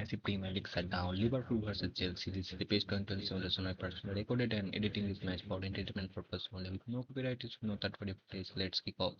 massive Premier League shutdown. Liverpool versus Chelsea. This is the page 2027 lesson I personally recorded and editing this match for entertainment purpose only with no copyright issues, no third party place. Let's kick off.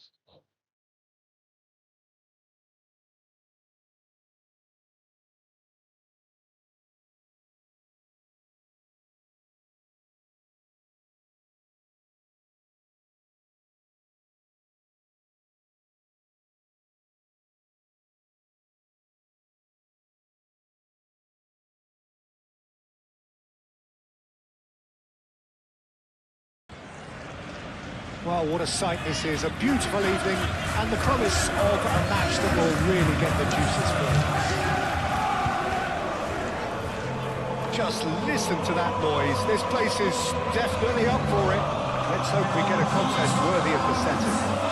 Well, what a sight this is. A beautiful evening and the promise of a match that will really get the juices flowing. Just listen to that noise. This place is definitely up for it. Let's hope we get a contest worthy of the setting.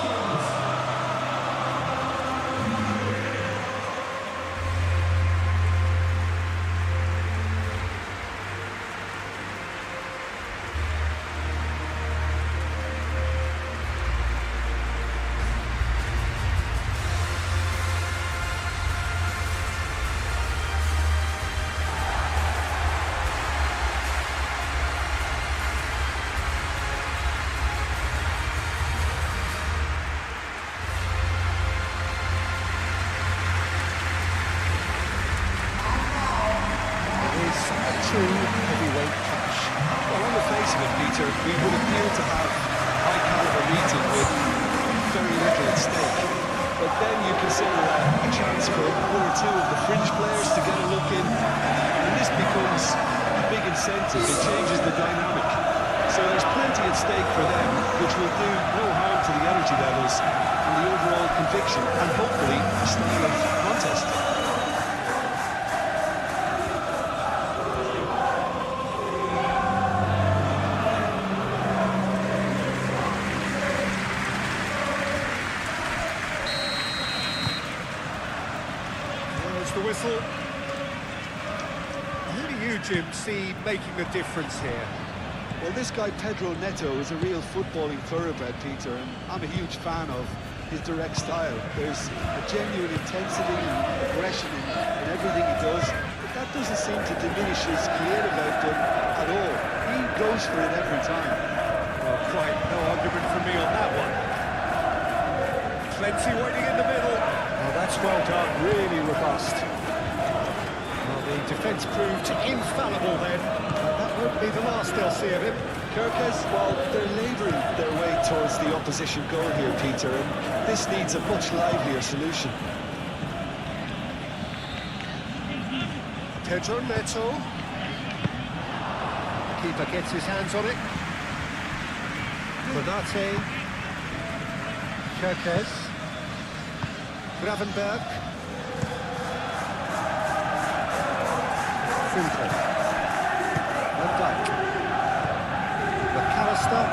Heavyweight clash. Well, on the face of it, Peter, we would appear to have high-caliber meeting with very little at stake. But then you consider a chance for one or two of the fringe players to get a look in, and this becomes a big incentive. It changes the dynamic. So there's plenty at stake for them, which will do no harm to the energy levels and the overall conviction, and hopefully a style of contest. The whistle. Who do you, Jim, see making the difference here? Well, this guy Pedro Neto is a real footballing thoroughbred, Peter, and I'm a huge fan of his direct style. There's a genuine intensity and aggression in everything he does, but that doesn't seem to diminish his creative output at all. He goes for it every time. Well, quite no argument from me on that one. Plenty waiting in the middle. Oh, that's well done, really robust. Well, the defence proved infallible then. That won't be the last they'll see of him. Kirkes, well, they're labouring their way towards the opposition goal here, Peter, and this needs a much livelier solution. Pedro Neto. Keeper gets his hands on it. Konate. Kirkes. Gravenberg. Finkel. Van Dijk. McAllister.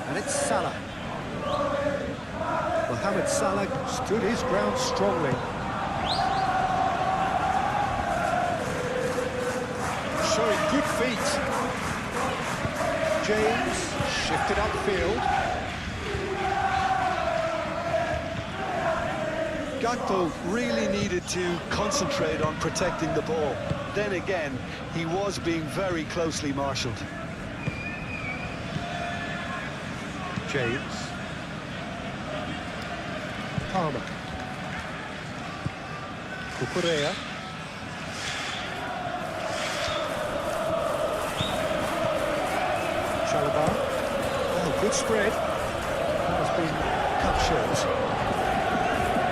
And it's Salah. Mohamed Salah stood his ground strongly. Showing good feet. James shifted upfield. Gakpo really needed to concentrate on protecting the ball. Then again, he was being very closely marshalled. James. Palmer. Cucurella. Chalobah. Oh, good spread. That has been cut short.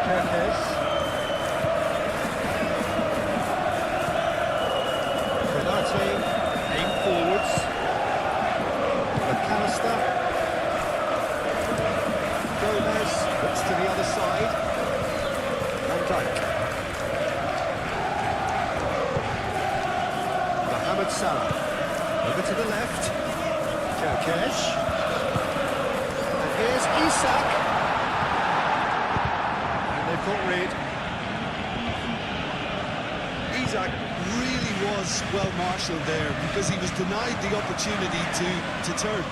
Kirkes. Konate, aim forwards. McAllister. Gomez looks to the other side. Van Dijk. Mohamed Salah. Over to the left. Kirkes. And here's Isak. Got rid. Isak really was well marshalled there because he was denied the opportunity to turn.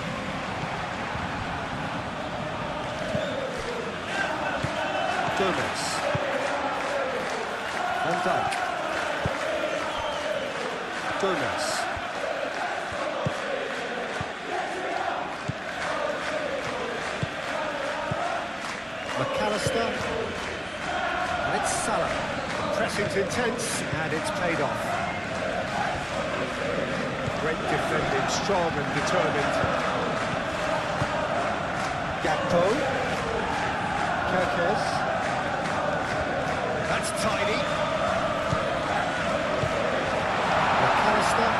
Gomez. Van Dijk. Gomez. McAllister. And it's Salah. The pressing's intense, and it's paid off. Great defending, strong and determined. Gakpo. Kerkez. That's tidy. McAllister.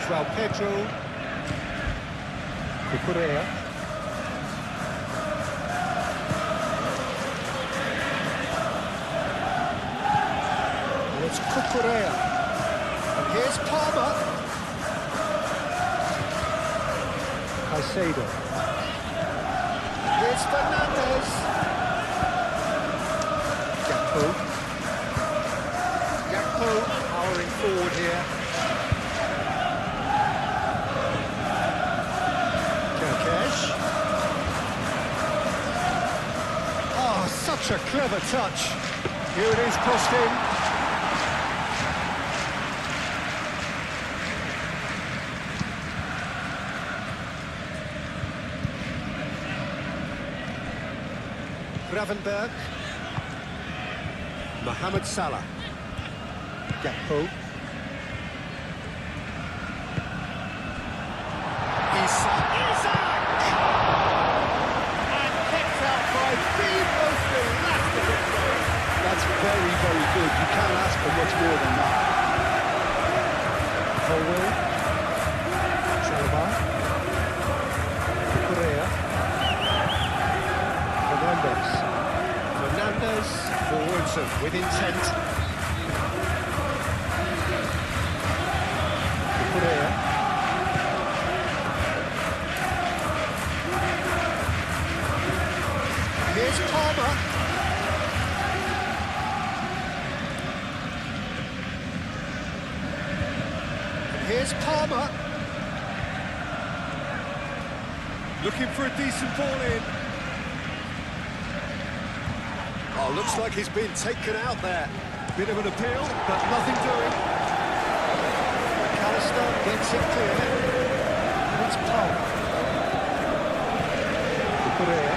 João Pedro. Cucurella. And it's Cucurella. And here's Palmer. Caicedo. Here's Fernandez. Gakpo powering forward here. Kerkez. Oh, such a clever touch. Here it is, crossed in. Gravenberg. Mohamed Salah. Gakpo. Isak. And kicked out by the most elastic. That's very, very good. You can't ask for much more than that. Colwell. Chalobah. Correa. Fernandez forwards and with intent. Correa. Here's Palmer. Here's Palmer. Looking for a decent ball in. Oh, looks like he's been taken out there. Bit of an appeal, but nothing doing. McAllister gets it clear. And it's Palmer. Correa.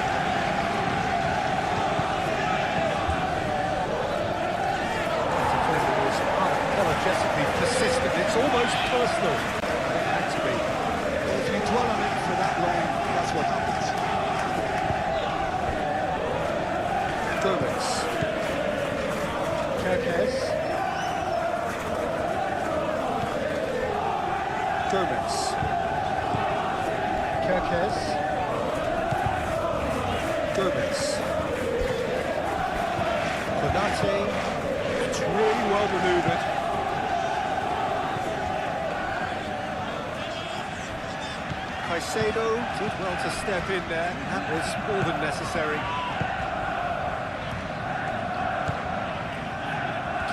Defender is unapologetically persistent. It's almost personal. It had to be. Well, if you dwell on it for that long, that's what happens. Gomez. Kerkez. Gomez. Kerkez. Gomez. Konate. It's really well manoeuvred. Caicedo did well to step in there. That was more than necessary.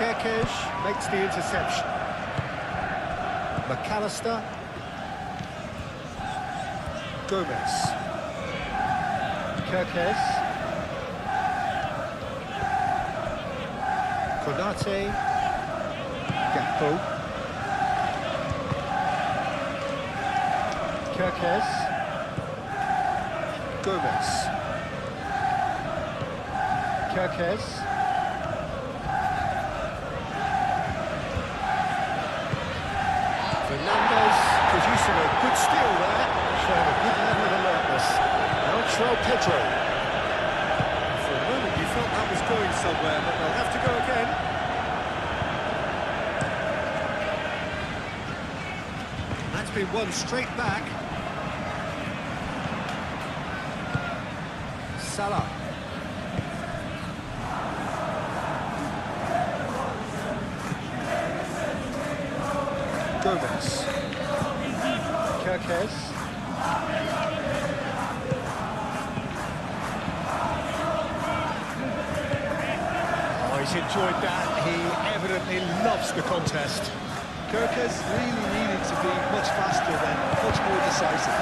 Kerkez makes the interception. McAllister. Gomez. Kerkez. Konate. Gakpo. Kerkez. Gomez. Kerkez. Fernandez producing a good steal there, showing a good level of alertness. Now João Pedro. For a moment you felt that was going somewhere, but they'll have to go again. That's been won straight back. Salah. Gomez. Kerkez. Oh, he's enjoyed that. He evidently loves the contest. Kerkez really needed to be much faster then, much more decisive.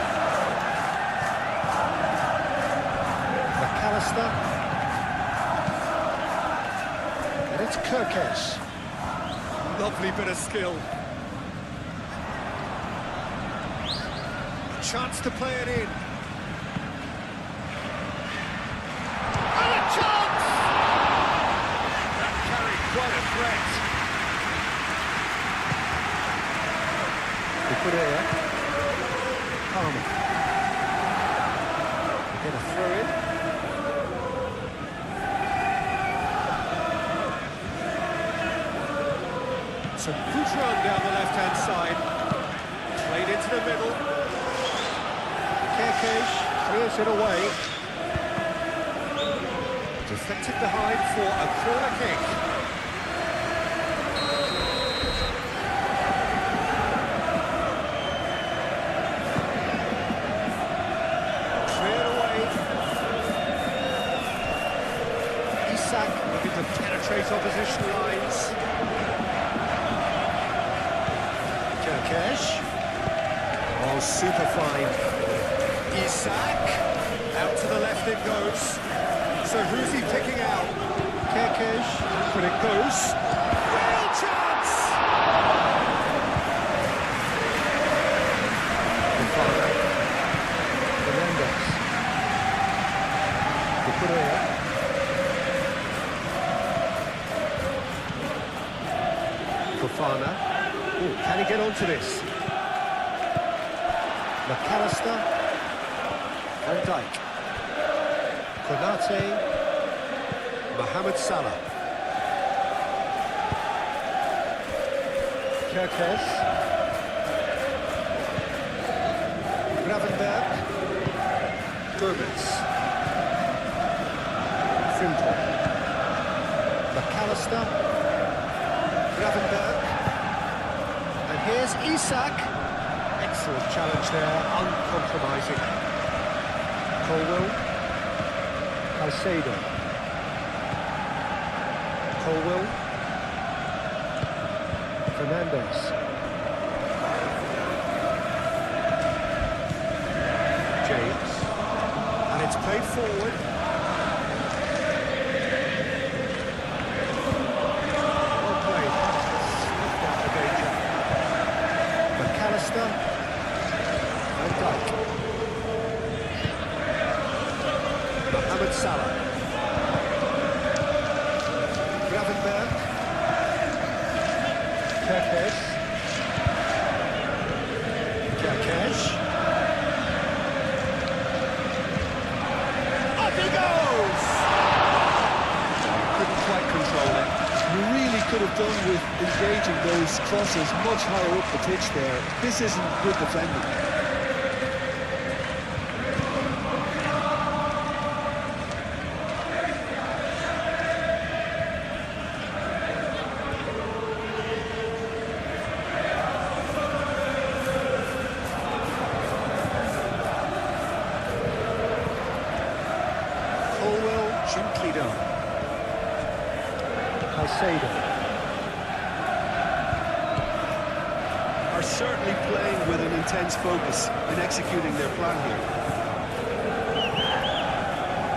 McAllister. And it's Kirkesh. Lovely bit of skill. A chance to play it in. And a chance! That carried quite a threat. They put it here. Palmer. They get a throw in. So Boutron down the left-hand side. Played into the middle. Kirkesh clears it away. Deflected behind for a corner kick. Cleared away. Isak looking to penetrate opposition lines. Kirkesh. Oh, super fine. Isak. Out to the left it goes. So who's he picking out? Kirkesh. But it goes. Real chance! Fernandez. Kukurea. Fofana. Ooh, can he get onto this? McAllister. Van Dijk. Konate. Mohamed Salah. Kirkesh. Gravenberg. Gomez. Frimpong. McAllister. Gravenberg. And here's Isak. Excellent challenge there, uncompromising. Colwell. Caicedo. Colwell. Fernandez. James. And it's played forward. Well played. Snuffed out the danger. McAllister. Van Dijk. Mohamed Salah. Gravenberg. Kirkesh. Kirkesh. Up he goes! Couldn't quite control it. You really could have done with engaging those crosses much higher up the pitch there. This isn't good defending. Colwell gently done. Caicedo. Are certainly playing with an intense focus in executing their plan here.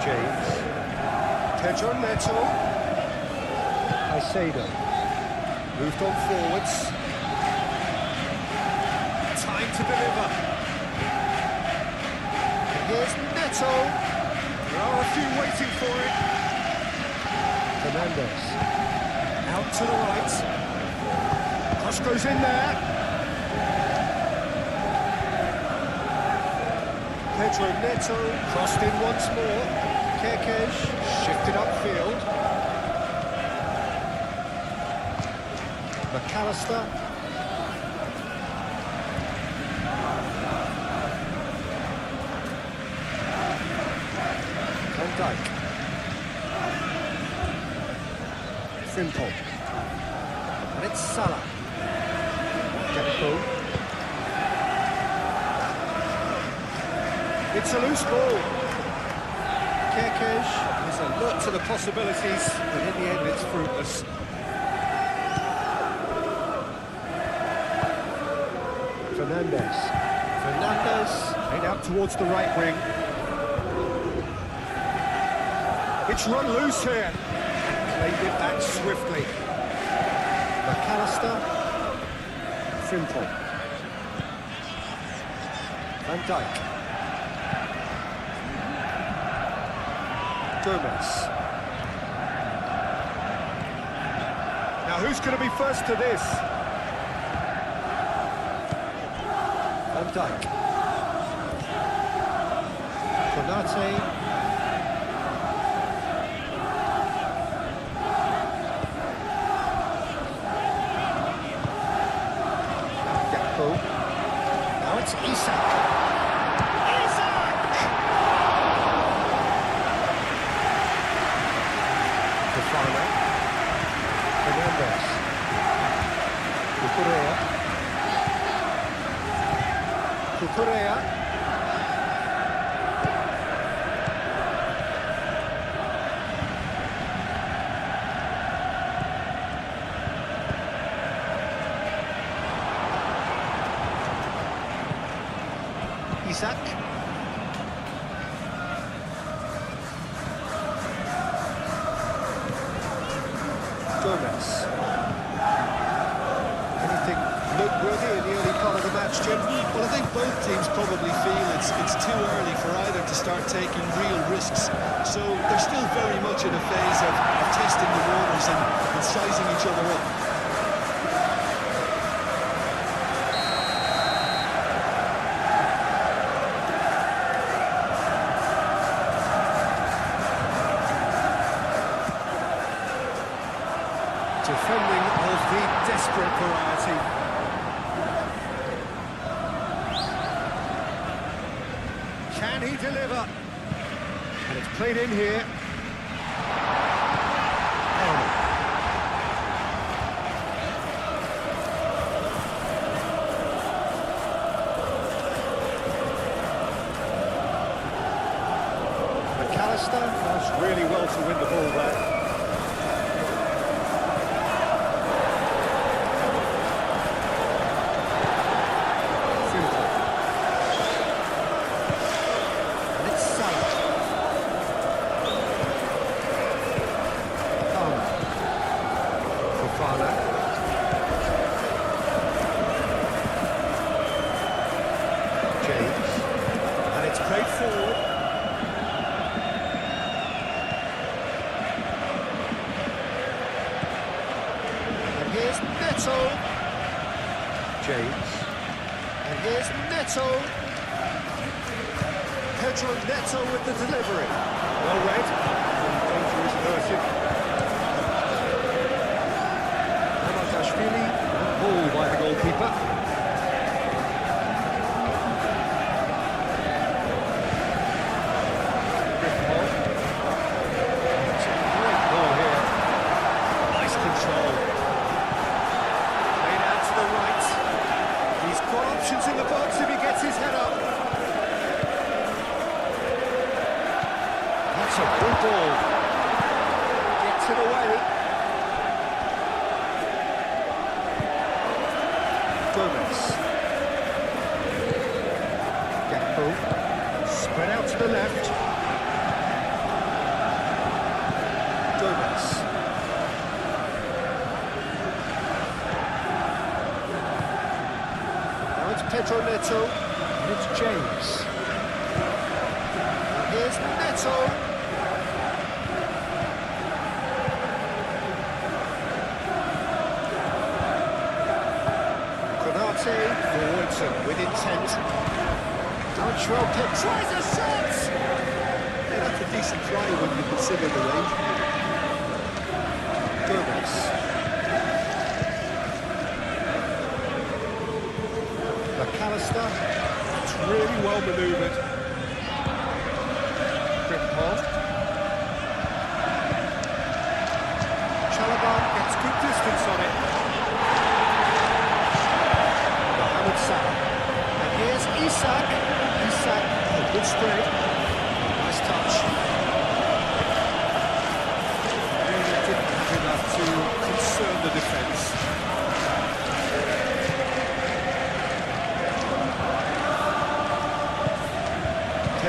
James. Pedro Neto. Caicedo. Moved on forwards. Time to deliver. And here's Neto. There are a few waiting for it. Fernandez. Out to the right. Cross goes in there. Pedro Neto crossed in once more. Kirkesh shifted upfield. McAllister. Van Dijk. Frimpong. And it's Salah. Gakpo. It's a loose ball. Kirkesh is alert to the possibilities, but in the end it's fruitless. Fernandez. Fernando. Gomez, played out towards the right wing. It's run loose here. Played it back swiftly. McAllister. Frimpong. Van Dijk. Gomez. Now who's going to be first to this? Van Dijk. Konate. Now it's Isak. Fofana. Fernandez. Cucurella. Cucurella. Isak. Gomez. Anything noteworthy in the early part of the match, Jim? Well, I think both teams probably feel it's too early for either to start taking real risks. So they're still very much in a phase of testing the waters and sizing each other up. Defending of the desperate variety. Can he deliver? And it's played in here. McAllister does really well to win the ball there. Played forward. And here's Neto. James. And here's Neto. Pedro Neto with the delivery. Well read. Dangerous version. Mamardashvili. Ball by the goalkeeper. In the box if he gets his head up. That's a good ball. Gets it away. Gomez. Gakpo. Spread out to the left. Gomez. Pedro Neto, and it's James. And here's Neto. Konate forwards and with intent. Donchwell tries a shot! Yeah, that's a decent try when you consider the range. Gomez. McAllister, it's really well manoeuvred. Frimpong. Chalobah gets good distance on it. Mohamed Salah. And here's Isak. Isak, oh, good spread. Nice touch. Really didn't have enough to concern the defence.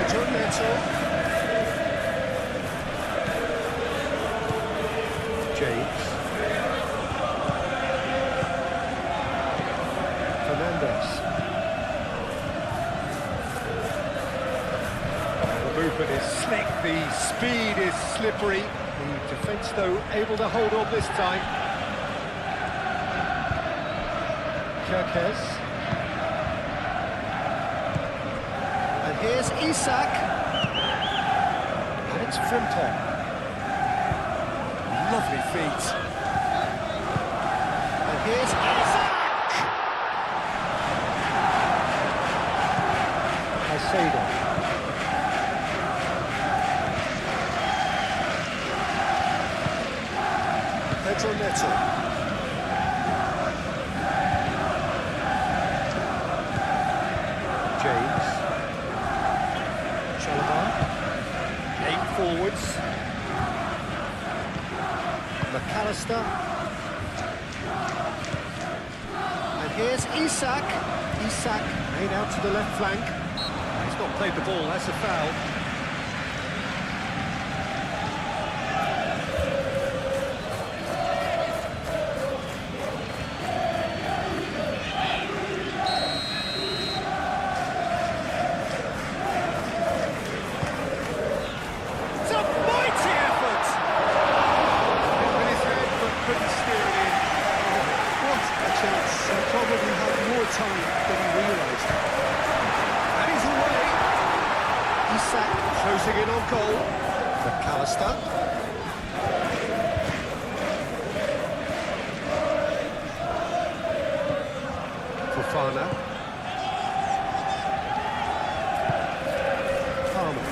Pedro Neto. James. Fernandez. The movement is slick, the speed is slippery. The defence, though, able to hold on this time. Kirkes. And here's Isak. And it's Frimpong. Lovely feet. And here's Isak! Caicedo. Pedro Neto. James. Chalobah. 8 forwards. McAllister. And here's Isak. Isak made out to the left flank. He's not played the ball, that's a foul. Time than he realised. And he's away. Isak closing in on goal. McAllister. Fofana. Palmer.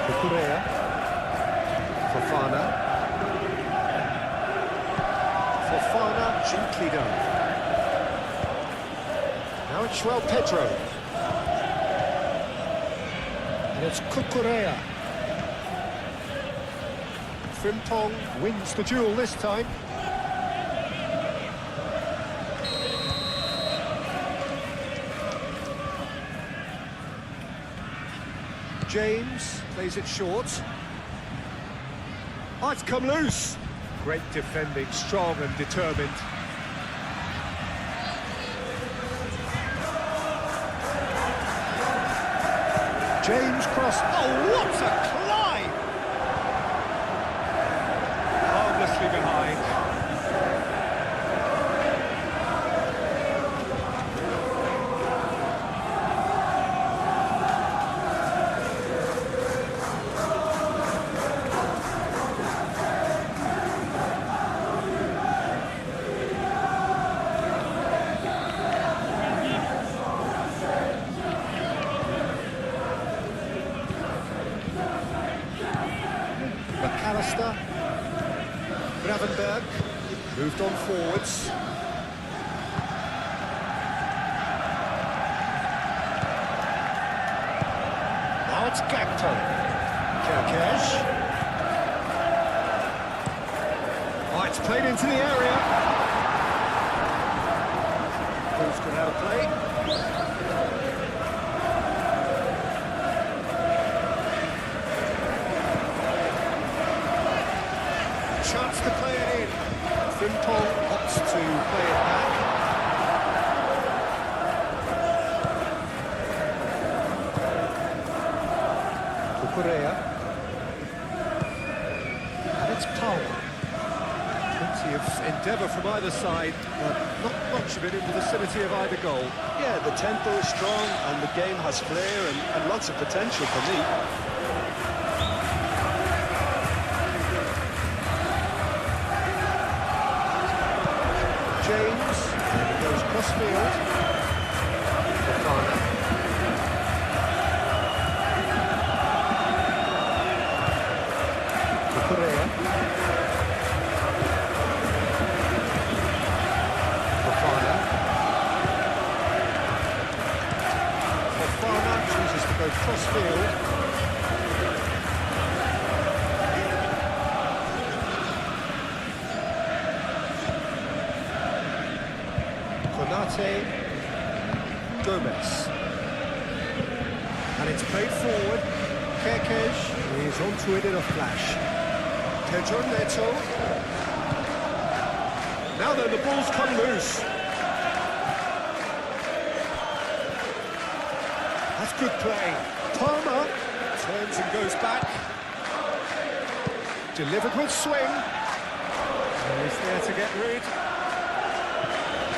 Cucurella. Fofana. Fofana gently done. Now it's João Pedro. And it's Cucurella. Frimpong wins the duel this time. James plays it short. Oh, it's come loose. Great defending, strong and determined. James cross. Oh, what a climb! Harmlessly behind. McAllister, Gravenberg, moved on forwards. Now it's Gakpo. Kirkes. Oh, it's played into the area. Ball's gone out of play. Chance to play it in. Frimpong opts to play it back. Cucurella. And it's Palmer. Plenty of endeavour from either side, but not much of it in the vicinity of either goal. Yeah, the tempo is strong and the game has flair and lots of potential for me. James, and it goes cross-field. Fofana. Cucurella. Fofana. Fofana chooses to go cross-field. Gomez. And it's played forward. Kekej is onto it in a flash. Pedro Neto. Now then, the ball's come loose. That's good play. Palmer turns and goes back. Delivered with swing. And he's there to get rid.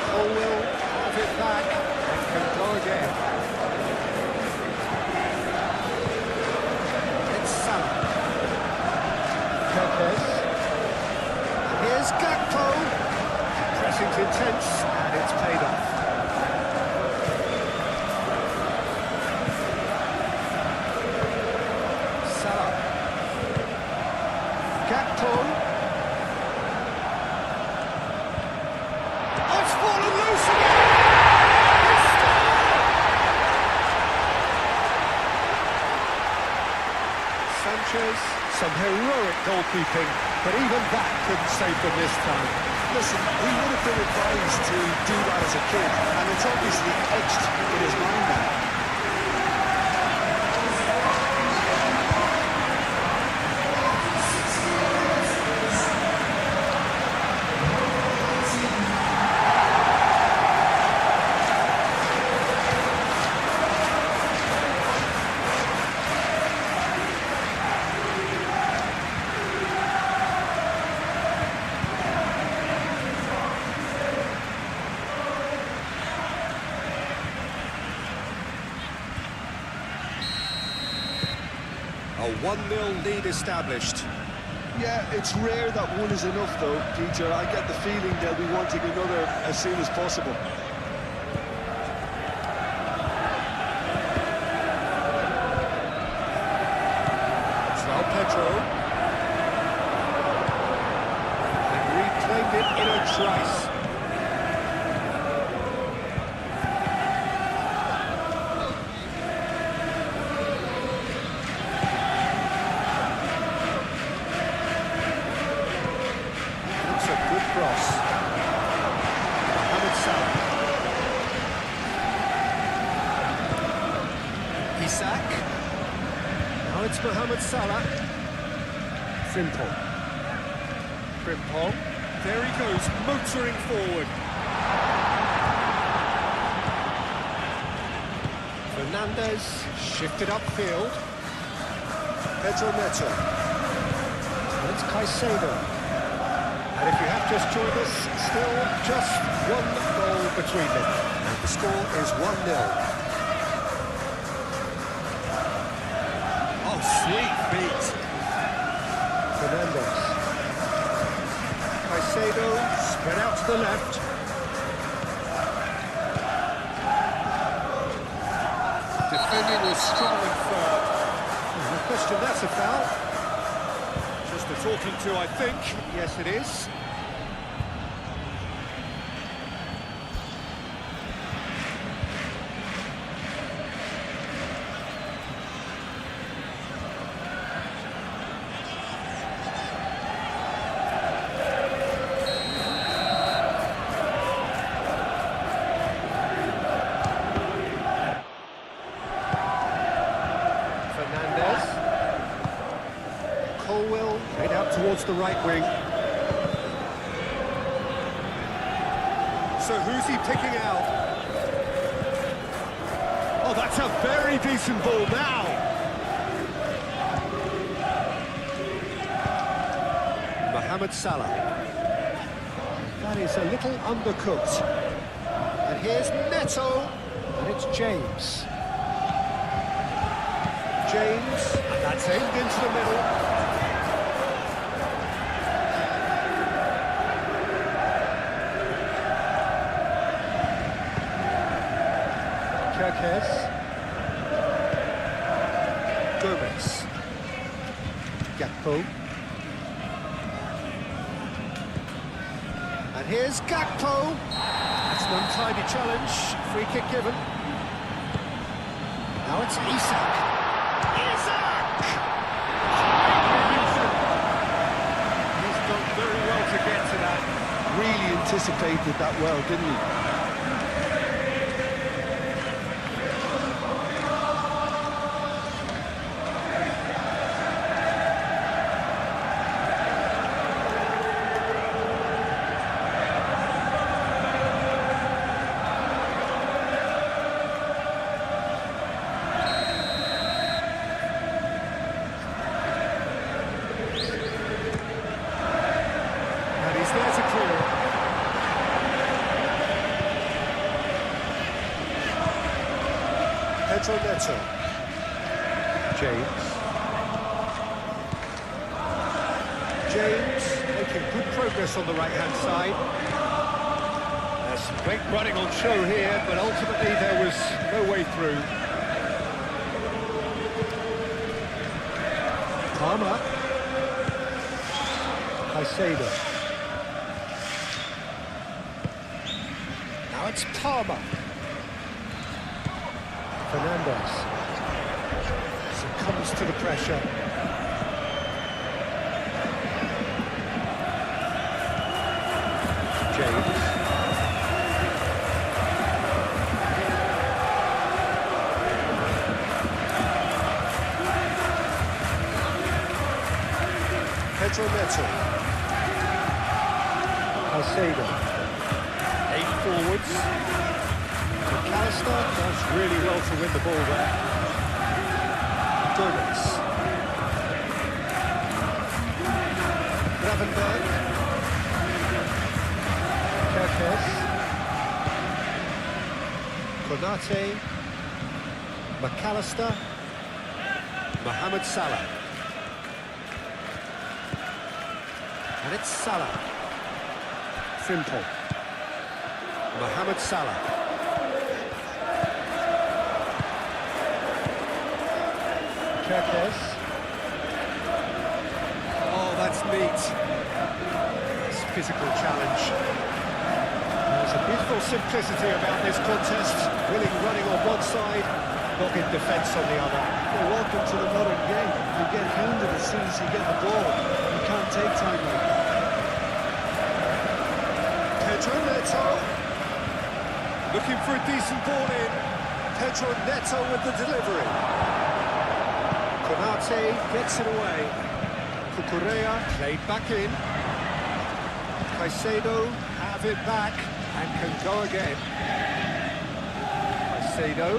Cole will have it back and can go again. It's Salah. Perkes. Here's Gakpo. Pressing's intense and it's paid off. Salah. Gakpo. Oh, it's fallen loose again! It's scored! Sanchez, some heroic goalkeeping, but even that couldn't save them this time. Listen, he would have been advised to do that as a kid, and it's obviously etched in his mind now. A 1-0 lead established. Yeah, it's rare that one is enough though, Peter. I get the feeling they'll be wanting another as soon as possible. João Pedro. And reclaimed it in a trice. It's a good cross. Mohamed Salah. Isak. Now it's Mohamed Salah. Frimpong. Frimpong. There he goes, motoring forward. Fernandez shifted upfield. Pedro Neto. And it's Caicedo. And if you have just joined us, still just one goal between them. And the score is 1-0. Oh, sweet feet. Fernandez. Caicedo spread out to the left. Defending was strong and firm. No question, that's a foul. Just a talking to, I think. Yes, it is. Fernandez. Colwell played out towards the right wing. So who's he picking out? Oh, that's a very decent ball now. Mohamed Salah. That is a little undercooked. And here's Neto, and it's James. James, and that's aimed into the middle. Kerkez. Gomez. Gakpo. And here's Gakpo. That's an untidy challenge. Free kick given. Now it's Isak. Isak! He's done very well to get to that. Really anticipated that well, didn't he? Pedro Neto. James making good progress on the right-hand side. There's some great running on show here, but ultimately there was no way through. Palmer. Caicedo. Now it's Palmer. Fernandez succumbs to the pressure. James. Pedro Neto. Caicedo. 8 forwards. McAllister does really well to win the ball there. Gomez. Gravenberg. Kerkez. Konate. McAllister. Mohamed Salah. And it's Salah. Frimpong. Mohamed Salah. Kerkez. Oh, that's neat. It's a physical challenge. There's a beautiful simplicity about this contest. Willing running on one side, dogged defence on the other. Well, welcome to the modern game. You get hounded as soon as you get the ball. You can't take time like that. Pedro Neto. Looking for a decent ball in. Pedro Neto with the delivery. Konate gets it away. Cucurella played back in. Caicedo have it back and can go again. Caicedo.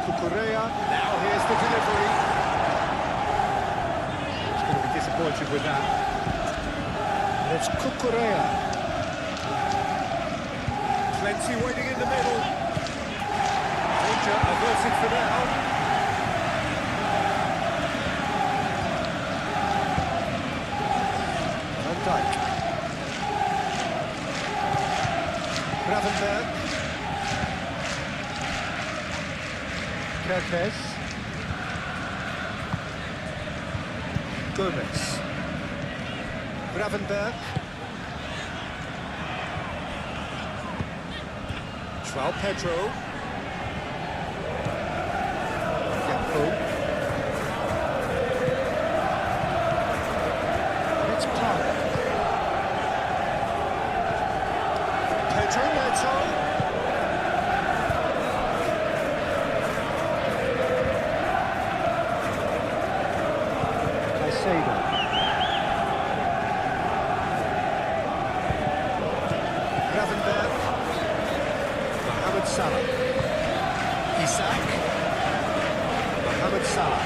Cucurella. Now here's the delivery. He's going to be disappointed with that. And it's Cucurella. Plenty waiting in the middle. Danger averted for now. Van Dijk. Gravenberg. Kerkez. Gomez. Gravenberg. João Pedro. And it's Palmer. Pedro Neto. Caicedo. Gravenberg. Mohamed Salah. Isak. Mohamed Salah.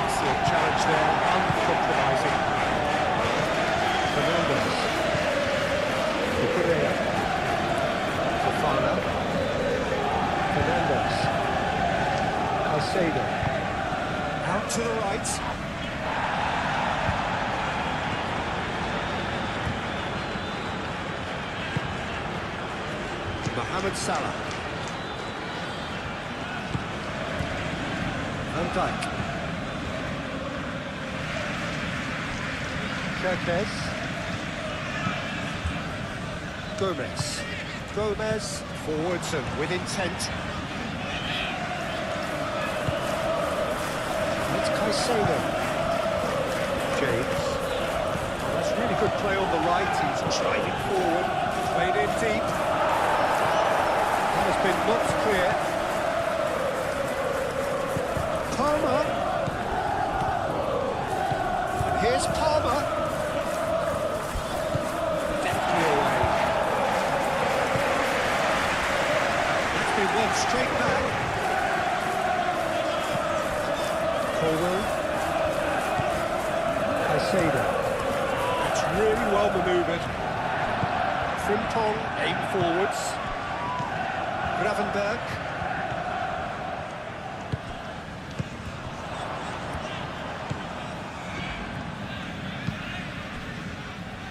Excellent challenge there, uncompromising. Fernandez. Cucurella. Fofana. Fernandez. Caicedo. Out to the right. Mohamed Salah. Van Dijk. Kerkez. Gomez. Gomez forwards and with intent. It's Caicedo. James. Oh, that's really good play on the right. He's driving forward. Played in deep. That has been knocked clear. Palmer. And here's Palmer. Deftly away. That's been won straight back. Colwell. Caicedo. That's really well manoeuvred. Frimpong aim forwards. Gravenberg.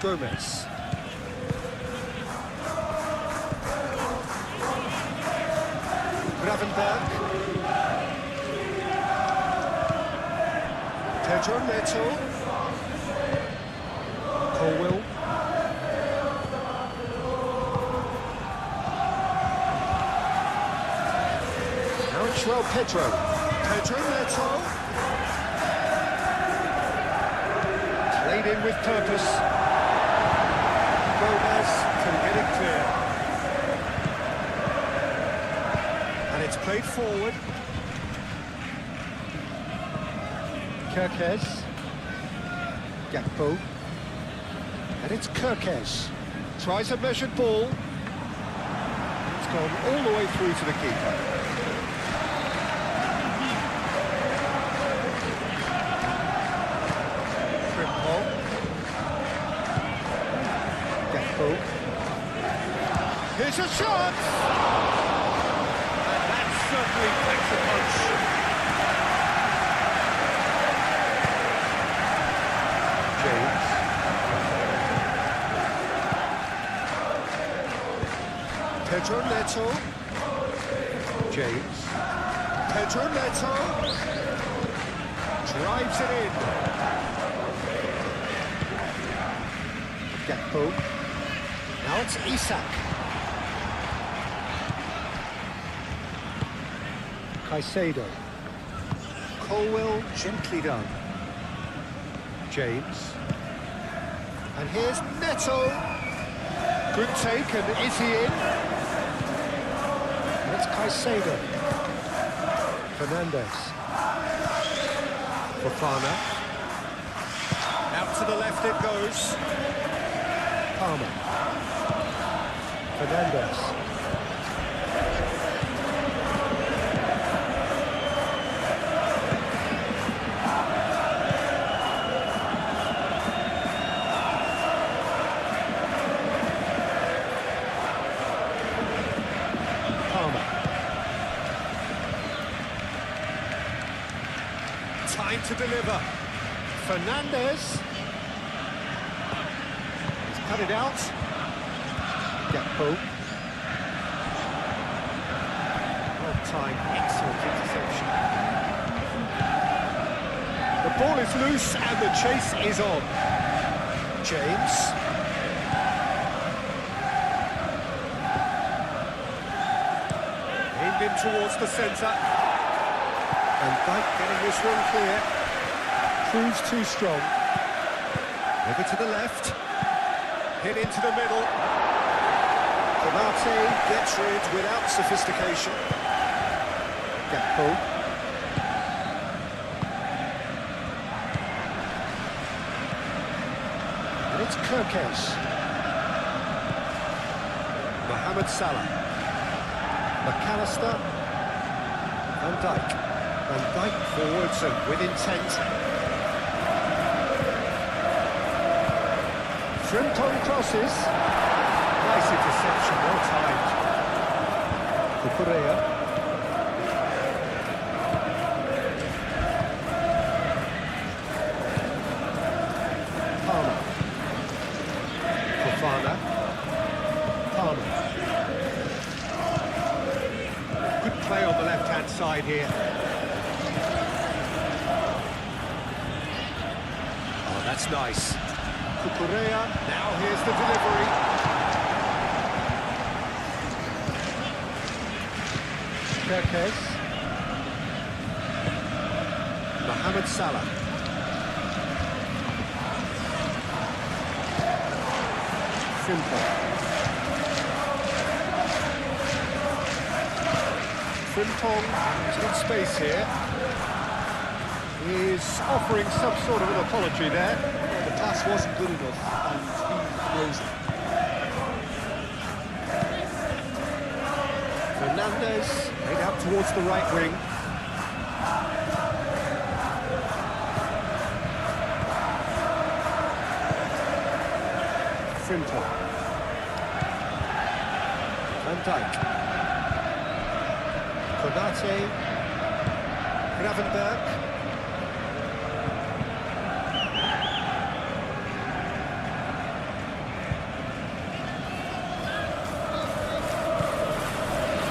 Gomez. Gravenberg. Pedro Neto. Colwill. Now it's João Pedro. Pedro Neto. Played in with purpose. Gomez can get it clear. And it's played forward. Kirkes. Gakpo. And it's Kirkes. Tries a measured ball. It's gone all the way through to the keeper. Frimpong. Gakpo. Here's a shot! And that certainly packs a punch. James. Pedro Neto. James. Pedro Neto. Drives it in. Gakpo. Now it's Isak. Caicedo. Colwill gently done. James. And here's Neto. Good take, and is he in? And it's Caicedo. Fernandes. Fofana. Out to the left it goes. Palmer. Fernandes. Time to deliver. Fernandes. He's cut it out. Gakpo. Well timed, excellent interception. The ball is loose and the chase is on. James. Aimed in towards the centre. And Dijk getting this one clear. Proves too strong. Over to the left. Hit into the middle. Konate gets rid without sophistication. Gakpo. And it's Kirkes. Mohamed Salah. McAllister. Van Dijk. Van Dijk forwards and with intent. Frimpong crosses. Nice interception, well timed. Cucurella. Palmer. Fofana. Palmer. Good play on the left-hand side here. That's nice. Cucurella, now here's the delivery. Kirkes. Mohamed Salah. Frimpong. Frimpong has got space here. Is offering some sort of an apology there. The pass wasn't good enough, and he knows it. Fernandes made out towards the right wing. Frimpong. Van Dijk. Konate, Gravenberg.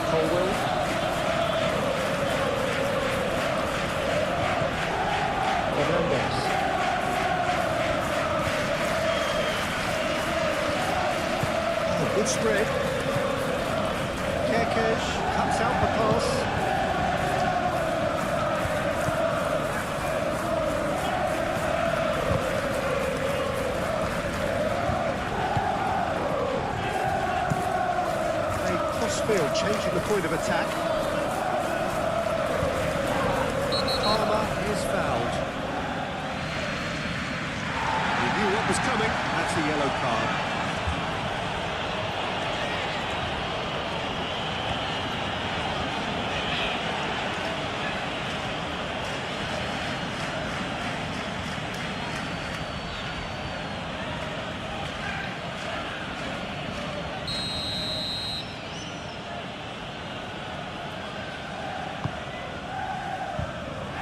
Colwell. Fernandez. Oh, good spread. Kerkesh cuts out the pass. Crossfield changing the point of attack. Palmer is fouled. He knew what was coming. That's a yellow card.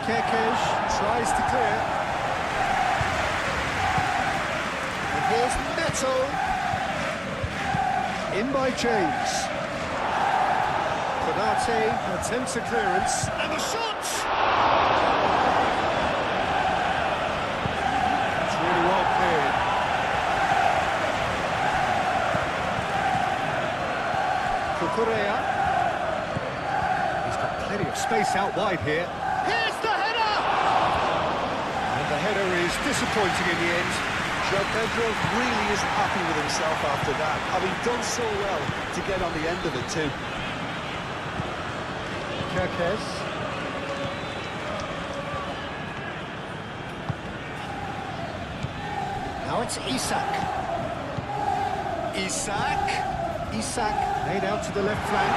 Kerkesh tries to clear. And here's Neto. In by James. Konate attempts a clearance. And the shot! It's really well cleared. Cucurella. He's got plenty of space out wide here. Here's the header! And the header is disappointing in the end. João Pedro really isn't happy with himself after that, having done so well to get on the end of it too. Kerkez. Now it's Isak. Isak laid out to the left flank.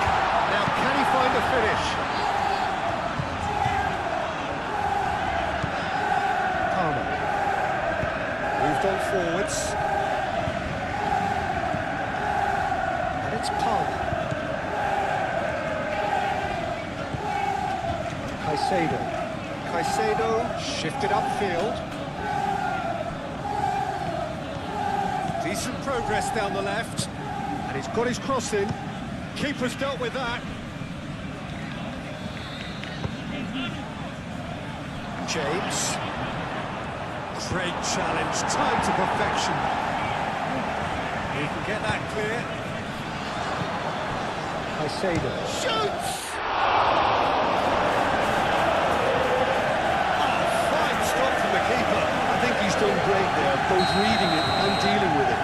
Now can he find the finish? Moved on forwards. And it's Palmer. Caicedo shifted upfield. Decent progress down the left. And he's got his cross in. Keeper's dealt with that. James. Great challenge, time to perfection. He can get that clear. Caicedo shoots! Oh, fine stop from the keeper. I think he's done great there, both reading it and dealing with it.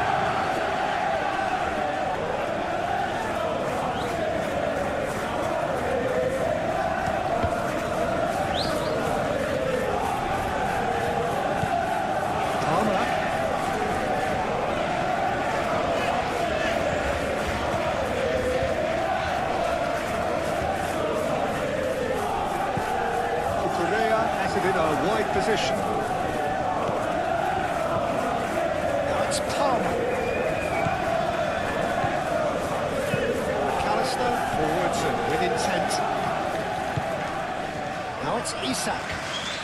In a wide position. Now it's Palmer. McAllister forwards and with intent. Now it's Isak.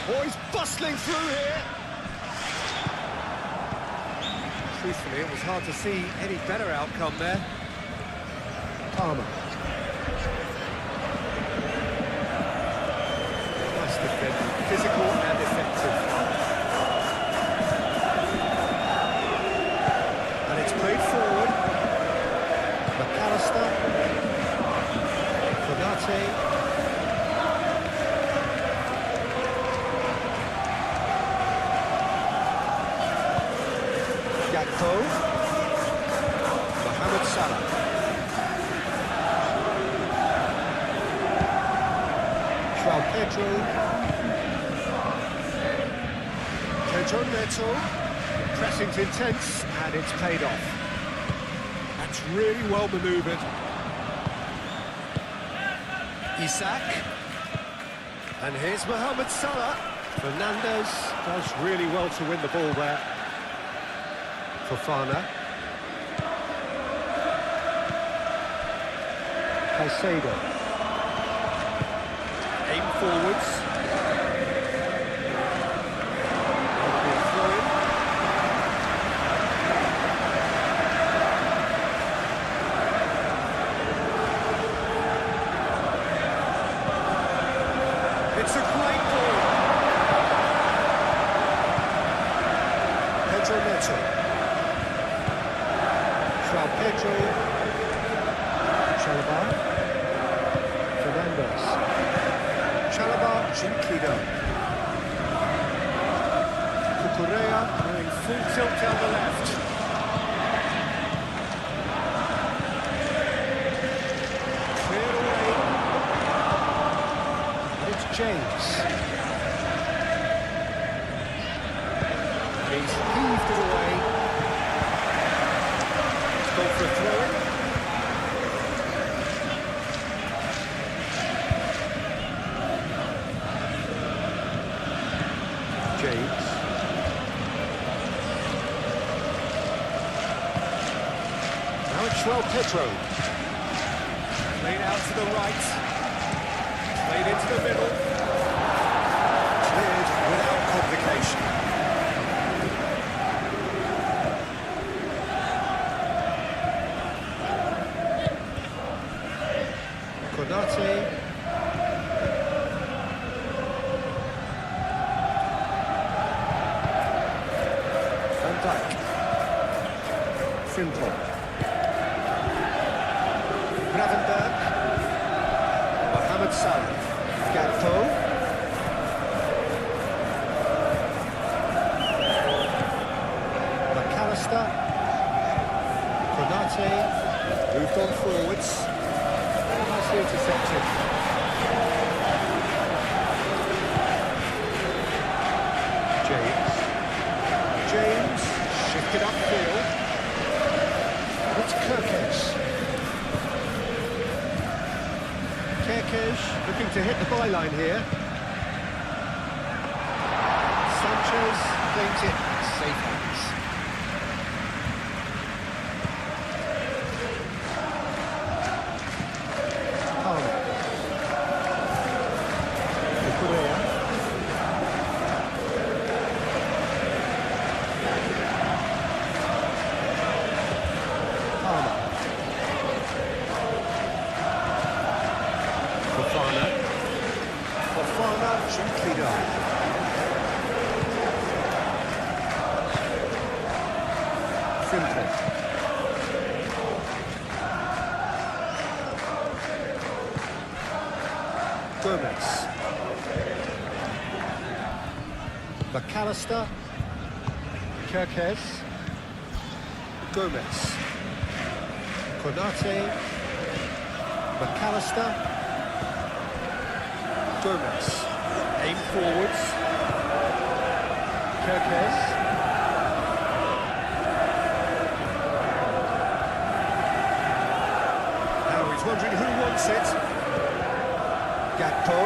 Oh, he's bustling through here. Truthfully, it was hard to see any better outcome there. Palmer. Physical and effective. And it's played forward. McAllister. Konate. Gakpo. Mohamed Salah. João Pedro. Pedro Neto, pressing's intense, and it's paid off. That's really well manoeuvred. Isak, and here's Mohamed Salah. Fernandez does really well to win the ball there. Fofana. Caicedo. Aim forwards. Throw in. It's a great ball. Pedro Neto. João Pedro. Chalobah. Fernandes. Chalobah, Junqueira. Cucurella going full tilt down the left. Cleared away. It's James. He's heaved it away. Let's go for a throw-in. James. Now it's João Pedro. Played out to the right. Played into the middle. Cleared without complication. Konate. Van Dijk. Frimpong. Gravenberg. Mohamed Salah. Gakpo. McAllister. Konate. Moved on forwards. Nicely intercepted. James shifted upfield. It's Kerkez. Kerkez looking to hit the byline here. Sanchez claims it. Safe hands. Palmer. Cucurella. Fofana, Junqueira. Frimpong. Gomez. McAllister. Kerkez. Gomez. Konate. McAllister. Gomez. Aim forwards. Kerkez. Now he's wondering who wants it. Gakpo.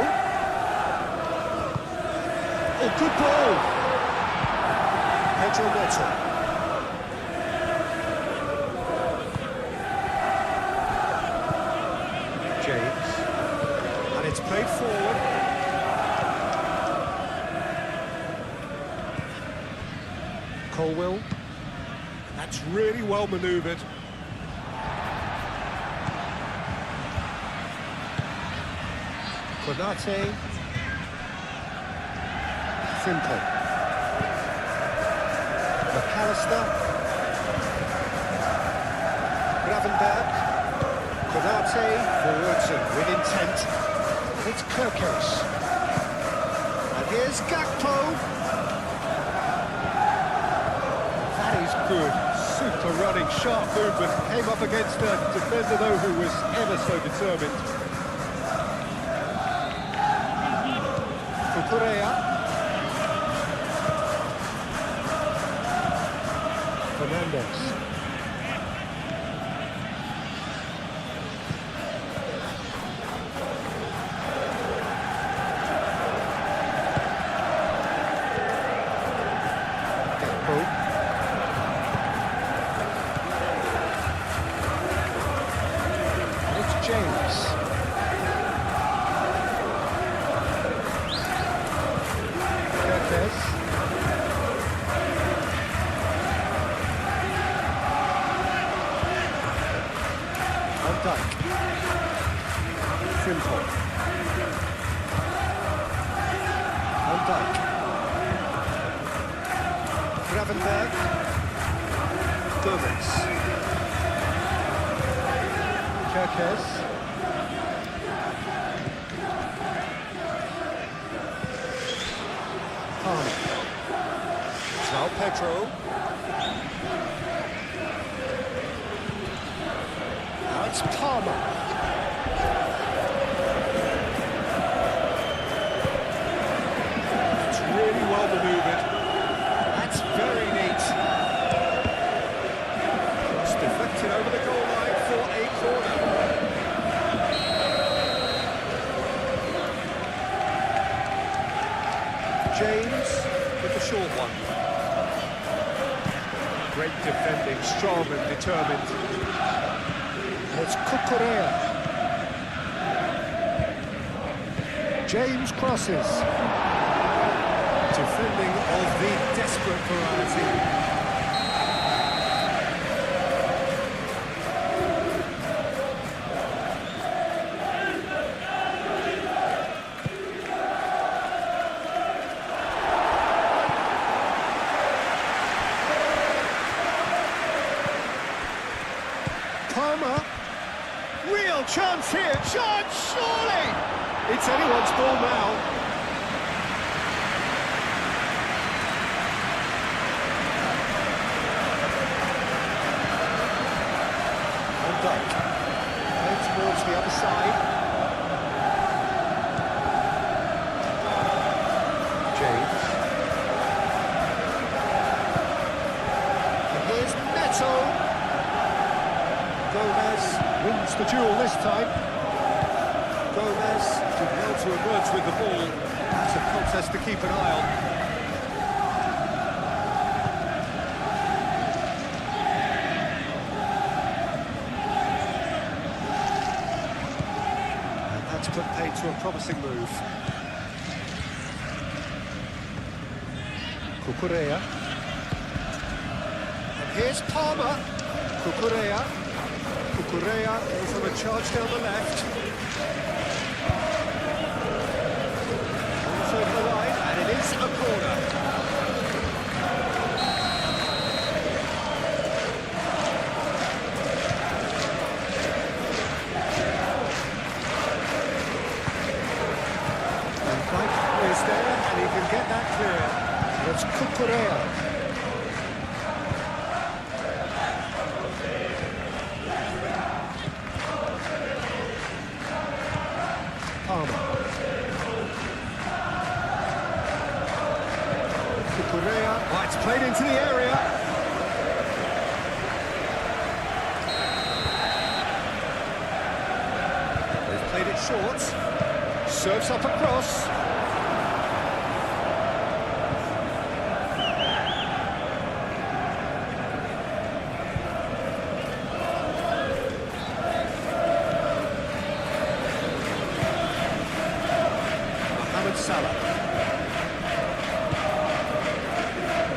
Oh, good ball. Pedro Neto. James. And it's played forward. Colwill. That's really well manoeuvred. Konate. Frimpong. McAllister. Gravenberg. Konate forwards and with intent. It's Kerkez. And here's Gakpo. That is good. Super running, sharp movement. Came up against a defender though who was ever so determined. Cucurella. Fernandes. Gakpo. And it's James. Frimpong. Van Dijk. Gravenberg. Gomez. Kerkez. Palmer. João Pedro. Now it's Palmer. It's really well manoeuvred. That's very neat. Just deflected over the goal line for a corner. James with the short one. Great defending, strong and determined. It's Cucurella. James crosses. Defending of the desperate variety. Palmer, real chance here, chance, surely! It's anyone's ball now. Van Dijk, playing towards the other side. James. And here's Neto. Gomez wins the duel this time. Gomez did well to emerge with the ball. That's a contest to keep an eye on. And that's put paid to a promising move. Cucurella. And here's Palmer. Cucurella. Cucurella goes on a charge down the left. Comes over the line, and it is a corner. And Dijk is there, and he can get that clear. It's Cucurella. Cucurella, oh, it's played into the area. They've played it short. Serves up across. Mohamed Salah.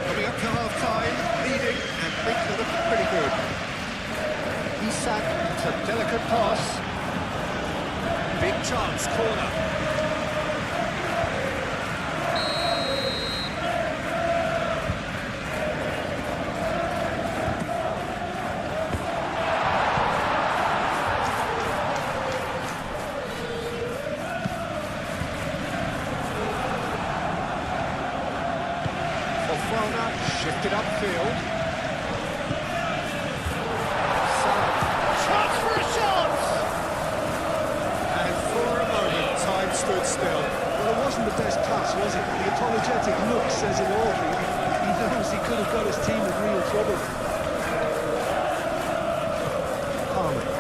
Coming up to half-time, leading and things are looking pretty good. Isak, it's a delicate pass. Big chance, corner. Shifted upfield. Salah. Chance for a shot! And for a moment, time stood still. Well, it wasn't the best pass, was it? The apologetic look says it all. He knows he could have got his team in real trouble. Palmer.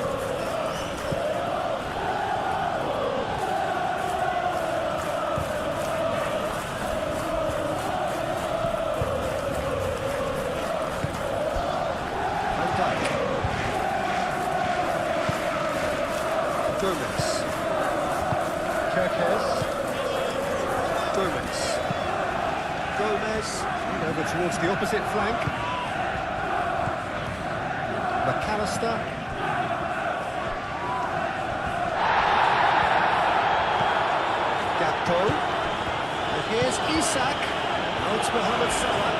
Gomez. Kerkez. Gomez. Gomez. Over towards the opposite flank. McAllister. Gakpo. And here's Isak. Now it's Mohamed Salah.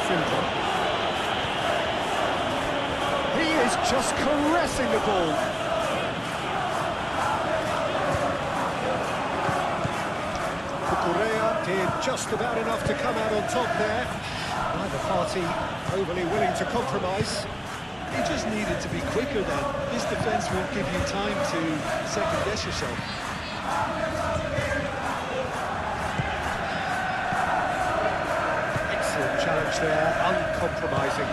Simple. He is just caressing the ball. Cucurella did just about enough to come out on top there. Neither party overly willing to compromise. He just needed to be quicker then. This defence won't give you time to second-guess yourself. Excellent challenge there, uncompromising.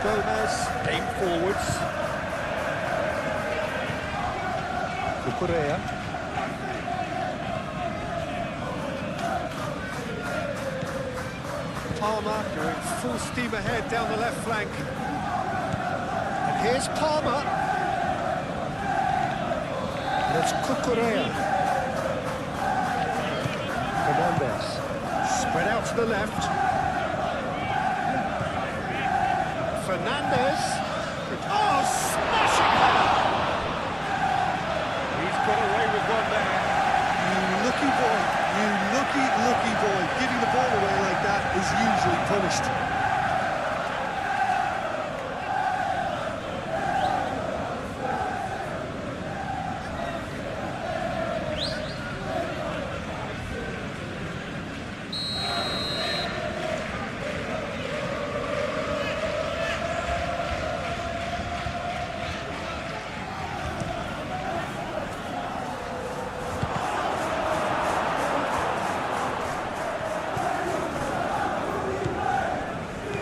Gomez, game forwards. Cucurella. Palmer going full steam ahead down the left flank. And here's Palmer. And it's Cucurella. Fernandez. Spread out to the left. Fernandez. Oh, smashing header! He's got away with one there. You lucky boy, you lucky boy. Giving the ball away like that is usually punished.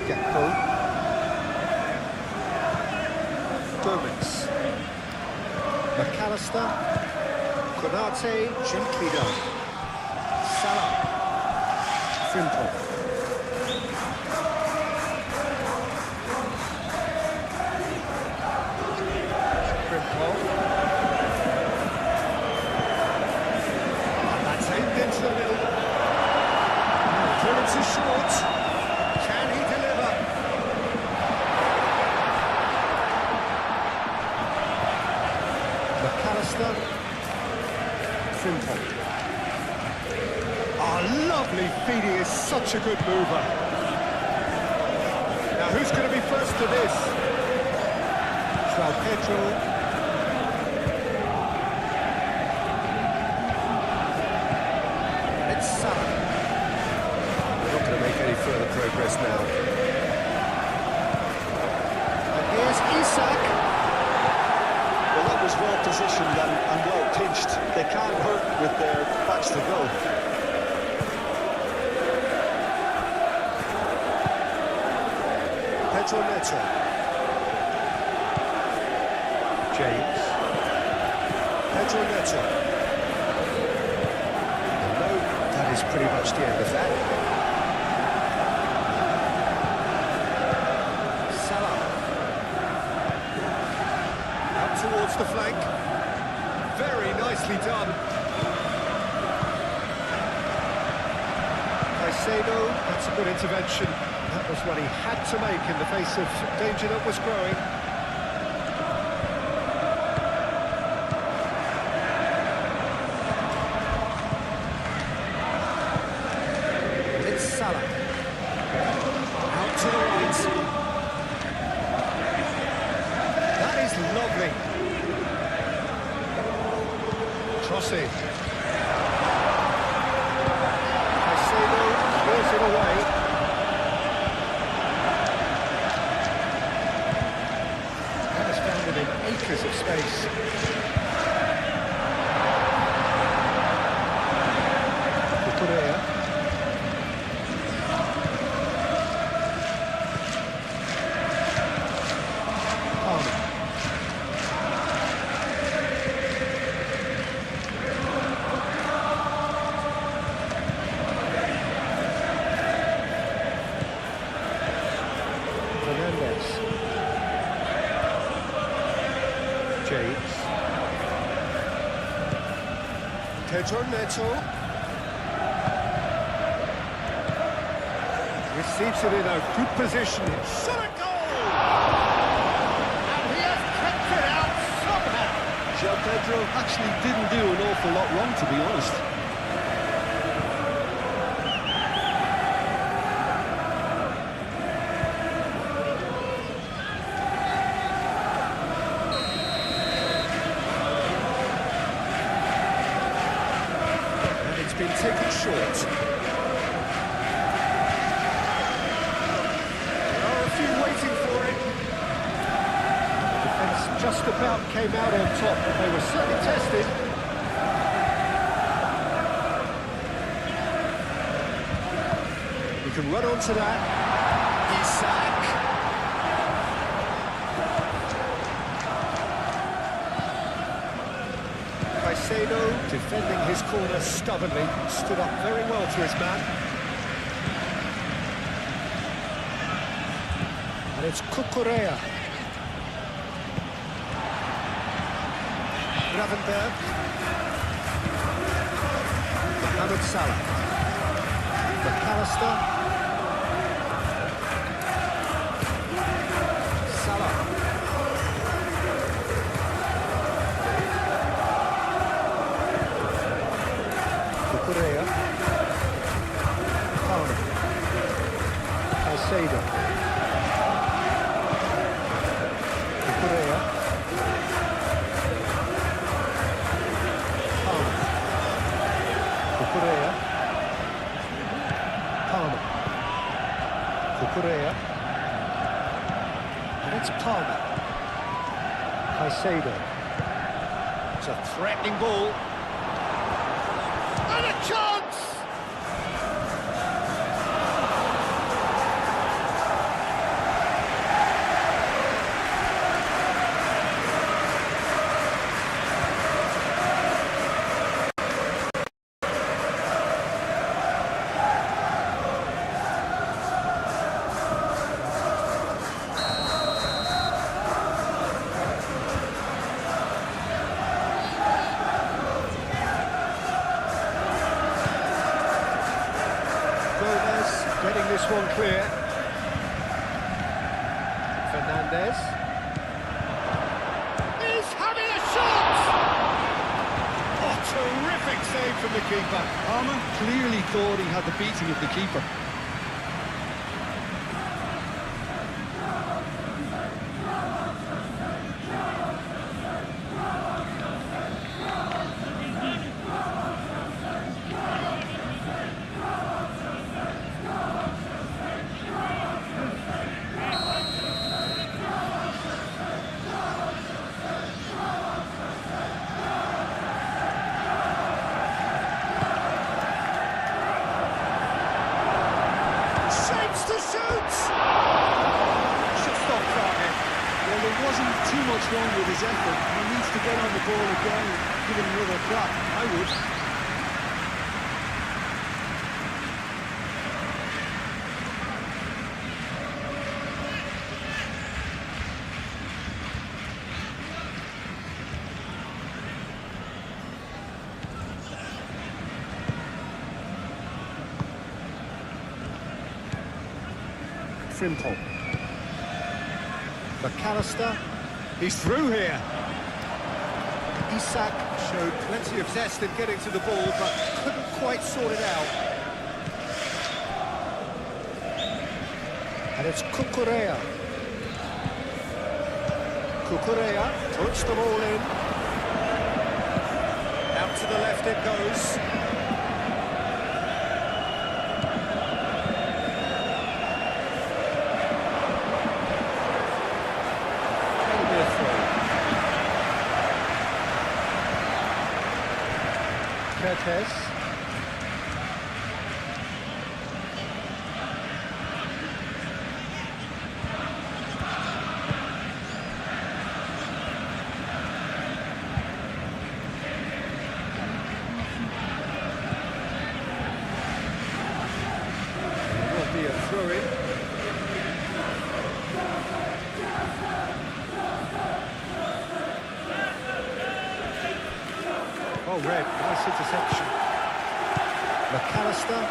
Gakpo. Gomez. McAllister. Konate, gently done. Salah. Frimpong. Frimpong. And that's aimed into the middle. Clearance is short. Can he deliver? McAllister. Frimpong. Oh, lovely feed. He is such a good mover. Now, who's going to be first to this? João Pedro. And it's Salah. Not going to make any further progress now. And here's Isak. Well, that was well positioned and well pitched. They can't hurt with their backs to go. Pedro Neto. James. Pedro Neto. No, that is pretty much the end of that. Salah. Out towards the flank. Very nicely done. Caicedo, that's a good intervention. That was what he had to make in the face of danger that was growing. It's Salah. Out to the right. That is lovely. Crossing. Caicedo clears it away. Acres of space. Cucurella. Palmer. Fernandez. James. Pedro Neto. Receives it in a good position. Shot a goal! And he has kept it out somehow. João Pedro actually didn't do an awful lot wrong, to be honest. And it's been taken short. There are a few waiting for it. Defence just about came out on top, but they were certainly tested. We can run onto that. Isak. Caicedo defending his corner stubbornly, stood up very well to his man. And it's Cucurella. Gravenberg. Mohamed Salah. McAllister. Salah. Cucurella. Palmer. Caicedo. Cucurella. Cucurella. Palmer. Cucurella. And it's Palmer. Caicedo. It's a threatening ball. And a chance! Getting this one clear. Fernandez. He's having a shot! Oh, terrific save from the keeper. Palmer clearly thought he had the beating of the keeper. Wasn't too much wrong with his effort. He needs to get on the ball again and give it another crack. I would. Frimpong. McAllister. He's through here. Isak showed plenty of zest in getting to the ball, but couldn't quite sort it out. And it's Cucurella. Cucurella puts them all in. Out to the left it goes. Cortez. Will be a throw-in. Oh, red. Nice interception. McAllister.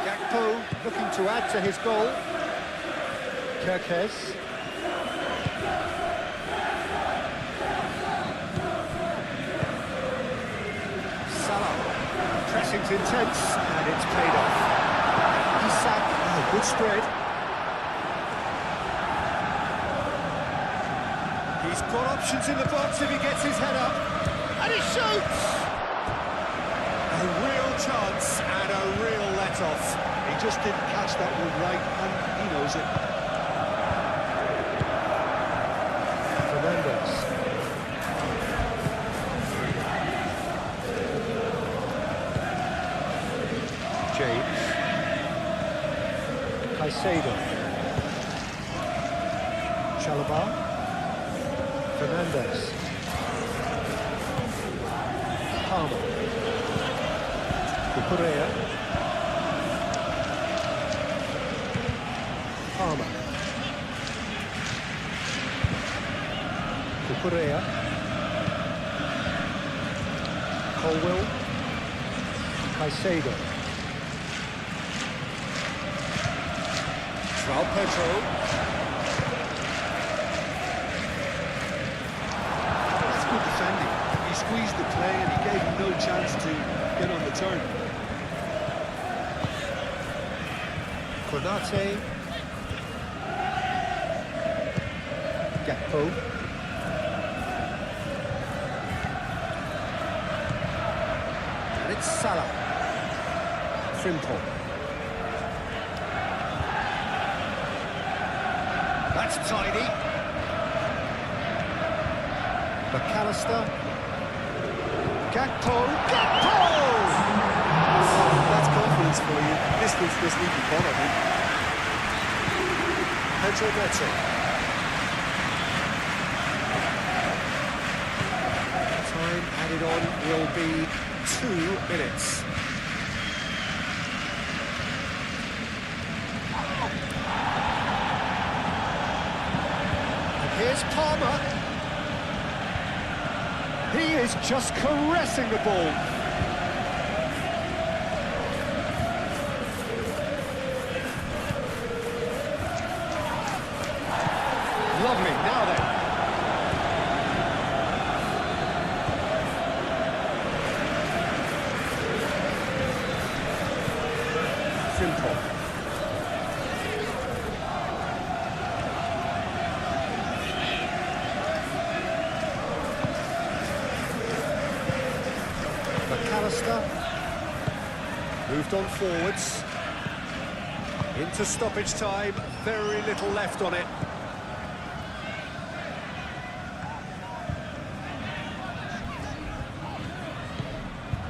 Gakpo looking to add to his goal. Kirkes. It's intense, and it's paid off. Isak, oh, good spread. He's got options in the box if he gets his head up. And he shoots! A real chance and a real let-off. He just didn't catch that one right, and he knows it. Fernandes. James. Caicedo. Chalobah. Fernandes. Palmer. Cucurella. Palmer. Cucurella. Colwell. Caicedo. João Pedro. That's good defending. He squeezed the play and he gave him no chance to get on the turn. Konate. Gakpo. And it's Salah. Frimpong. That's tidy. McAllister. Gakpo. Gakpo! That's confidence for you. Distance doesn't even bother him. Pedro Neto. Time added on will be 2 minutes. And here's Palmer. He is just caressing the ball. Lovely, now then. Simple. McAllister. Moved on forwards. Into stoppage time, very little left on it.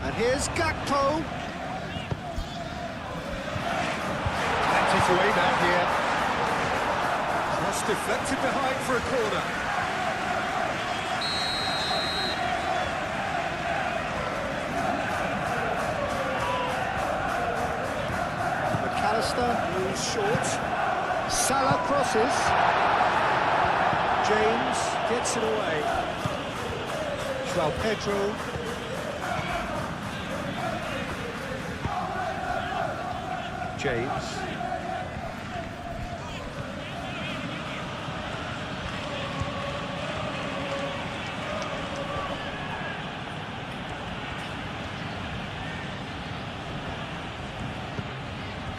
And here's Gakpo. Plenty to aim at here. Cross deflected behind for a corner. McAllister moves short. Salah crosses. James gets it away. João Pedro. James.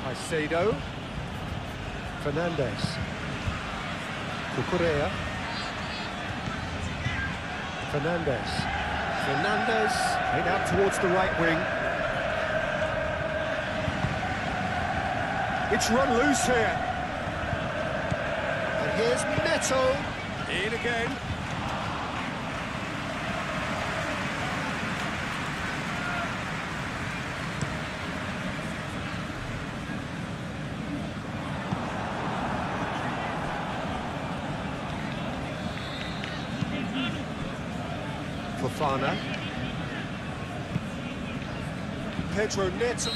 Caicedo. Fernandes. Cucurella. Fernandes. Fernandes head out towards the right wing. It's run loose here. And here's Neto. In again. Fofana. Pedro Neto.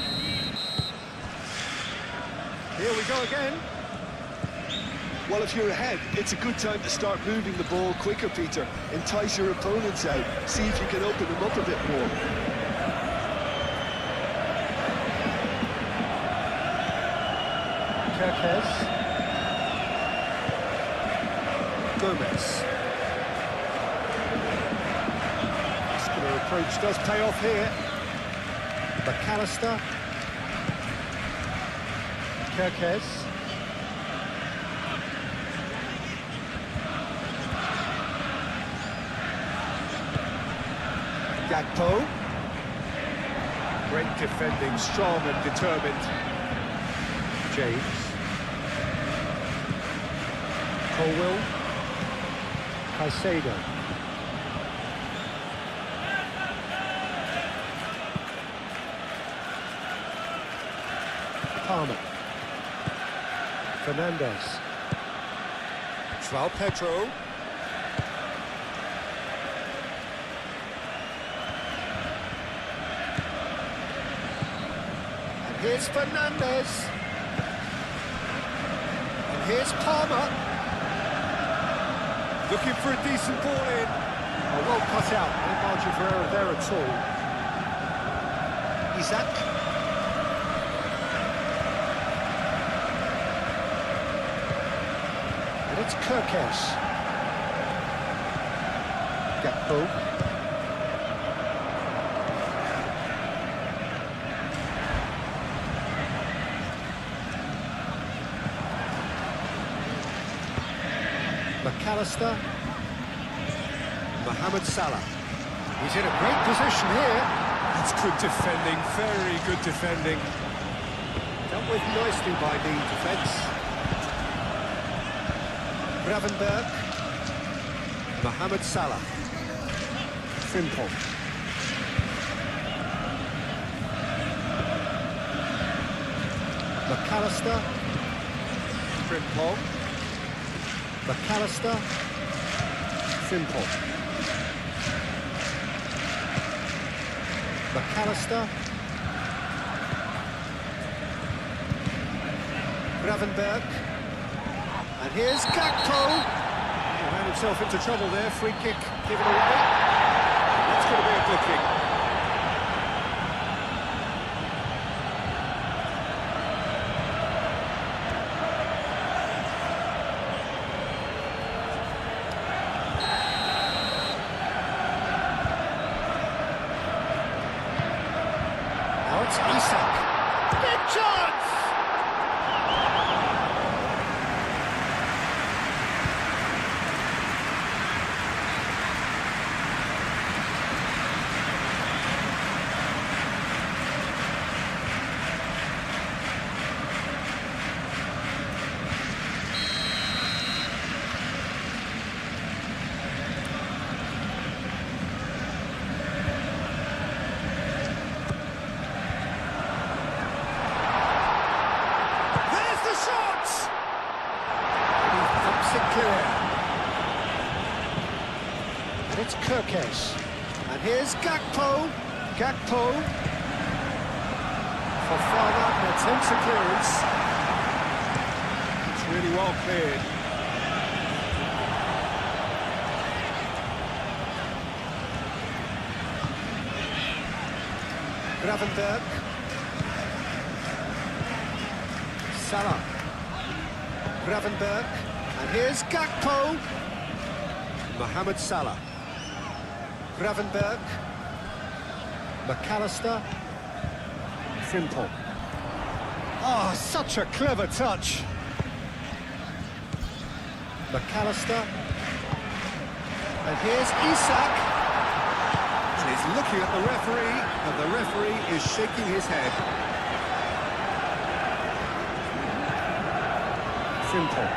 Here we go again. Well, if you're ahead, it's a good time to start moving the ball quicker, Peter. Entice your opponents out. See if you can open them up a bit more. Kirkes. Gomez. Muscular approach does pay off here. McAllister. Kirkes. Gakpo. Great defending, strong and determined. James. Colwill. Caicedo. Palmer. Fernandez. João Pedro. And here's Fernandez. And here's Palmer. Looking for a decent ball in. Oh, well cut out. No margin for error there at all. Isaac. And it's Kirkes. Gakpo. McAllister. Mohamed Salah. He's in a great position here. That's good defending, very good defending. Dealt with nicely by the defence. Gravenberg. Mohamed Salah. Simple. McAllister. Frimpong. McAllister. Simple. McAllister. Gravenberg. And here's Gakpo. He ran himself into trouble there. Free kick given away. That's going to be a good kick. Now it's Isak. Big chance! And it's Kirkes. And here's Gakpo. Gakpo. Fofana attempts a clearance. It's really well cleared. Gravenberg. Salah. Gravenberg. And here's Gakpo. Mohamed Salah. Gravenberg. McAllister. Frimpong. Oh, such a clever touch. McAllister. And here's Isak. And he's looking at the referee, and the referee is shaking his head. Frimpong.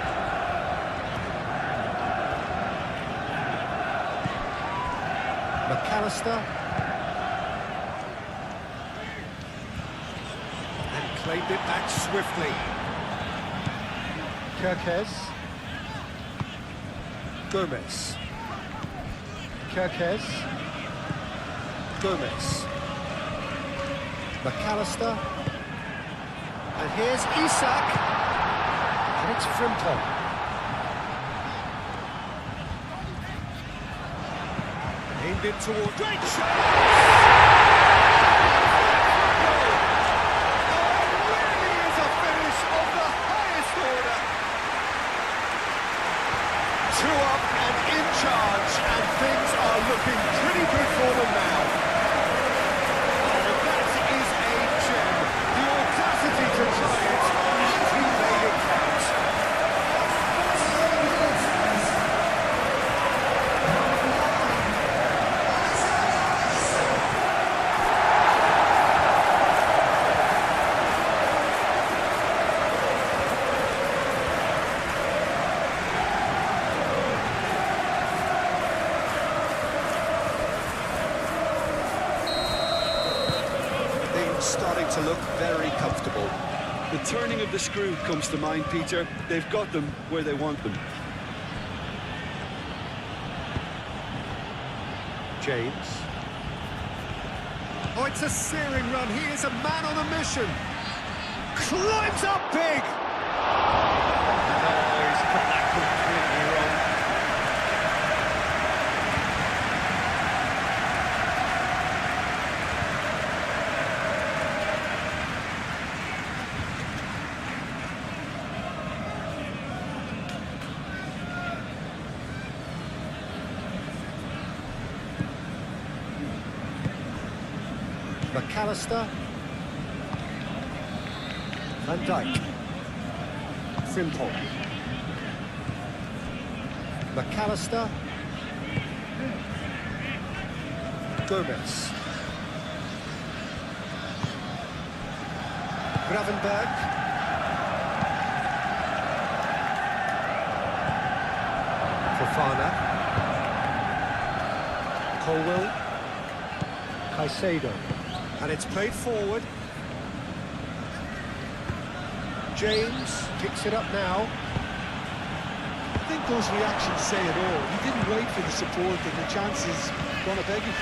McAllister. And claimed it back swiftly. Kirkes. Gomez. Kirkes. Gomez. McAllister. And here's Isak. And it's Frimpong. Aimed in toward... Great shot! Really is a finish of the highest order. 2 up and in charge, and things are looking pretty good for them now. Oh, that is to look very comfortable. The turning of the screw comes to mind, Peter. They've got them where they want them. James. Oh, it's a searing run. He is a man on a mission. Climbs up big. Oh, he's put that completely wrong. McAllister, Van Dijk, Frimpong, McAllister, Gomez, Gravenberg, Fofana, Colwill, Caicedo. And it's played forward. James picks it up now. I think those reactions say it all. He didn't wait for the support and the chances gonna beg him.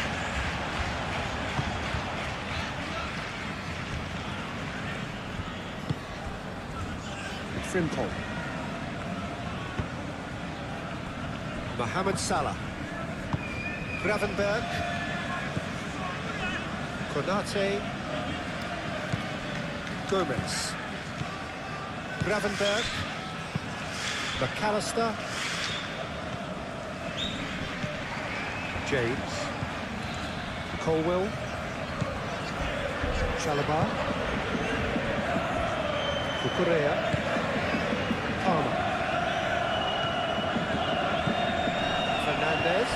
Frimpong. Mohamed Salah. Gravenberg. Konate, Gomez, Gravenberg, McAllister, James, Colwill, Chalobah, Cucurella, Palmer, Fernandez,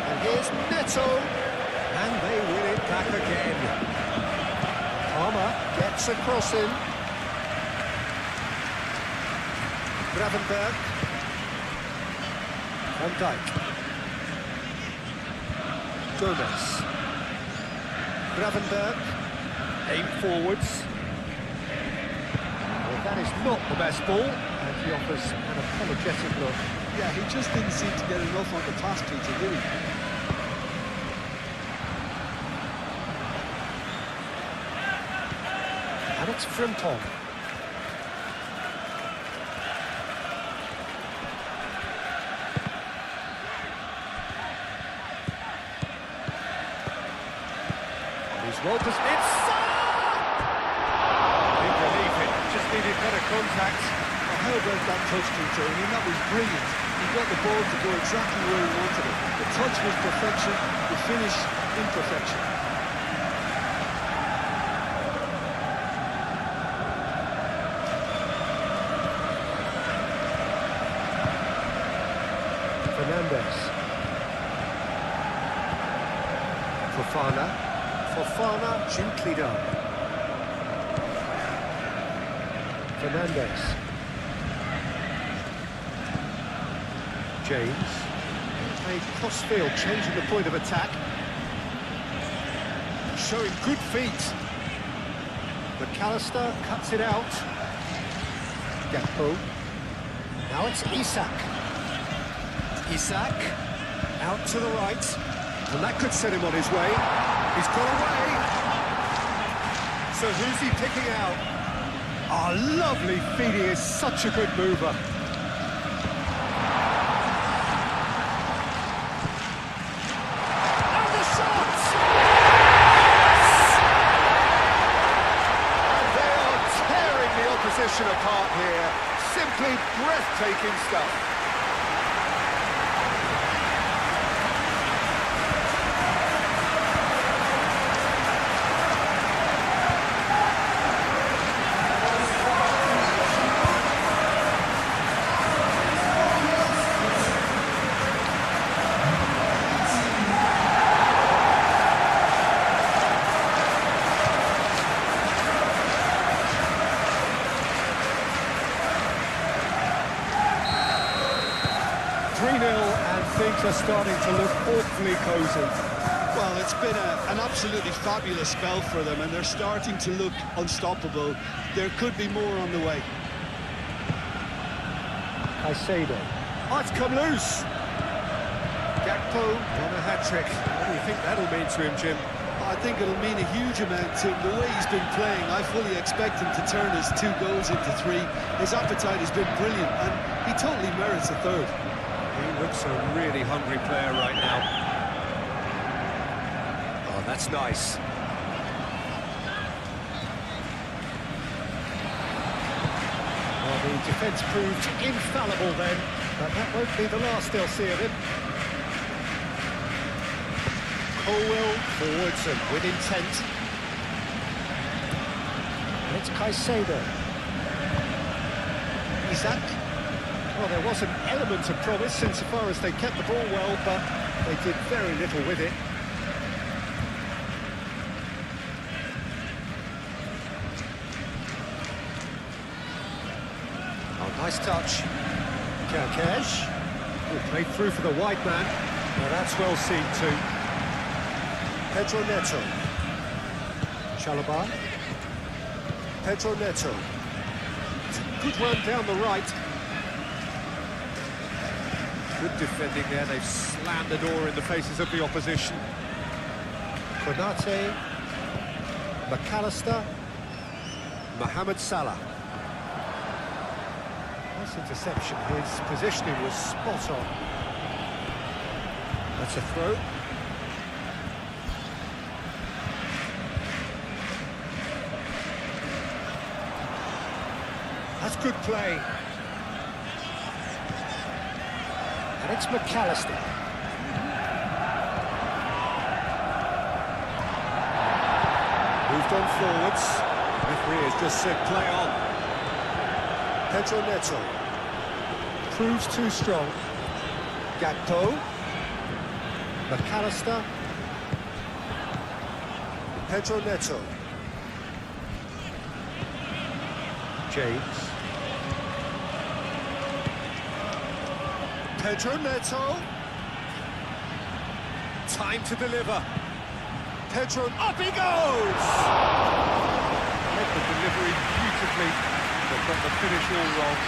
and here's Neto. And they win it back again. Palmer gets across him. Gravenberg. Van Dijk. Gomez. Gravenberg. Aim forwards. Well, that is not the best ball. And he offers an apologetic look. Yeah, he just didn't seem to get enough on the pass, Peter, did he? And it's Frimpong. He's well it's big relief, it just needed better contact. Well, how about that touch, Peter? I mean, that was brilliant. He got the ball to go exactly where he wanted it. The touch was perfection, the finish imperfection. Fernandez. Fofana gently done. Fernandez. James. Played crossfield, changing the point of attack. Showing good feet. McAllister cuts it out. Gakpo. Now it's Isak. Isak, out to the right, and that could set him on his way. He's got away. So who's he picking out? Oh, lovely feed, he is such a good mover. And the shot! Yes! They are tearing the opposition apart here. Simply breathtaking stuff. 3-0 and things are starting to look awfully cosy. Well, it's been an absolutely fabulous spell for them, and they're starting to look unstoppable. There could be more on the way. Caicedo. Oh, it's come loose. Gakpo on a hat-trick. What do you think that'll mean to him, Jim? I think it'll mean a huge amount to him. The way he's been playing, I fully expect him to turn his 2 goals into 3. His appetite has been brilliant, and he totally merits a third. He looks a really hungry player right now. Oh, that's nice. Well, the defence proved infallible then, but that won't be the last they'll see of him. Colwell forwards and with intent. And it's Caicedo. Isak. Well, there was an element of promise insofar as they kept the ball well, but they did very little with it. Oh, nice touch. Kerkesh. Oh, played through for the wide man. Now that's well seen too. Pedro Neto. Chalobah. Pedro Neto. It's a good run down the right. Good defending there. They've slammed the door in the faces of the opposition. Konate. McAllister. Mohamed Salah. Nice interception. His positioning was spot on. That's a throw. That's good play. And it's McAllister. Moved on forwards. The referee has just said play on. Pedro Neto. Proves too strong. Gakpo. McAllister. Pedro Neto. James. Pedro Neto. Time to deliver. Pedro, up he goes! Read the delivery beautifully, but got the finish all wrong.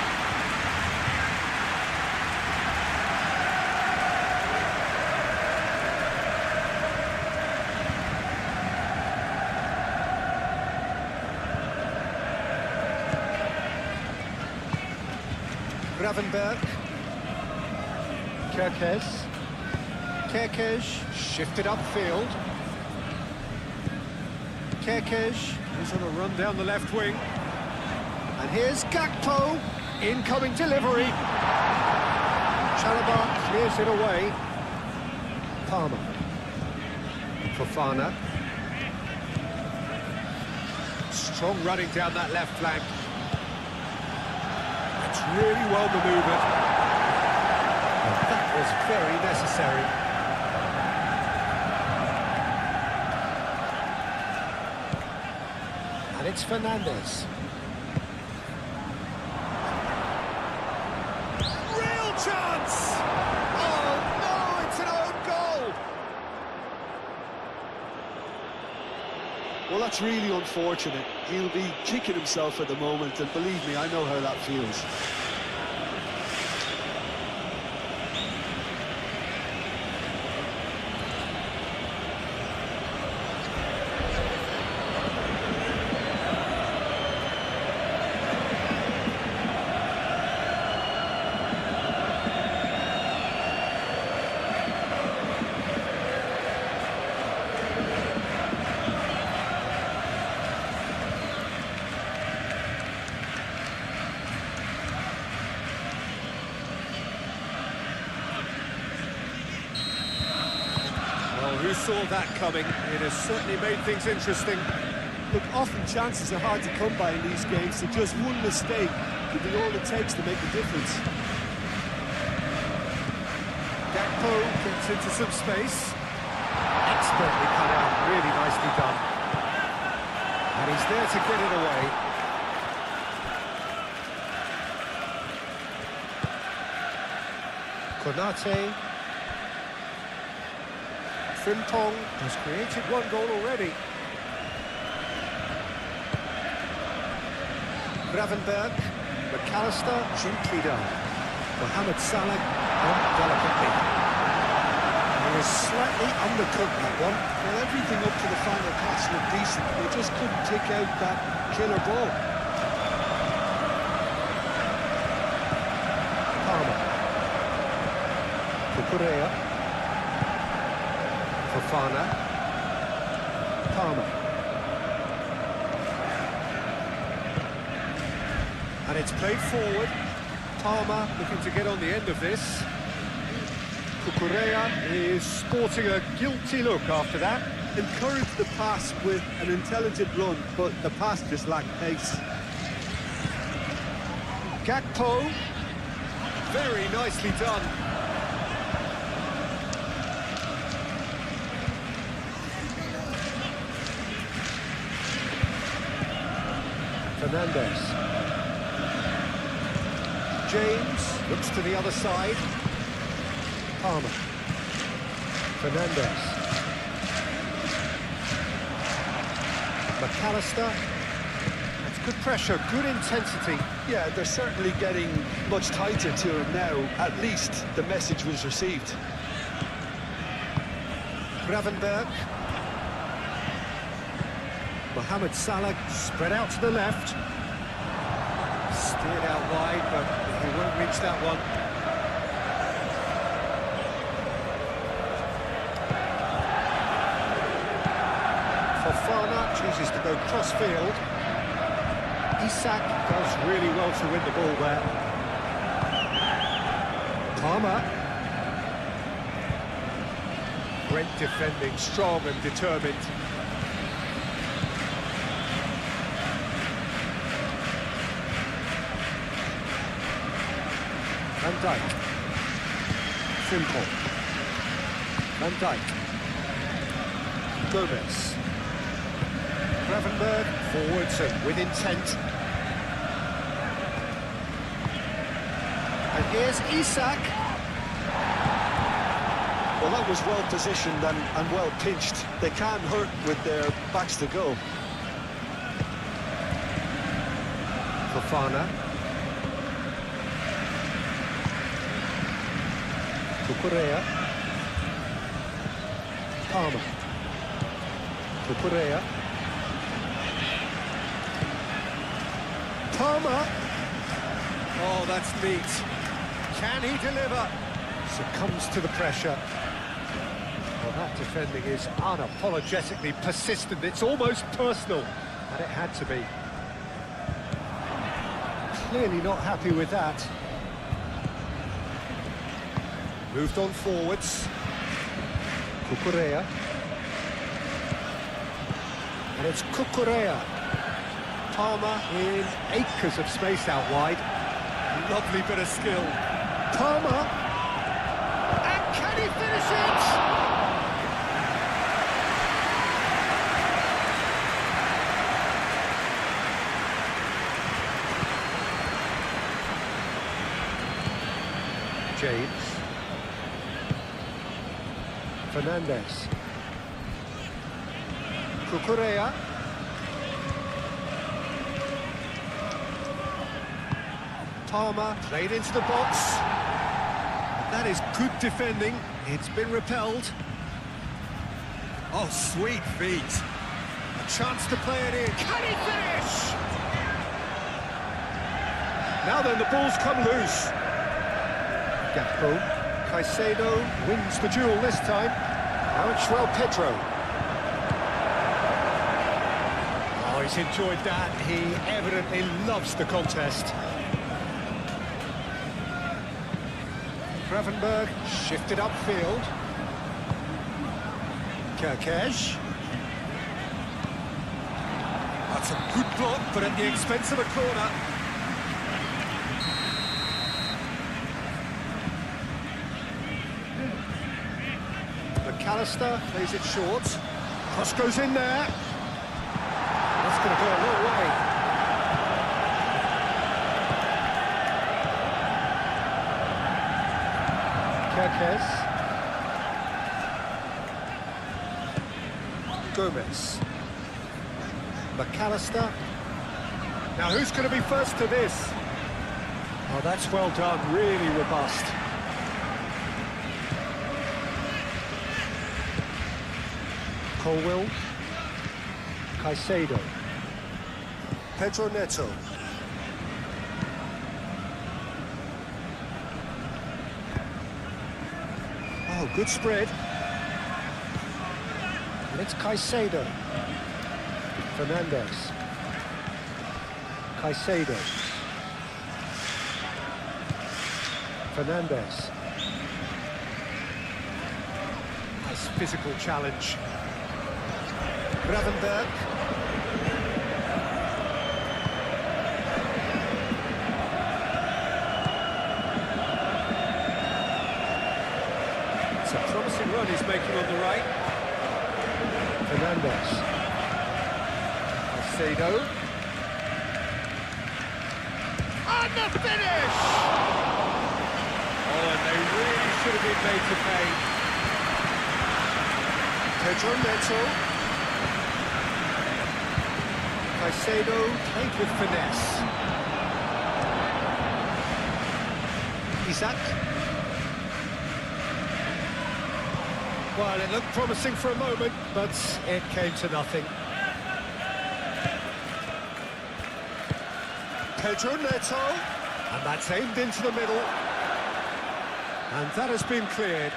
Gravenberg. Kerkesh shifted upfield. Kerkesh is on a run down the left wing. And here's Gakpo. Incoming delivery. Chalobah clears it away. Palmer. Fofana. Strong running down that left flank. It's really well manoeuvred. And that was very necessary. And it's Fernandes. Real chance! Oh no, it's an own goal! Well, that's really unfortunate. He'll be kicking himself at the moment, and believe me, I know how that feels. Who saw that coming? It has certainly made things interesting. Look, often chances are hard to come by in these games, so just one mistake could be all it takes to make the difference. Gakpo gets into some space. Expertly cut out, really nicely done. And he's there to get it away. Konate. Frimpong has created one goal already. Gravenberg, McAllister, gently done. Mohamed Salah, delicately. He was slightly undercooked, that one. Well, everything up to the final pass looked decent. They just couldn't pick out that killer ball. Palmer. Cucurella. Fofana. Palmer. And it's played forward. Palmer looking to get on the end of this. Cucurella is sporting a guilty look after that. Encouraged the pass with an intelligent run, but the pass just lacked pace. Gakpo. Very nicely done. Fernandes. James looks to the other side. Palmer. Fernandes. McAllister. That's good pressure, good intensity. Yeah, they're certainly getting much tighter to it now. At least the message was received. Gravenberg. Mohamed Salah spread out to the left. Steered out wide, but he won't reach that one. Fofana chooses to go cross-field. Isak does really well to win the ball there. Palmer. Great defending, strong and determined. Van Dijk. Simple. Van Dijk. Gomez. Gravenberg forwards and with intent. And here's Isak. Well, that was well positioned and well pinched. They can't hurt with their backs to goal. Fofana. Cucurella. Palmer. Cucurella. Palmer. Oh, that's neat. Can he deliver? Succumbs to the pressure. Well, that defending is unapologetically persistent. It's almost personal, and it had to be. Clearly not happy with that. Moved on forwards. Cucurella. And it's Cucurella. Palmer in acres of space out wide. Lovely bit of skill. Palmer. And can he finish it? James. Fernandes. Cucurella. Palmer played into the box. And that is good defending. It's been repelled. Oh, sweet feet. A chance to play it in. Can he finish? Now then, the ball's come loose. Gakpo. Caicedo wins the duel this time. Now it's João Pedro. Oh, he's enjoyed that. He evidently loves the contest. Gravenberg shifted upfield. Kerkesh. That's a good block, but at the expense of a corner. McAllister plays it short. Cross goes in there. That's going to go a long way. Kerkez. Gomez. McAllister. Now who's going to be first to this? Oh, that's well done, really robust. Colwill. Caicedo. Pedro Neto. Oh, good spread. And it's Caicedo. Fernandez. Caicedo. Fernandez. Nice physical challenge. Gravenberg. It's a promising run he's making on the right. Fernandez. Caicedo. And the finish! Oh, and they really should have been made to pay. Pedro Neto. Caicedo played with finesse. Isak. Well, it looked promising for a moment, but it came to nothing. Pedro Neto, and that's aimed into the middle, and that has been cleared.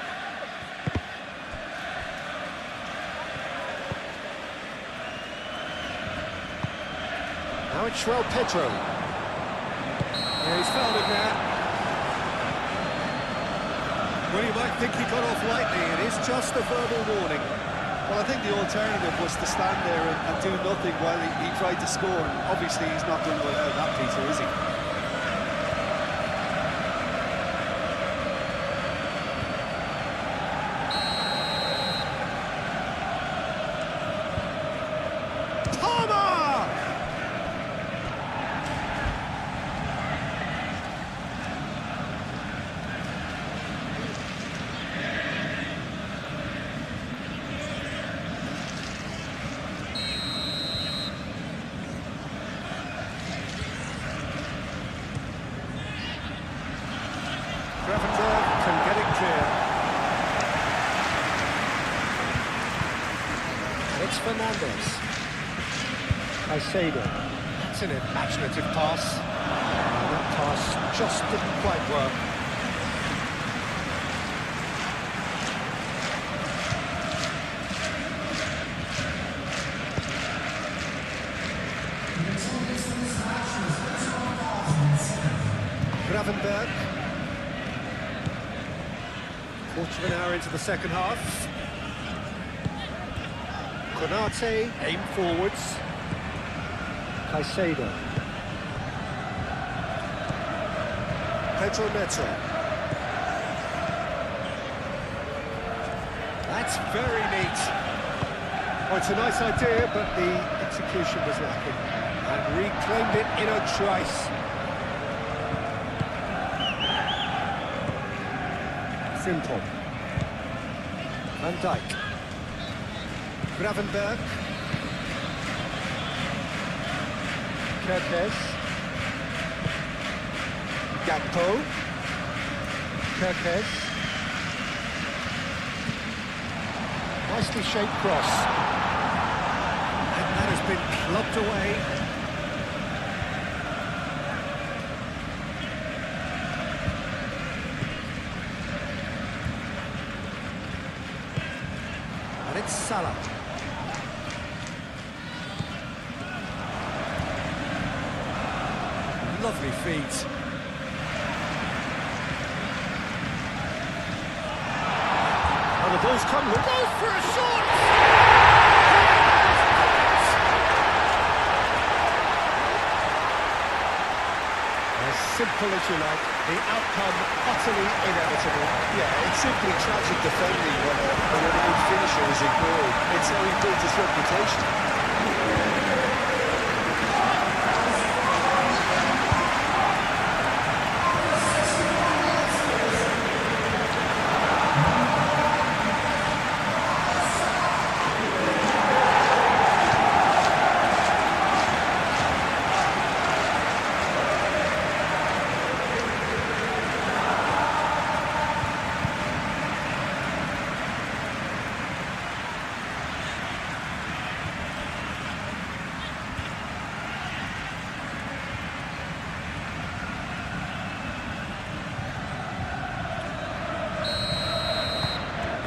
Now it's João Pedro. Yeah, he's fouled him there. Well, you might think he got off lightly, it is just a verbal warning. Well, I think the alternative was to stand there and do nothing while he tried to score. And obviously, he's not going to allow that, Peter, is he? Gravenberg can get it clear. And it's Fernandez. Caicedo. That's an imaginative pass. And that pass just didn't quite work. Gravenberg. Quarter of an hour into the second half. Konate, aim forwards. Caicedo. Pedro Neto. That's very neat. Oh, it's a nice idea, but the execution was lacking. And reclaimed it in a trice. Simple. Van Dijk. Gravenberg. Kerkez. Gakpo. Kerkez. Nicely shaped cross. And that has been clubbed away. And it's Salah. Lovely feet. And the ball's come. Who goes for a shot? As simple as you like, the outcome utterly inevitable. Yeah, it's simply tragic defending when a renowned finisher is ignored. It's how he built his reputation.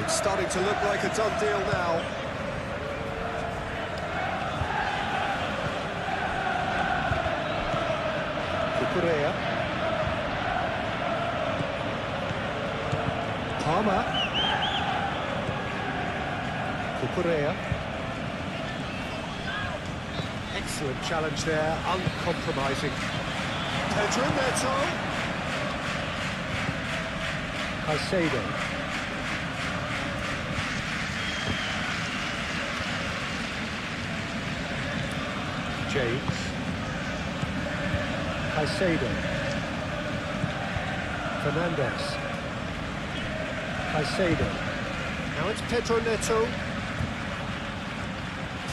It's starting to look like a done deal now. Cucurella. Palmer. Cucurella. Excellent challenge there, uncompromising. Pedro Neto. Caicedo. James. Caicedo. Fernandez. Caicedo. Now it's Pedro Neto.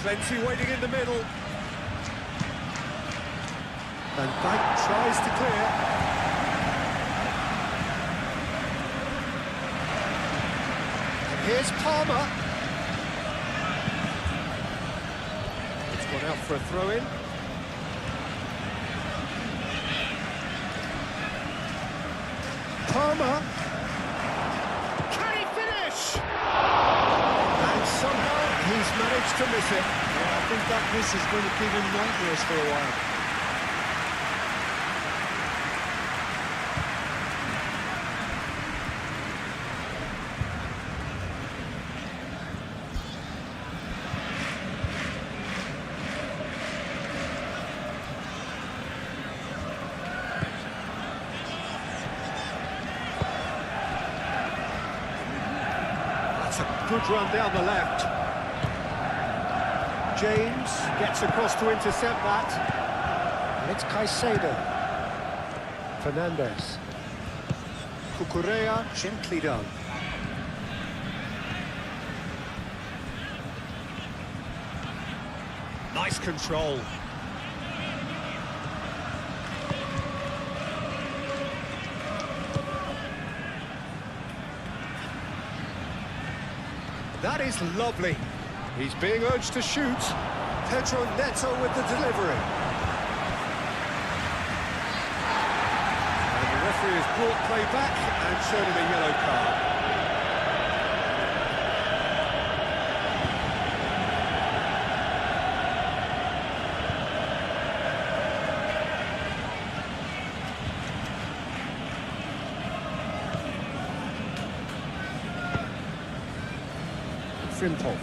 Plenty waiting in the middle. And Bank tries to clear. And here's Palmer. It's gone out for a throw-in. Palmer. Can he finish? And somehow he's managed to miss it. Yeah, I think that miss is going to give him nightmares for a while. Good run down the left. James gets across to intercept that. And it's Caicedo. Fernandez. Cucurella, gently done. Nice control. That is lovely. He's being urged to shoot. Pedro Neto with the delivery. And the referee has brought play back and shown him a yellow card. Frimpong.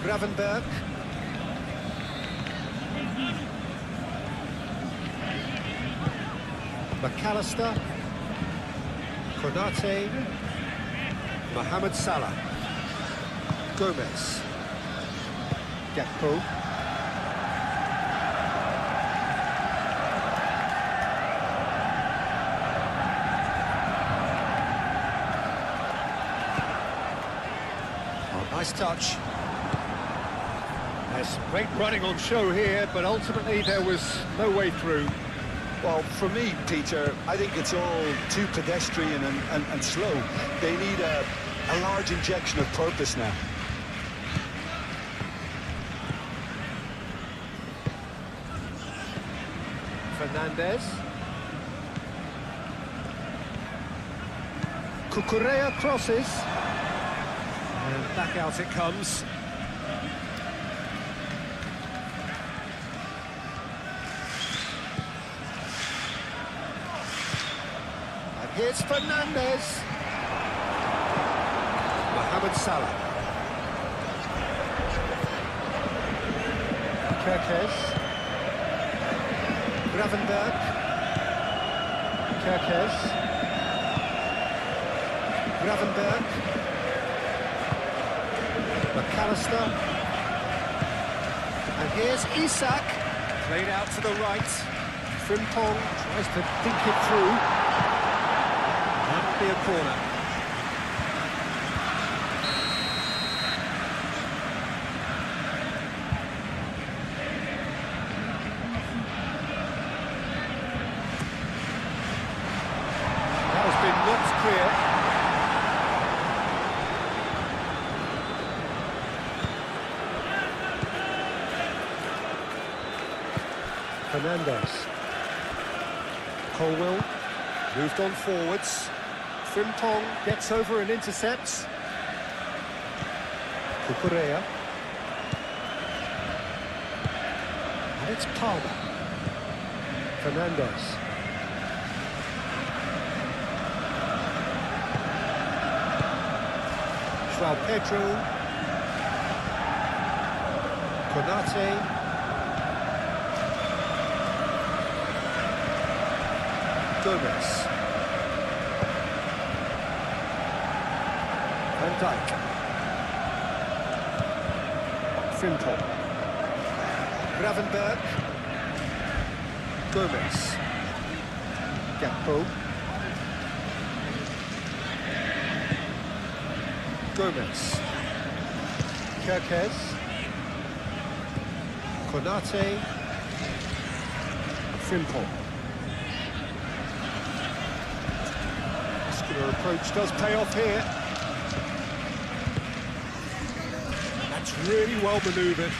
Gravenberg. McAllister. Konate. Mohamed Salah. Gomez. Gakpo. Nice touch. There's some great running on show here, but ultimately there was no way through. Well, for me, Peter, I think it's all too pedestrian and slow. They need a large injection of purpose now. Fernandez. Cucurella crosses. And back out it comes. And here's Fernandez. Mohamed Salah. Kerkez. Gravenberg. Kerkez. Gravenberg. McAllister. And here's Isak. Played out to the right. Frimpong tries to think it through. That'll be a corner. That has been knocked clear. Fernandez. Colwell. Moved on forwards. Frimpong gets over and intercepts. Cucurella. And it's Palmer. Fernandez. João Pedro. Konate. Gomez. Van Dijk. Frimpong. Gravenberg. Gomez. Gakpo. Gomez. Kerkez. Konate. Frimpong. Muscular approach does pay off here. That's really well manoeuvred.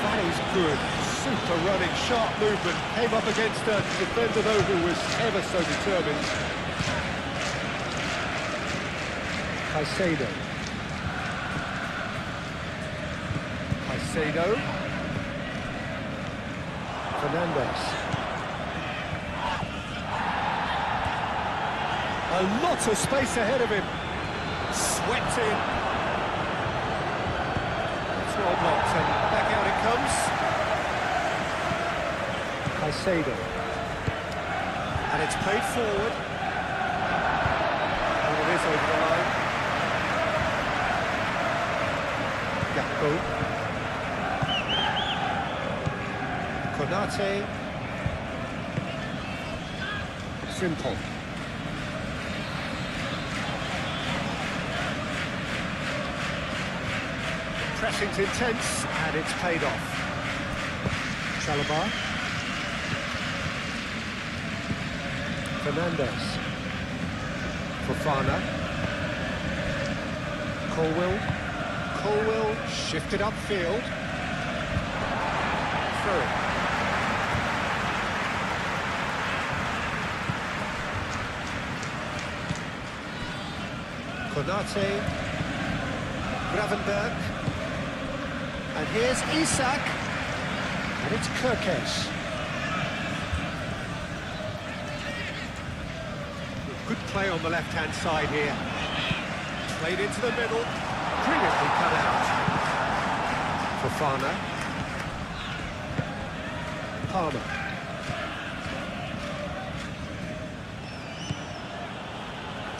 That is good. Super running, sharp movement. Came up against a defender though who was ever so determined. Caicedo. Fernandez. A lot of space ahead of him. Swept in. It's well blocked and back out it comes. Caicedo. And it's played forward. And it is over the line. Gakpo. Konate. Frimpong. Pressing's intense, and it's paid off. Chalobah. Fernandez. Fofana. Colwill shifted upfield. Through it. Konate. Gravenberg. And here's Isak. And it's Kerkez. Good play on the left-hand side here. Played into the middle. Brilliantly cut out. Fofana.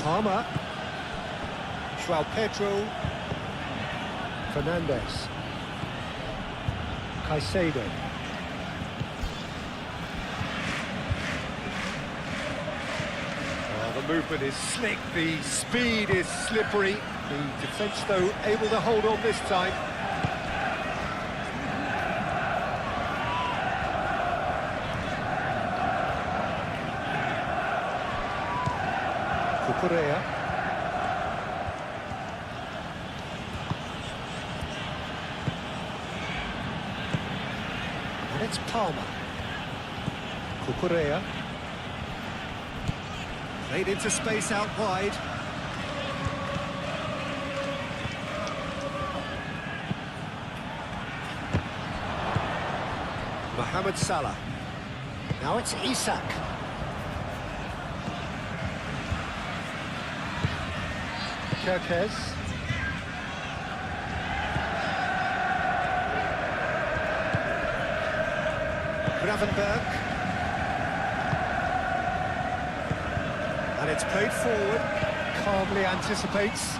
Palmer. João Pedro. Fernandez. Caicedo. The movement is slick, the speed is slippery. The defence, though, able to hold on this time. Cucurella. And it's Palmer. Cucurella. Played into space out wide. Mohamed Salah. Now it's Isak. Kerkez. Gravenberg. And it's played forward. Calmly anticipates.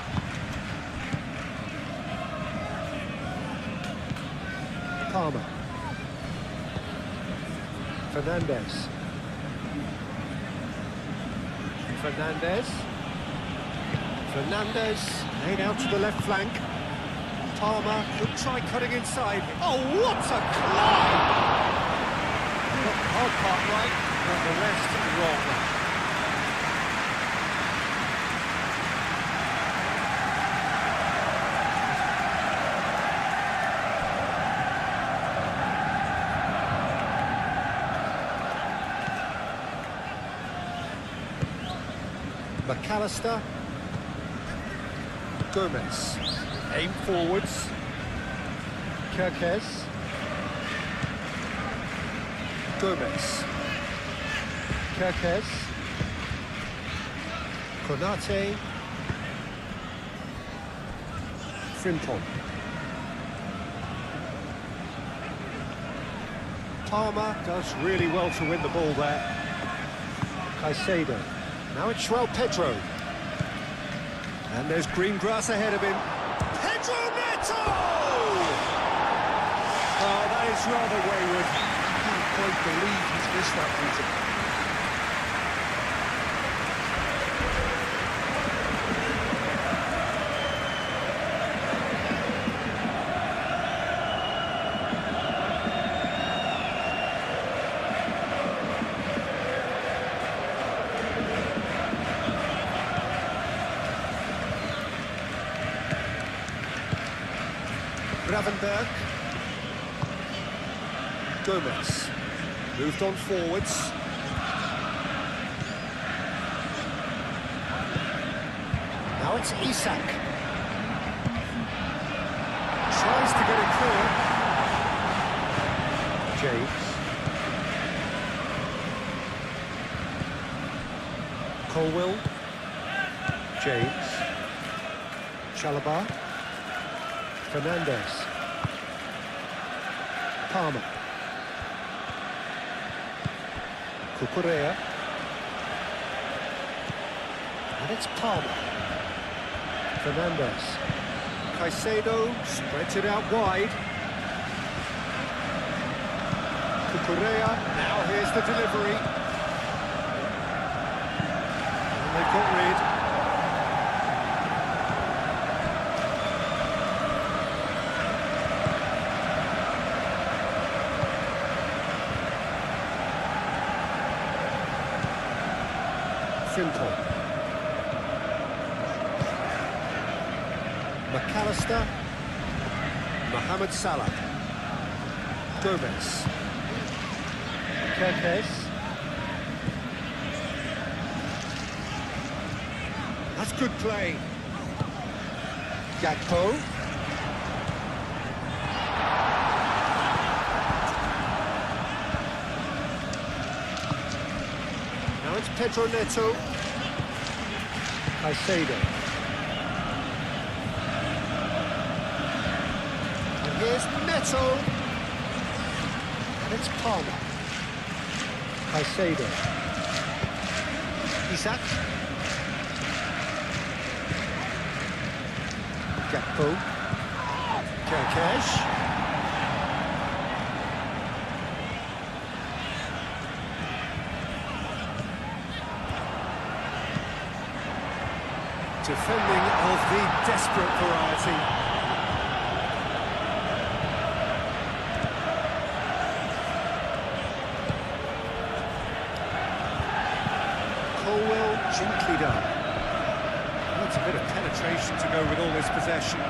Palmer. Fernandez. Fernandez, laid out to the left flank. Palmer could try cutting inside. Oh, what a climb! Got the hard part right, but the rest wrong. McAllister. Gomez. Aim forwards. Kirkes. Gomez. Kirkes. Konate. Frimpong. Palmer does really well to win the ball there. Caicedo. Now it's João Pedro. And there's green grass ahead of him. Pedro Neto! Oh, that is rather wayward. I can't quite believe he's missed that, Peter. Gravenberg. Gomez. Moved on forwards. Now it's Isak. Tries to get it clear. James. Colwill. James. Chalobah. Fernandez. Palmer. Cucurella. And it's Palmer. Fernandez. Caicedo spreads it out wide. Cucurella. Now here's the delivery. And they've got rid. Frimpong. McAllister. Mohamed Salah. Gomez. Kirkes. That's good play. Gakpo. Now it's Pedro Neto. Caicedo. And here's Neto. And it's Palmer. Caicedo. Isak. Gakpo. Kirkes. Defending of the desperate variety. Colwill, gently done. That's a bit of penetration to go with all this possession.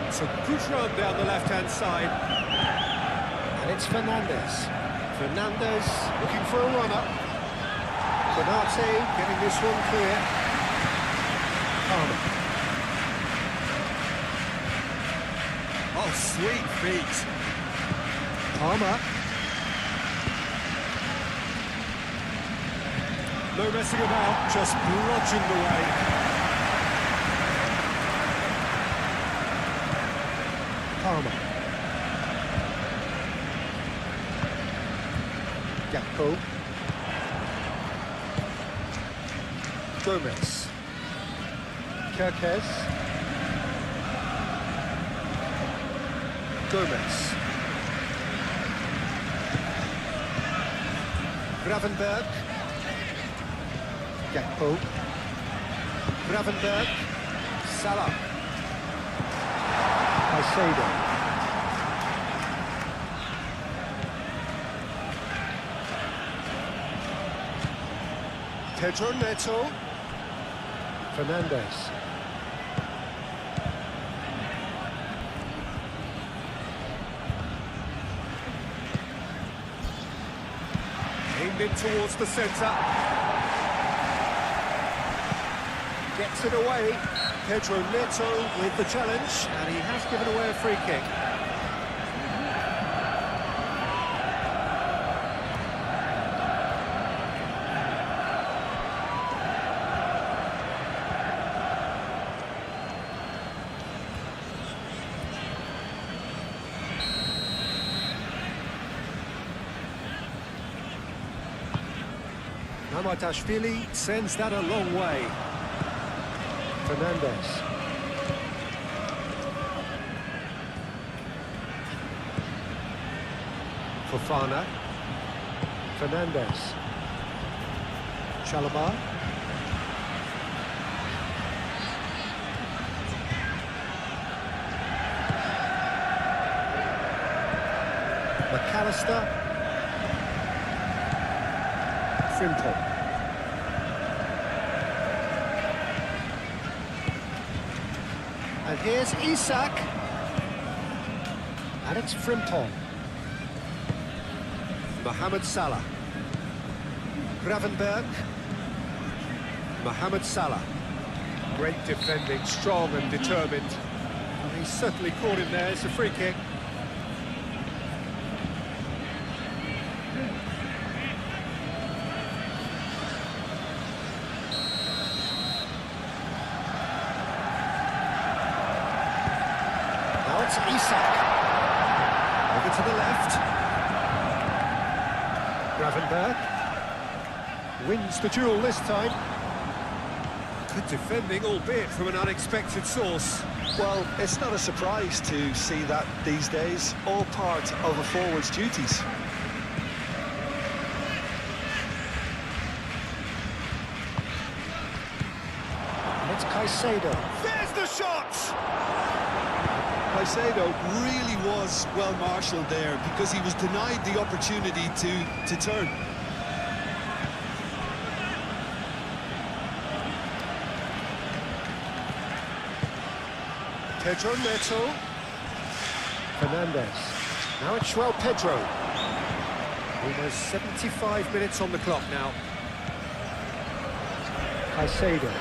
It's a good run down the left-hand side. And it's Fernandez. Fernandez looking for a run-up. Konate getting this one clear. Palmer. Oh, sweet feet. Palmer. No messing about, just bludgeoned away. Palmer. Gakpo. Gomez. Kirkes. Gomez. Gravenberg. Gakpo. Gravenberg. Salah. Caicedo. Pedro Neto. Fernandez. Aimed in towards the centre. Gets it away. Pedro Neto with the challenge, and he has given away a free kick. Mamadashvili sends that a long way. Fernandez. Fofana. Fernandez. Chalobah. McAllister. Frimpong. And here's Isak. And it's Frimpong. Mohamed Salah. Gravenberg. Mohamed Salah. Great defending, strong and determined. And he's certainly caught him there. It's a free kick. It's Isak. Over to the left. Gravenberg. Wins the duel this time. Good defending, albeit from an unexpected source. Well, it's not a surprise to see that these days, all part of a forward's duties. It's Caicedo. There's the shot! Caicedo really was well marshalled there because he was denied the opportunity to turn. Pedro Neto. Fernandez. Now it's João Pedro. Almost 75 minutes on the clock now. Caicedo.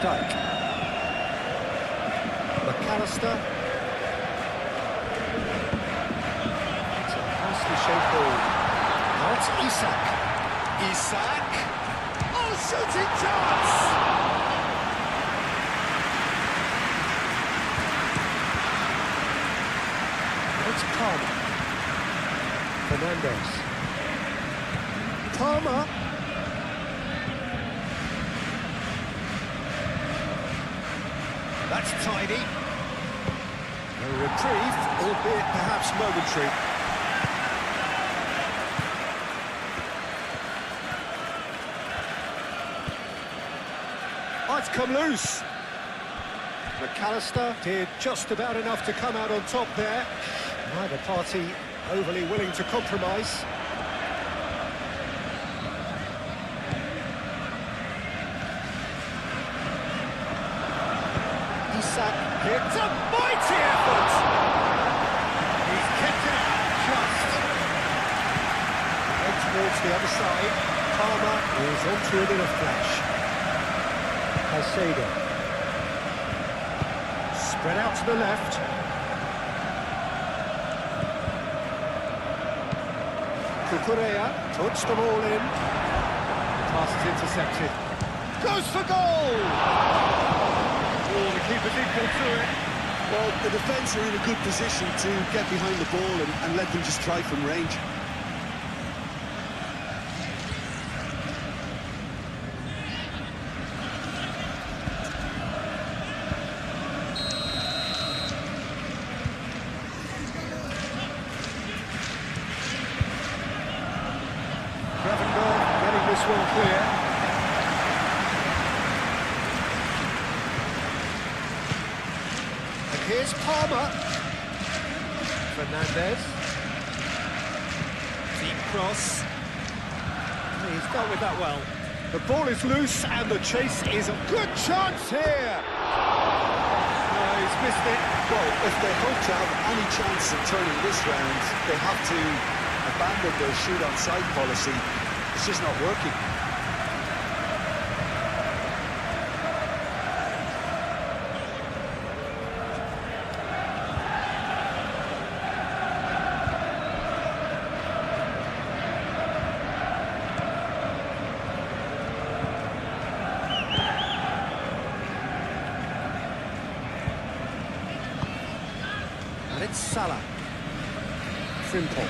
Dyke. McAllister. It's a nicely shaped ball. Now it's Isak. Isak. Oh, shooting chance! It's Palmer. Fernandez. Palmer. That's tidy. A reprieve, albeit perhaps momentary. Oh, it's come loose. McAllister did just about enough to come out on top there. Neither party overly willing to compromise. It's a mighty effort! He's kept it just. Head towards the other side. Palmer is onto it in a flash. Caicedo. Spread out to the left. Cucurella puts the ball in. Pass is intercepted. Goes for goal! Oh, the keeper's equal to it. Well, the defence are in a good position to get behind the ball and let them just try from range. Gravenberg getting this one clear. Here's Palmer. Fernandez. Deep cross. He's dealt with that well. The ball is loose and the chase is a good chance here. No, he's missed it. Well, if they hope to have any chance of turning this round, they have to abandoned their shoot on sight policy. It's just not working. And it's Salah. Simple.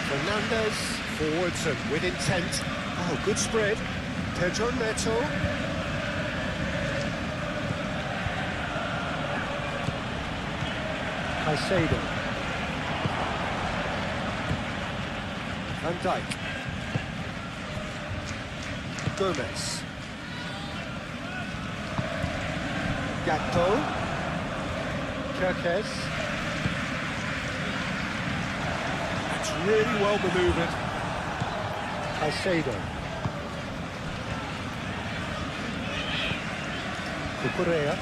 Fernandez, forwards and with intent. Oh, good spread. Pedro Neto. Caicedo. Van Dijk. Gomez. Gatto. Kirkes. That's really well manoeuvred. Caicedo. Cucurella.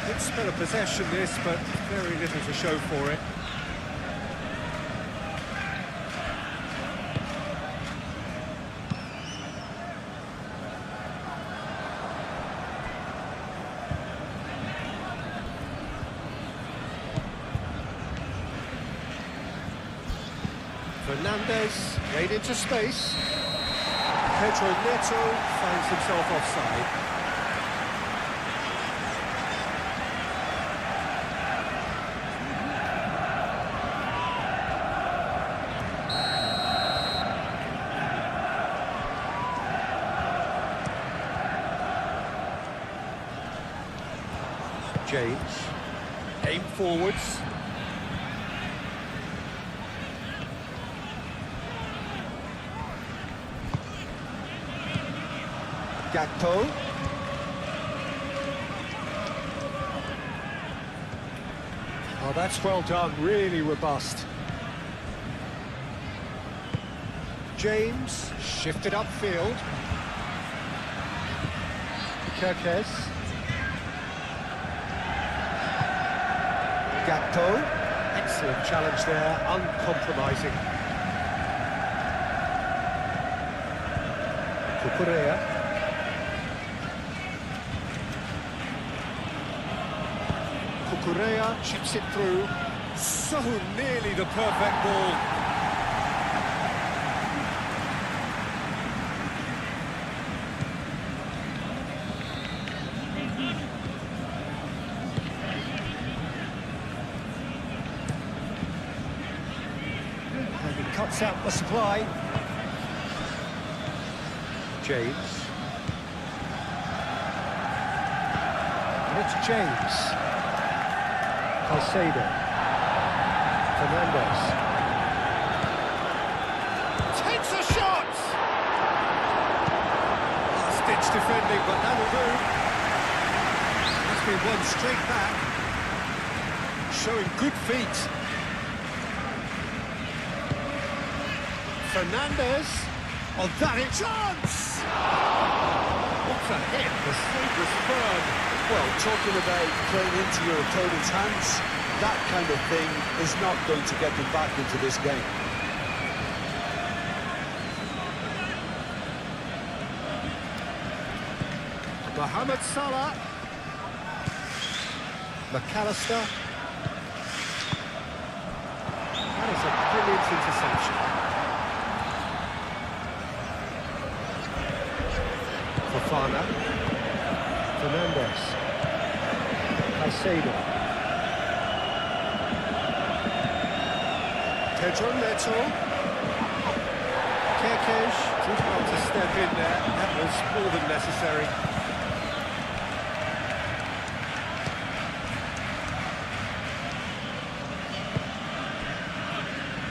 Good spell of possession this, but very little to show for it. Fernandez, played into space. Pedro Neto finds himself offside. James, aim forwards. Gatto. Oh, that's well done, really robust. James, shifted upfield. Kirkes. Gatto. Excellent challenge there, uncompromising. Cucurella. Cucurella chips it through. So nearly the perfect ball. And he cuts out the supply. James. And it's James. Caicedo. Fernandez. Takes a shot! Stitch defending, but that'll do. That's been won straight back. Showing good feet. Fernandez. Oh, that is chance! What a hit! The save was firm. Well, talking about playing into your opponent's hands, that kind of thing is not going to get them back into this game. Mohamed Salah. McAllister. That is a brilliant interception. Fofana. Fernandez. Caicedo. Pedro Neto. Kirkes did well to step in there. That was more than necessary.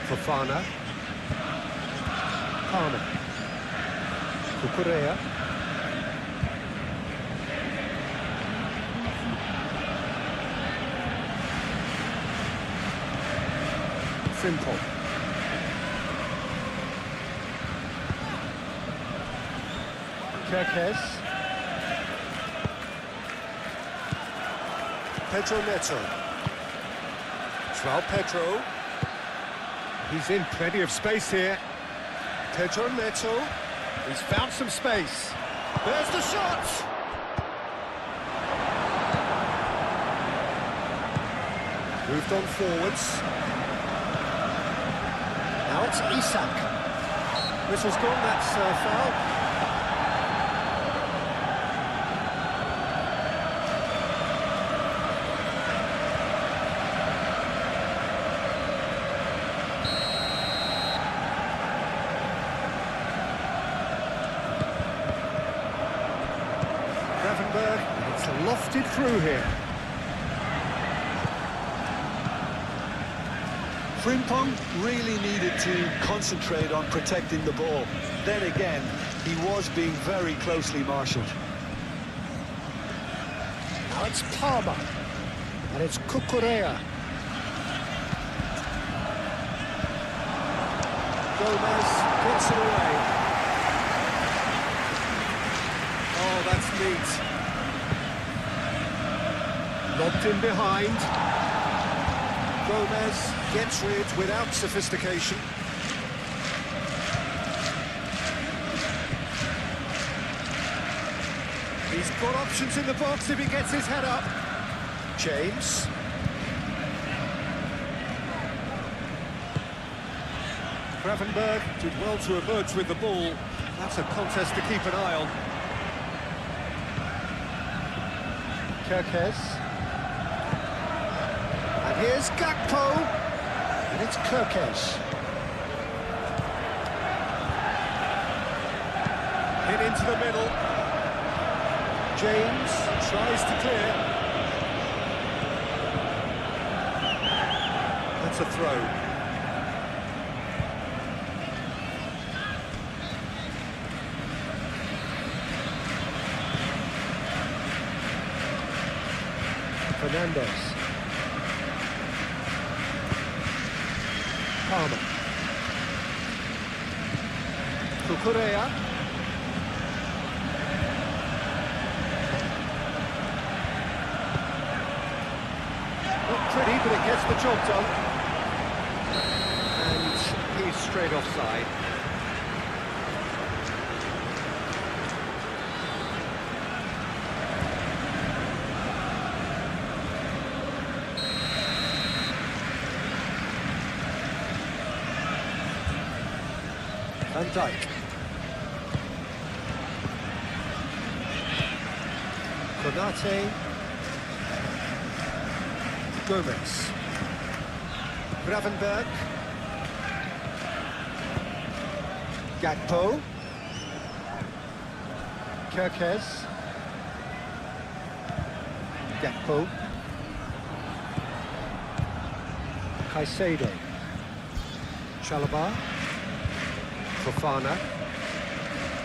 Fofana. Palmer. Cucurella. Simple. Kirkes. Pedro Neto. João Pedro. He's in plenty of space here. Pedro Neto. He's found some space. There's the shot! Moved on forwards. Now it's Isak. Whistle's gone, that's foul. It's lofted through here. Frimpong really needed to concentrate on protecting the ball. Then again, he was being very closely marshalled. Now it's Palmer. And it's Cucurella. Gomez gets it away. Oh, that's neat. Lobbed in behind. Gomez gets rid without sophistication. He's got options in the box if he gets his head up. James. Gravenberg did well to emerge with the ball. That's a contest to keep an eye on. Kirkes. And here's Gakpo. And it's Kirkes. Hit into the middle. James tries to clear. That's a throw. Fernandez. Palmer. Cucurella. Not pretty, but it gets the job done. And he's straight offside. Van Dijk. Konate. Gomez. Gravenberg. Gakpo. Kirkes. Gakpo. Caicedo. Chalobah. Fofana.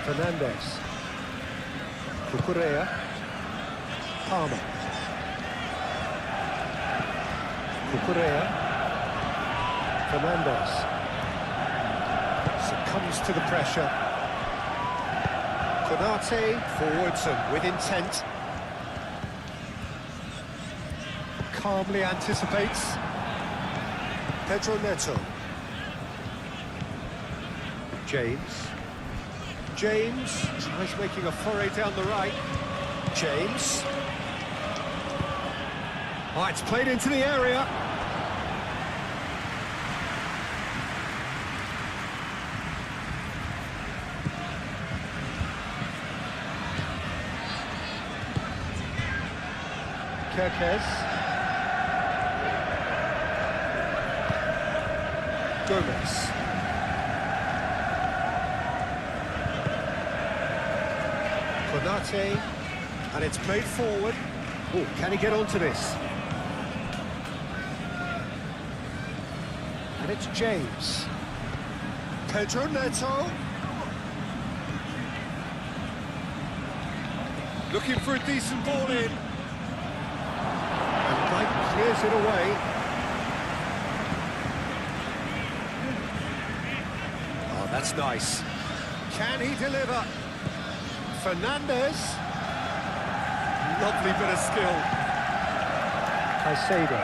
Fernandez. Cucurella. Palmer. Cucurella. Fernandez. Succumbs to the pressure. Konate forwards and with intent. Calmly anticipates. Pedro Neto. James. James tries making a foray down the right. James. Oh, it's played into the area. Kirkes. Gomez. Konate, and it's played forward. Oh, can he get onto this? And it's James. Pedro Neto. Looking for a decent ball in. And Knight clears it away. Oh, that's nice. Can he deliver? Fernandez. Lovely bit of skill. Caicedo.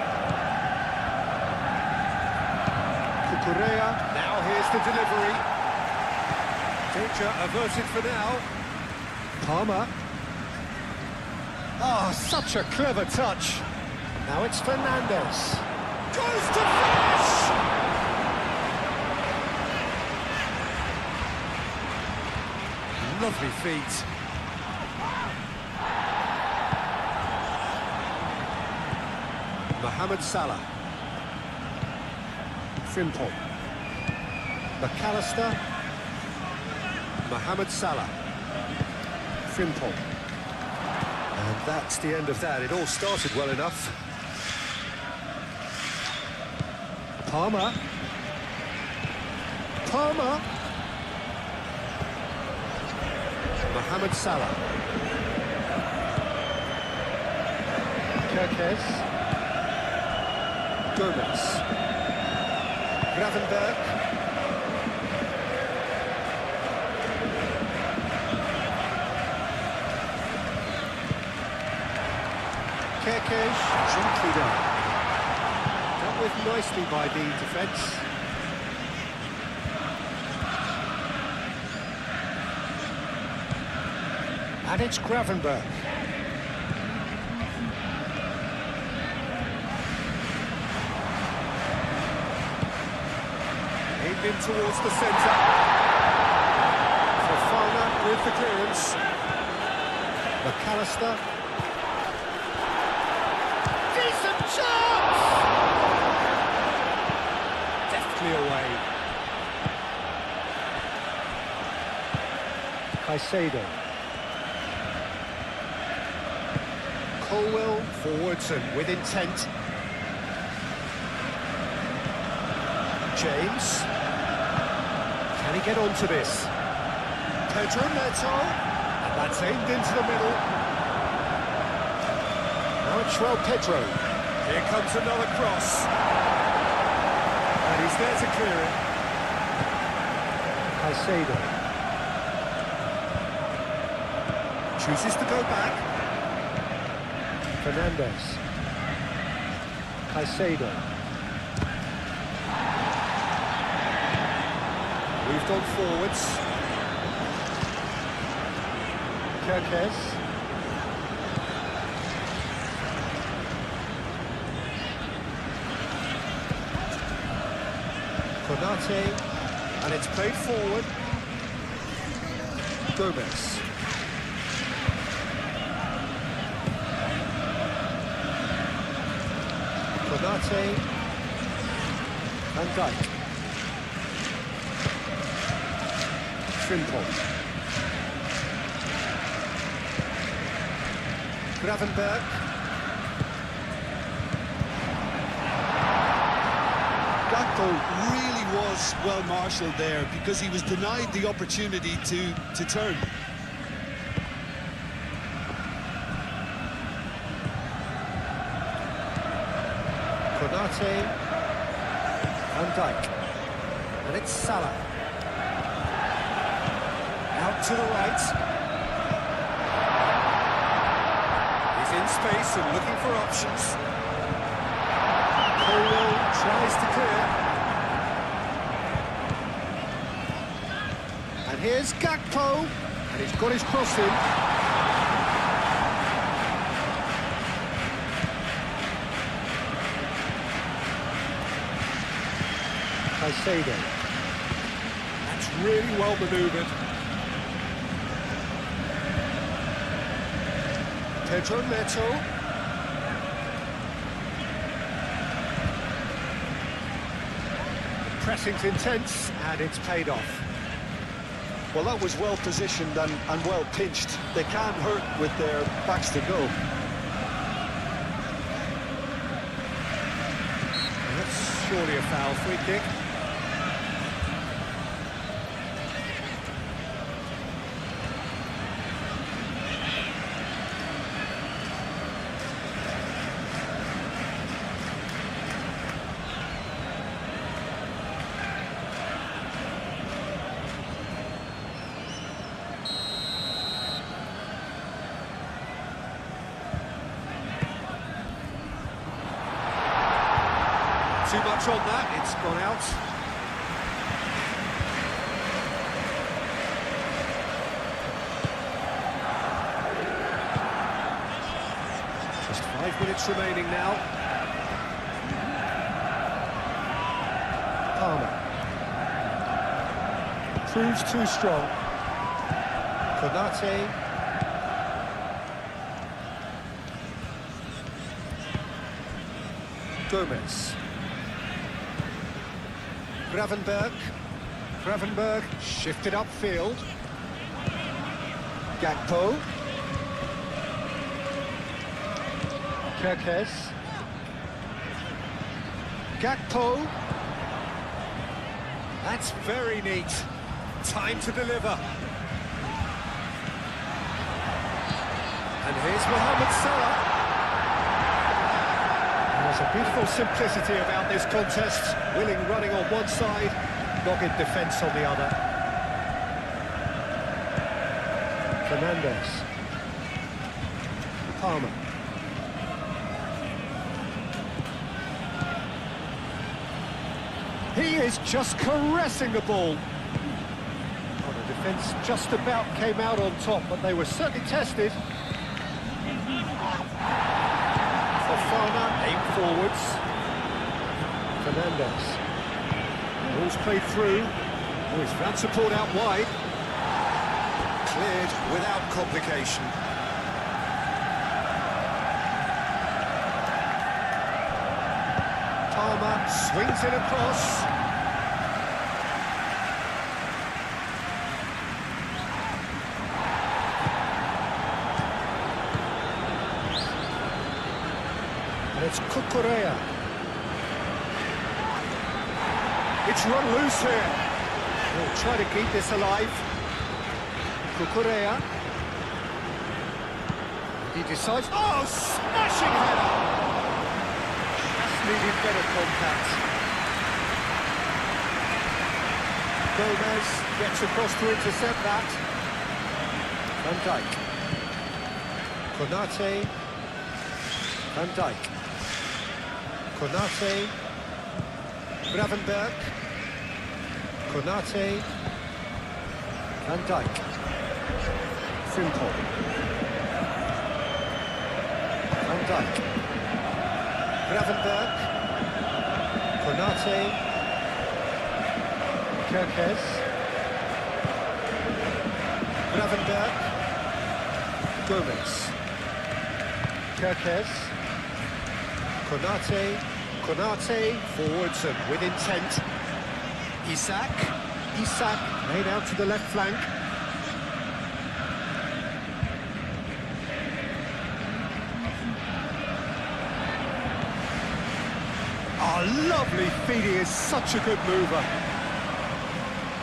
Cucurella. Now here's the delivery. Danger averted for now. Palmer. Oh, such a clever touch. Now it's Fernandes. Goes to finish! Lovely feet. Mohamed Salah. Frimpong. McAllister. Mohamed Salah. Frimpong. And that's the end of that. It all started well enough. Palmer. Palmer. Mohamed Salah. Kirkes. Gomez. Gravenberg. Kirkes. Gently down. Dealt with nicely by the defence. And it's Gravenberg. Aimed in towards the centre. Fofana with the clearance. McAllister. Decent chance! Deftly away. Caicedo. Colwell forwards and with intent. James. Can he get onto this? Pedro Neto. And that's aimed into the middle. Now it's João Pedro. Here comes another cross. And he's there to clear it. Caicedo. Chooses to go back. Fernandes. Caicedo. Moved on forwards. Kirkes. Konate. And it's played forward. Gomez. Konate. Van Dijk. Frimpong. Gravenberg. Gakpo really was well marshalled there because he was denied the opportunity to turn. Konate. Van Dijk. And it's Salah. Out to the right. He's in space and looking for options. Colwell tries to clear. And here's Gakpo. And he's got his cross in. Caicedo. That's really well manoeuvred. Pedro Neto. Pressing's intense, and it's paid off. Well, that was well positioned and well pinched. They can't hurt with their backs to go. And that's surely a foul free kick. much on that, it's gone out. Just 5 minutes remaining now. Palmer. Proves too strong. Konate. Gomez. Gravenberg shifted upfield. Gakpo. Kerkez. Gakpo. That's very neat. Time to deliver. And here's Mohamed Salah. There's a beautiful simplicity about this contest. Willing running on one side, dogged defence on the other. Fernandes. Palmer. He is just caressing the ball. Oh, the defence just about came out on top, but they were certainly tested. Fofana aimed forwards. Fernandes. Ball's played through. Oh, he's found support out wide. Cleared without complication. Palmer swings it across. And it's Cucurella. It's run loose here. We'll try to keep this alive. Cucurella. He decides... Oh, smashing header! Needed better contact. Gomez gets across to intercept that. Van Dijk. Konate. Van Dijk. Konate. Gravenberg. Konate. Van Dijk. Simple. Van Dijk. Gravenberg, Konate, Kerkez, Gravenberg, Gomez, Kerkez, Konate, forwards and with intent. Isak made out to the left flank. Oh, lovely feet, he is such a good mover.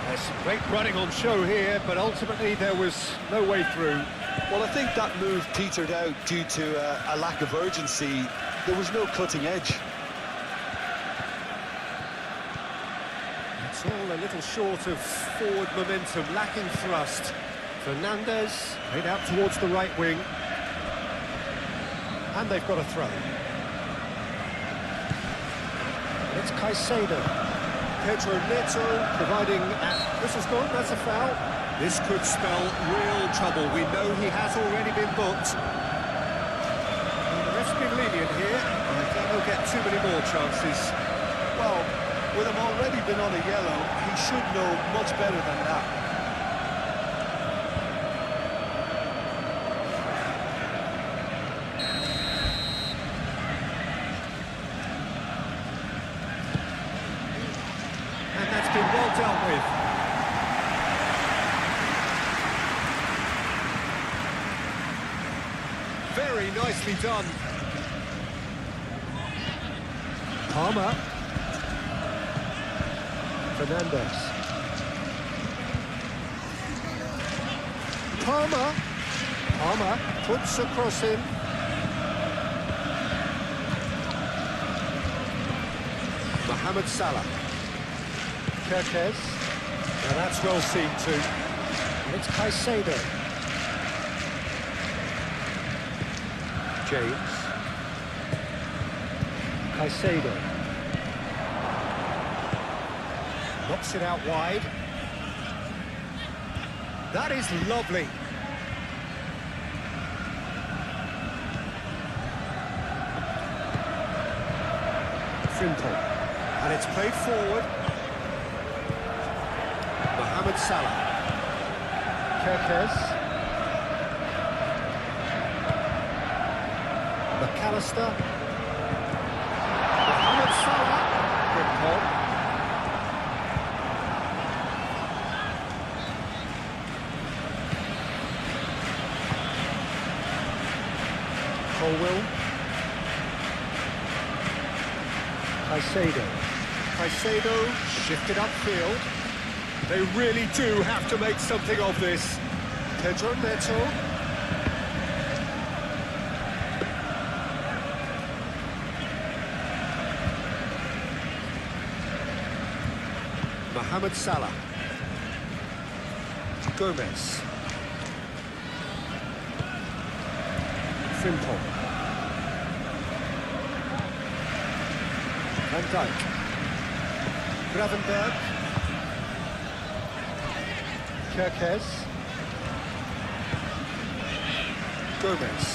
There's some great running on show here, but ultimately there was no way through. Well, I think that move petered out due to a lack of urgency. There was no cutting edge. It's all a little short of forward momentum, lacking thrust. Fernandes made out towards the right wing. And they've got a throw. It's Caicedo. Pedro Neto providing... This is gone, that's a foul. This could spell real trouble. We know he has already been booked. And the ref's been lenient here. I think he'll get too many more chances. Well, with him already been on a yellow, he should know much better than that. Been well dealt with. Very nicely done. Palmer. Fernandes. Palmer puts across him. Mohamed Salah. Kerkez. Now that's well seen too. And it's Caicedo. James. Caicedo. Knocks it out wide. That is lovely. Frimpong. And it's played forward. Mohamed Salah. Kerkez. McAllister. Mohamed Salah. Frimpong. Colwill. Caicedo shifted upfield. They really do have to make something of this. Pedro Neto. Mohamed Salah. Gomez. Frimpong. Van Dijk. Gravenberg. Kerkez. Gomez.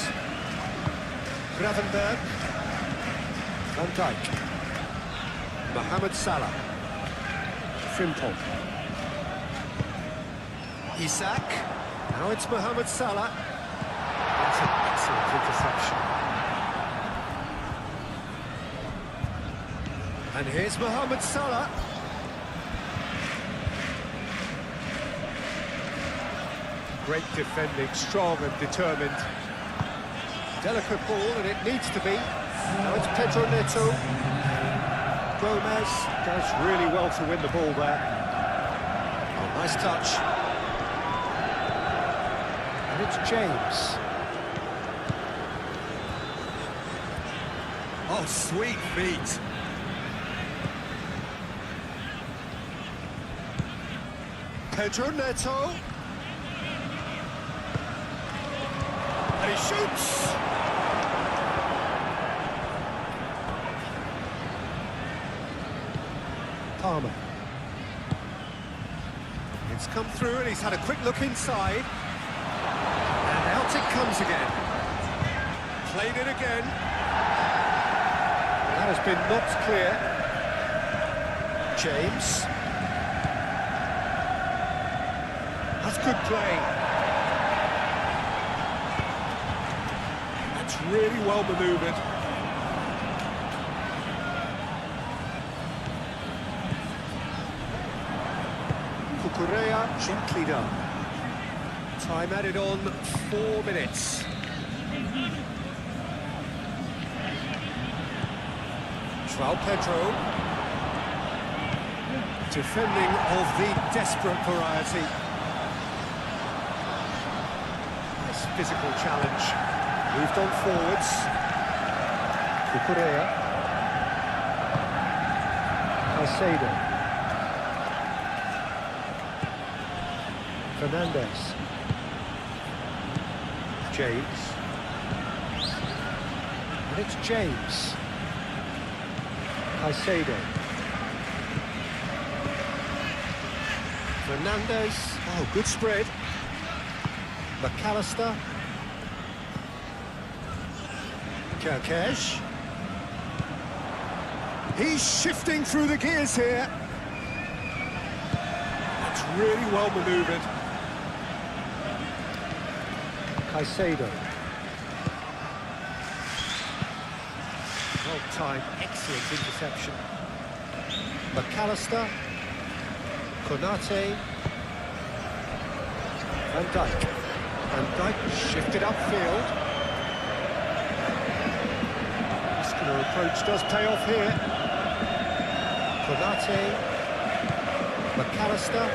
Gravenberg. Van Dijk. Mohamed Salah. Frimpong. Isak. Now it's Mohamed Salah. That's an excellent interception. And here's Mohamed Salah. Great defending, strong and determined. Delicate ball, and it needs to be. Now it's Pedro Neto. Gomez does really well to win the ball there. Oh, nice touch. And it's James. Oh, sweet feet. Pedro Neto. And he shoots. Palmer. It's come through and he's had a quick look inside. And out it comes again. Played it again. That has been knocked clear. James. That's good play. That's really well manoeuvred. Cucurella, gently done. Time added on 4 minutes. João Pedro. Defending of the desperate variety. Physical challenge, moved on forwards. Cucurella. Caicedo. Fernandes. James. And it's James. Caicedo. Fernandes. Oh, good spread. McAllister. Kerkez. He's shifting through the gears here. That's really well manoeuvred. Caicedo. Well timed, excellent interception. McAllister. Konate. Van Dijk. Van Dijk shifted upfield. Muscular approach does pay off here. Konate. McAllister.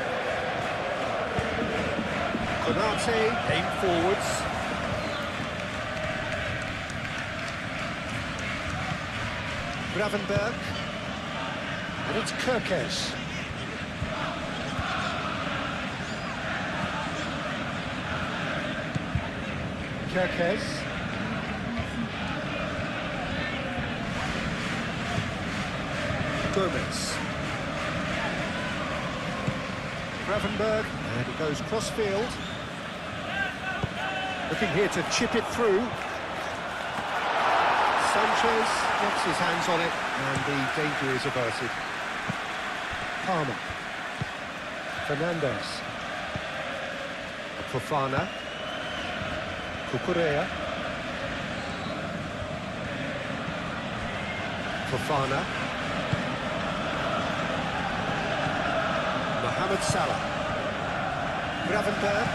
Konate aimed forwards. Gravenberg. And it's Kerkez. Kerkez. Gomez. Gravenberg, and he goes cross-field. Looking here to chip it through. Sanchez gets his hands on it, and the danger is averted. Palmer. Fernandez. Fofana. Cucurella. Fofana. Mohamed Salah. Gravenberg.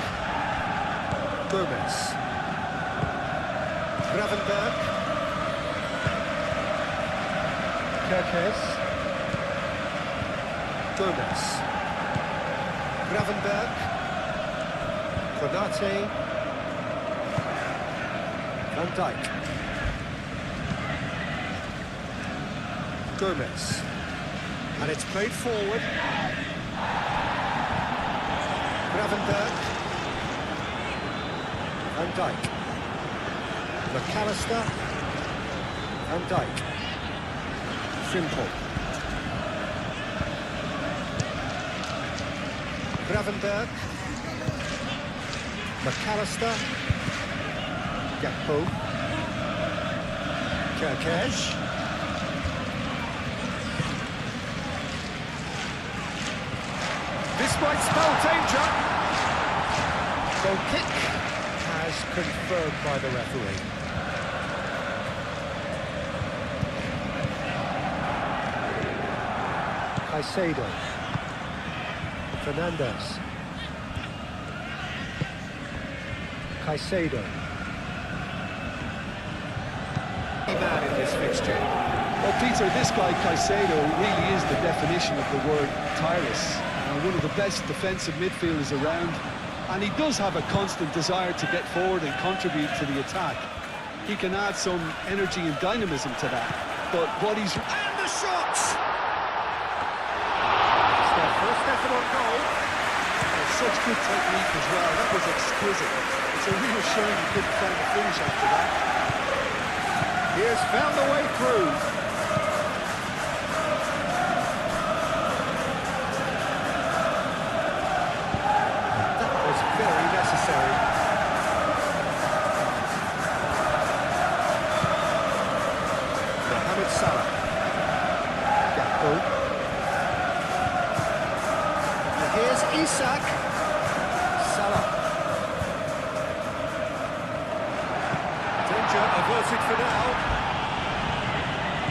Gomez. Gravenberg. Kerkez. Gomez. Gravenberg. Konate. Van Dijk. Gomez. And it's played forward. Gravenberg. Van Dijk. McAllister. Van Dijk. Simple. Gravenberg. McAllister. Gakpo. Kerkez. This might spell danger. Goal kick as confirmed by the referee. Caicedo. Fernandez. Caicedo. Man in this fixture. Well, Peter, this guy Caicedo really is the definition of the word tireless. One of the best defensive midfielders around, and he does have a constant desire to get forward and contribute to the attack. He can add some energy and dynamism to that, but what he's... And the shot! It's their first effort on goal. Such good technique as well, that was exquisite. It's a real shame he couldn't find a finish after that. He has found the way through. That was very necessary. Mohamed Salah. Gakpo. And here's Isak. Salah. Danger averted for now.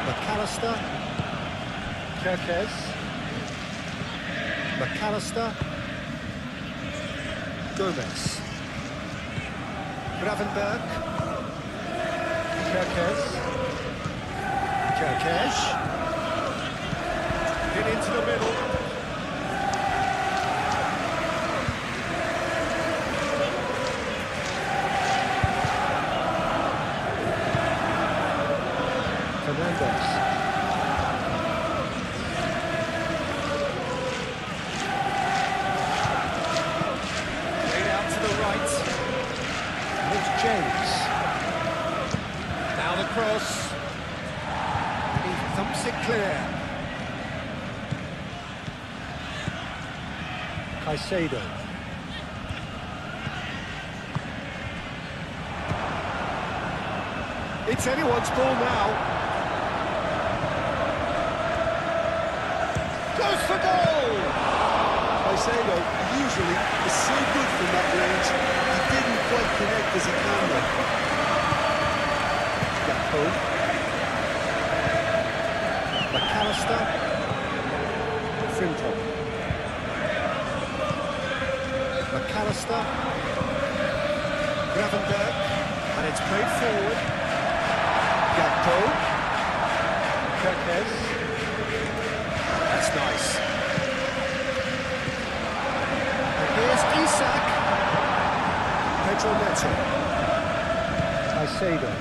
McAllister. Kerkez. McAllister. Gomez. Gravenberg. Kerkez. Kerkez. Get into the middle. Fernandez. Played out to the right. And it's James. Now the cross. And he thumps it clear. Caicedo. It's anyone's ball now. Goes for goal! Caicedo usually is so good from that range, he didn't quite connect as he can though. Gakpo. McAllister. Frinton. McAllister. Gravenberg. And it's played forward. Gakpo. Kerkez. That's nice. And here's Isak. Pedro Neto. Caicedo.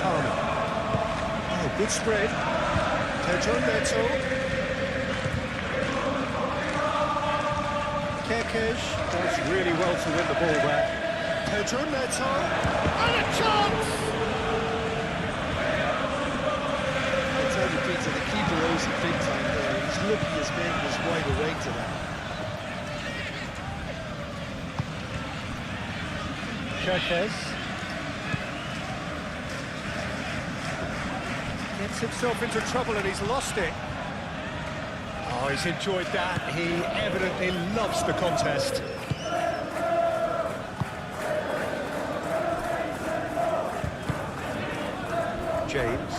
Palmer. Oh, good spread. Pedro Neto. Kerkez does really well to win the ball there. Pedro Neto. And a chance! Peter, the keeper owes it big time there. He's lucky his man was wide awake to that. Kirkes. Gets himself into trouble and he's lost it. Oh, he's enjoyed that. He evidently loves the contest. James.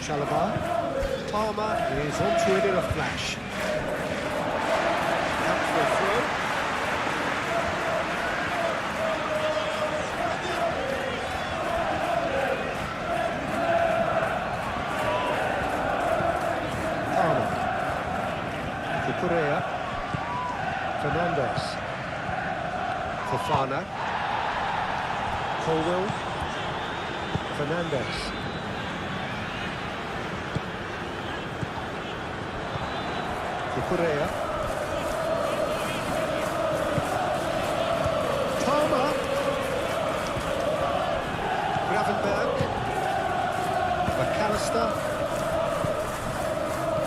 Chalobah. Palmer is onto it in a flash. Out for a throw. Correa, Fernandez, Fofana, Colwell, Fernandez, Correa, Palmer, Gravenberg, McAllister,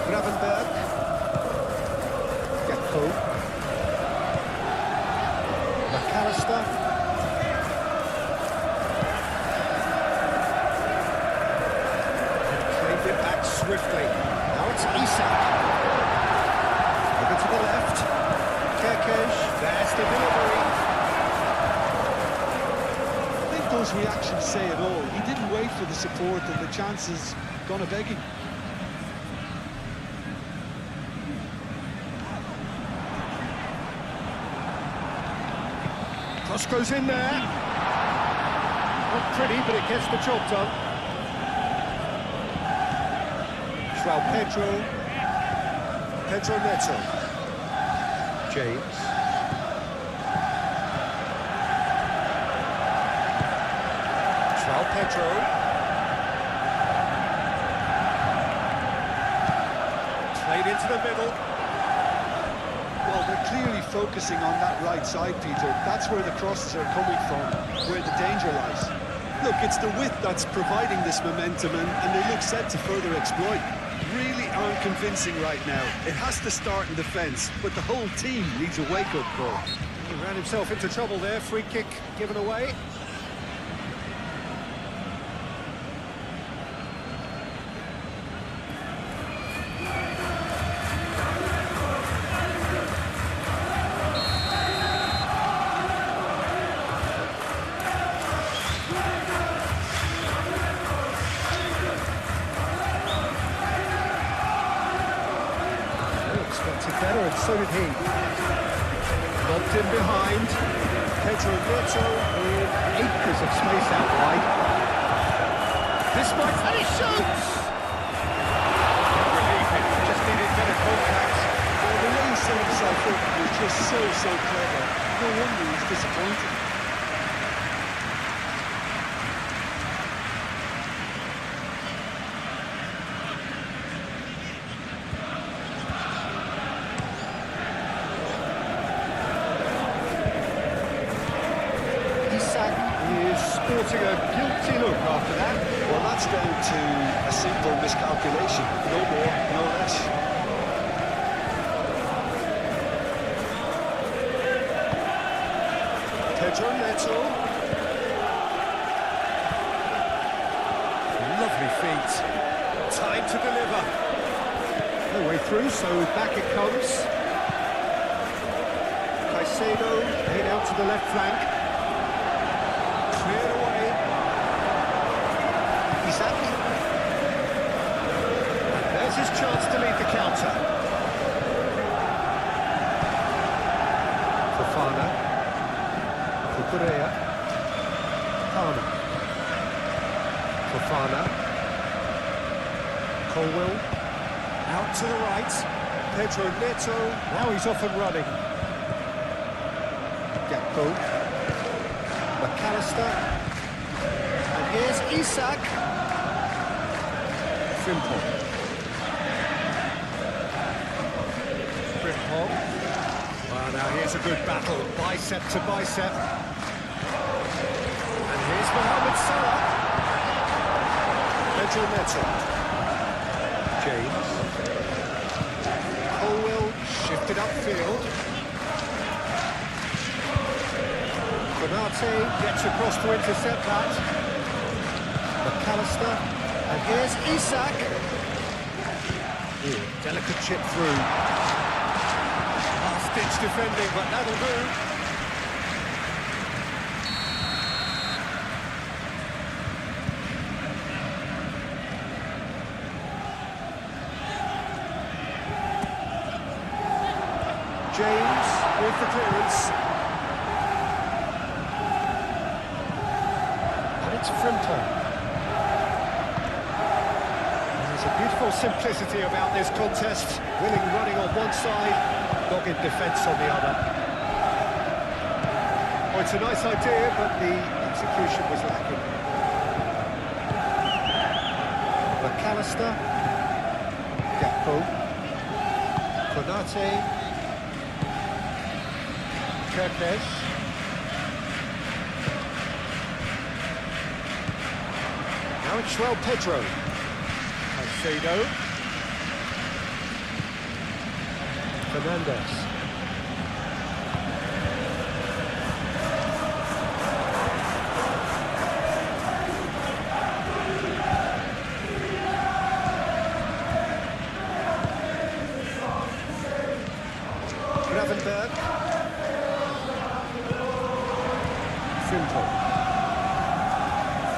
Gravenberg, McAllister. And claimed it back swiftly. Now it's Isak. Over to the left. Kirkes. There's the delivery. I think those reactions say it all. He didn't wait for the support and the chances gone a begging. Cross goes in there. Not pretty, but it gets the job done. João Pedro. Pedro Neto. James. João Pedro. Played into the middle. Well, they're clearly focusing on that right side, Peter. That's where the crosses are coming from, where the danger lies. Look, it's the width that's providing this momentum, and they look set to further exploit. Really aren't convincing right now. It has to start in defence, but the whole team needs a wake-up call. He ran himself into trouble there. Free kick given away. Better, and so did he. Locked in behind. Pedro Neto with acres of space out wide. This might... and he shoots! Relief, it just needed better contact. Well, the way he set himself up was just so clever. No wonder he's disappointed. Sporting a guilty look after that. Well, that's down to a simple miscalculation. No more, no less. Pedro Neto. Lovely feet. Time to deliver. No way through, so back it comes. Caicedo laid out to the left flank. Cleared away. Isak. There's his chance to lead the counter. Fofana. Correa. Palmer. Fofana. Colwell. Out to the right. Pedro Neto. Now he's off and running. Gakpo. McAllister, and here's Isak. Frimpong. Well, now here's a good battle, bicep to bicep. And here's Mohamed Salah. Pedro Neto. James. Colwell shifted upfield. Konate gets across to intercept that. McAllister, and here's Isak. Ooh, delicate chip through. Last-ditch defending, but that'll do. James with the clearance. And it's Frimton. There's a beautiful simplicity about this contest. Willing running on one side, dogged defence on the other. Oh, it's a nice idea, but the execution was lacking. McAllister. Gakpo. Konate. Kirkes. Now it's João Pedro. Caicedo. Fernandes. Gravenberg. Frimton.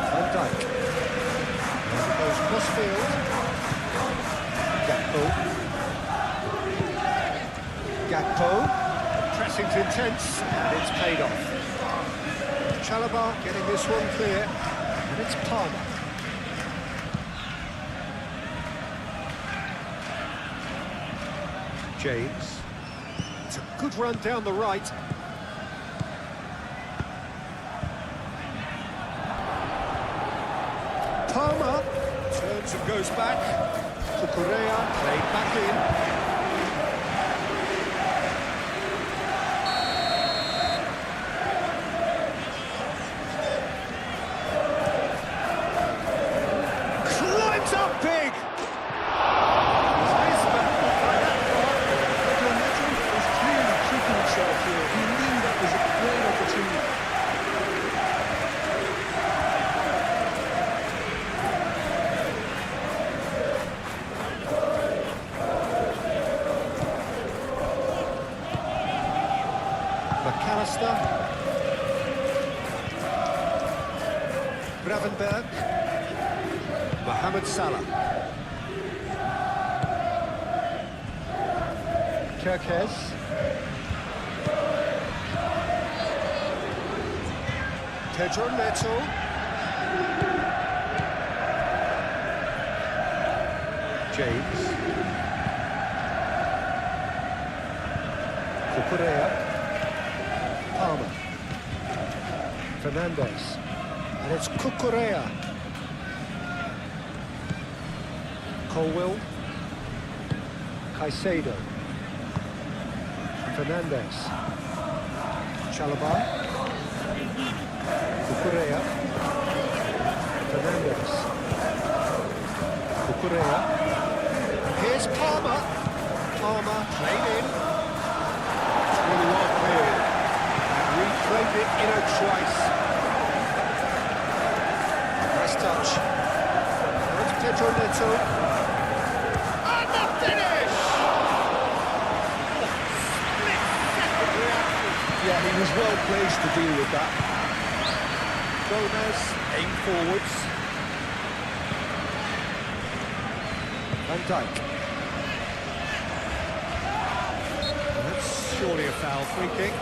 Van Dijk. And it goes cross field. Gakpo. Gakpo. Pressing's intense, and it's paid off. Chalobah getting this one clear, and it's Palmer. James. It's a good run down the right. Palmer turns and goes back. Cucurella played back in. Climbs up big. GoalMatol is clearly keeping himself here. He knew that was a great opportunity. McAllister. Gravenberg. Mohamed Salah. Kirkes. Pedro Neto. James. Cucurella. Palmer. Fernandes. And it's Cucurella. Colwill. Caicedo. Fernandes. Chalobah. Cucurella. Fernandes. Cucurella. Here's Palmer. Palmer played in. It's really well cleared. Replayed it in a twice. Nice touch. Now it's Pedro Neto. And the finish! Split-second reaction. Yeah, he was well placed to deal with that. Gomez aim forwards. Van Dijk. That's surely a foul free kick.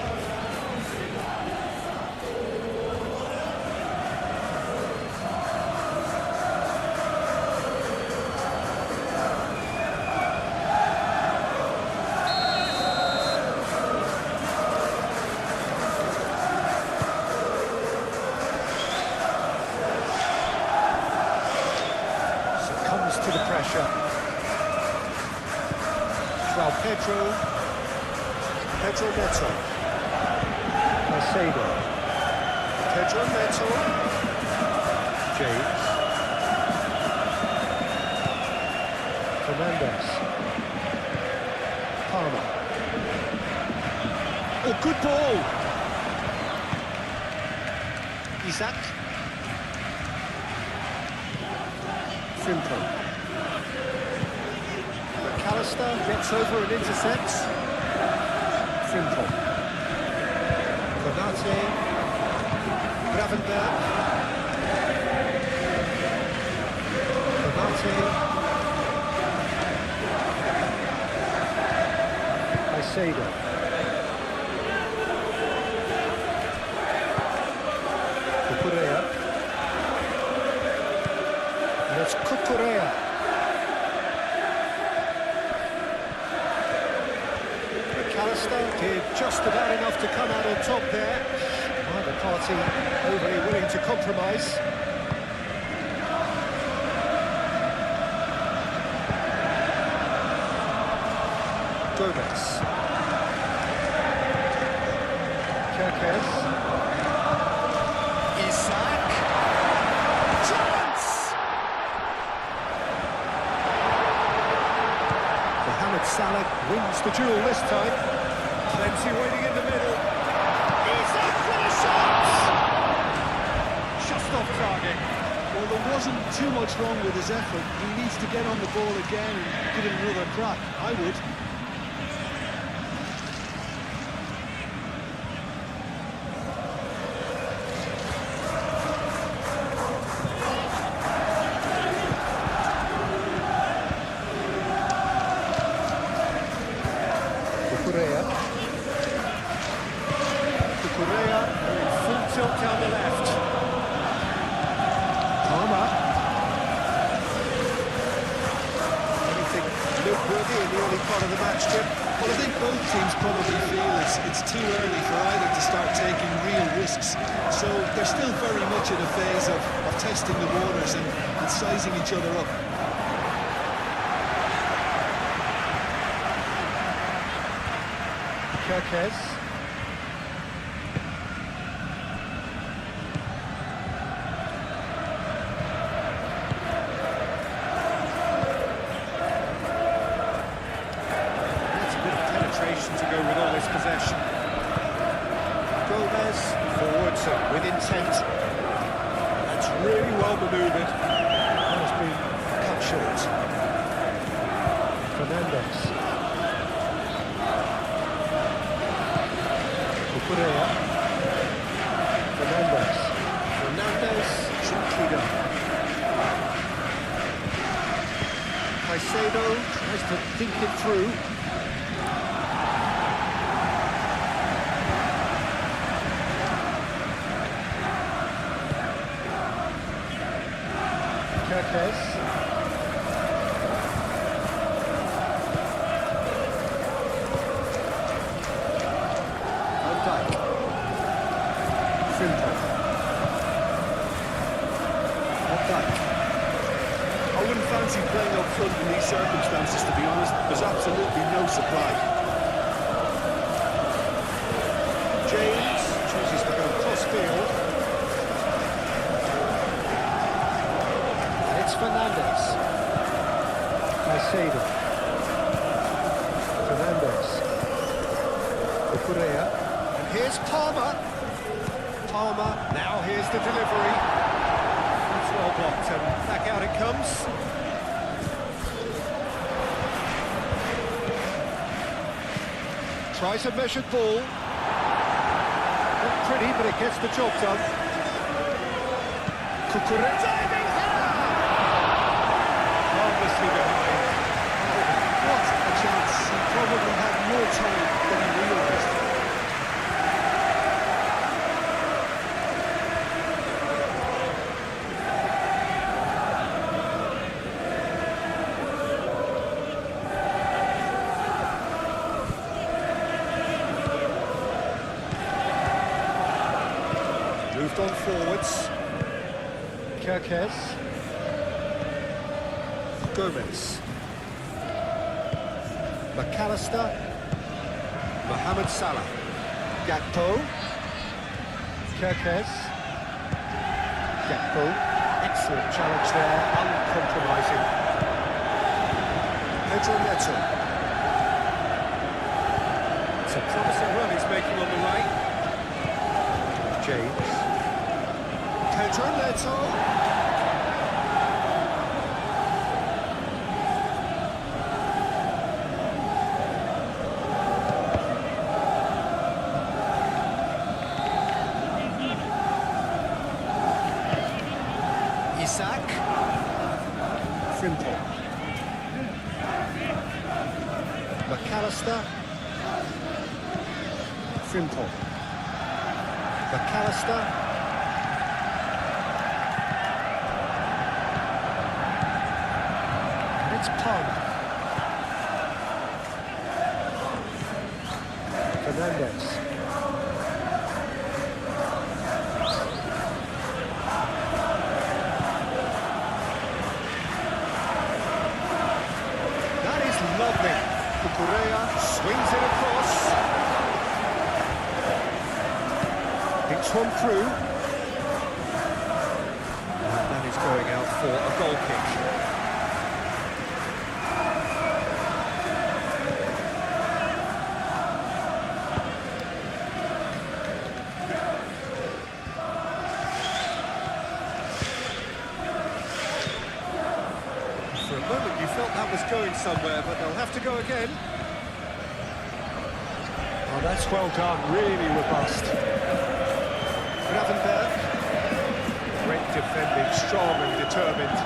To the pressure. João Pedro Neto. Caicedo. Pedro Neto. James. Fernandes. Palmer. Oh, good ball. Isak. Simple. McAllister gets over and intercepts. Simple. Konate. Gravenberg. Konate. Caicedo. Cucurella. And it's Cucurella. McAllister did just about enough to come out on top there. Neither party overly willing to compromise. Gomez. Kerkez. Isak. Chance! Mohamed Salah wins the duel this time. Plenty waiting in the middle. Isak for the shot! Just off target. Well, there wasn't too much wrong with his effort. He needs to get on the ball again and give it another crack. I would. Cucurella in full tilt down the left. Palmer. Anything noteworthy in the early part of the match, Jim? Well, I think both teams probably feel it's too early for either to start taking real risks. So they're still very much in a phase of testing the waters and sizing each other up. Kerkez. That's a bit of penetration to go with all this possession. Gomez forwards with intent. That's really well manoeuvred. That has been cut short. Fernandes. Cucurella. Fernandes, gently done. Caicedo tries to think it through. Kerkez. I wouldn't fancy playing up front in these circumstances, to be honest. There's absolutely no supply. James chooses to go cross field. And it's Fernandes. Caicedo. Fernandes. Cucurella. And here's Palmer. Now here's the delivery. It's well blocked and back out it comes. Tries a measured ball. Not pretty, but it gets the job done. Cucurella. Diving header! Marvellously behind. What a chance. He probably had more time than he realised. Moved on forwards. Kerkez. Gomez. McAllister. Mohamed Salah. Gakpo. Kerkez. Gakpo. Excellent challenge there, uncompromising. Pedro Neto. It's a promising run he's making on the right. James. Pedro Neto. Isak. Frimpong. McAllister. Frimpong. McAllister. And it's Palmer. Fernandez. That is lovely. Correa swings it across. Hits one through. And that is going out for a goal kick. For a moment you felt that was going somewhere, but they'll have to go again. Oh, that's well done, really robust. Gravenberg. Great defending, strong and determined.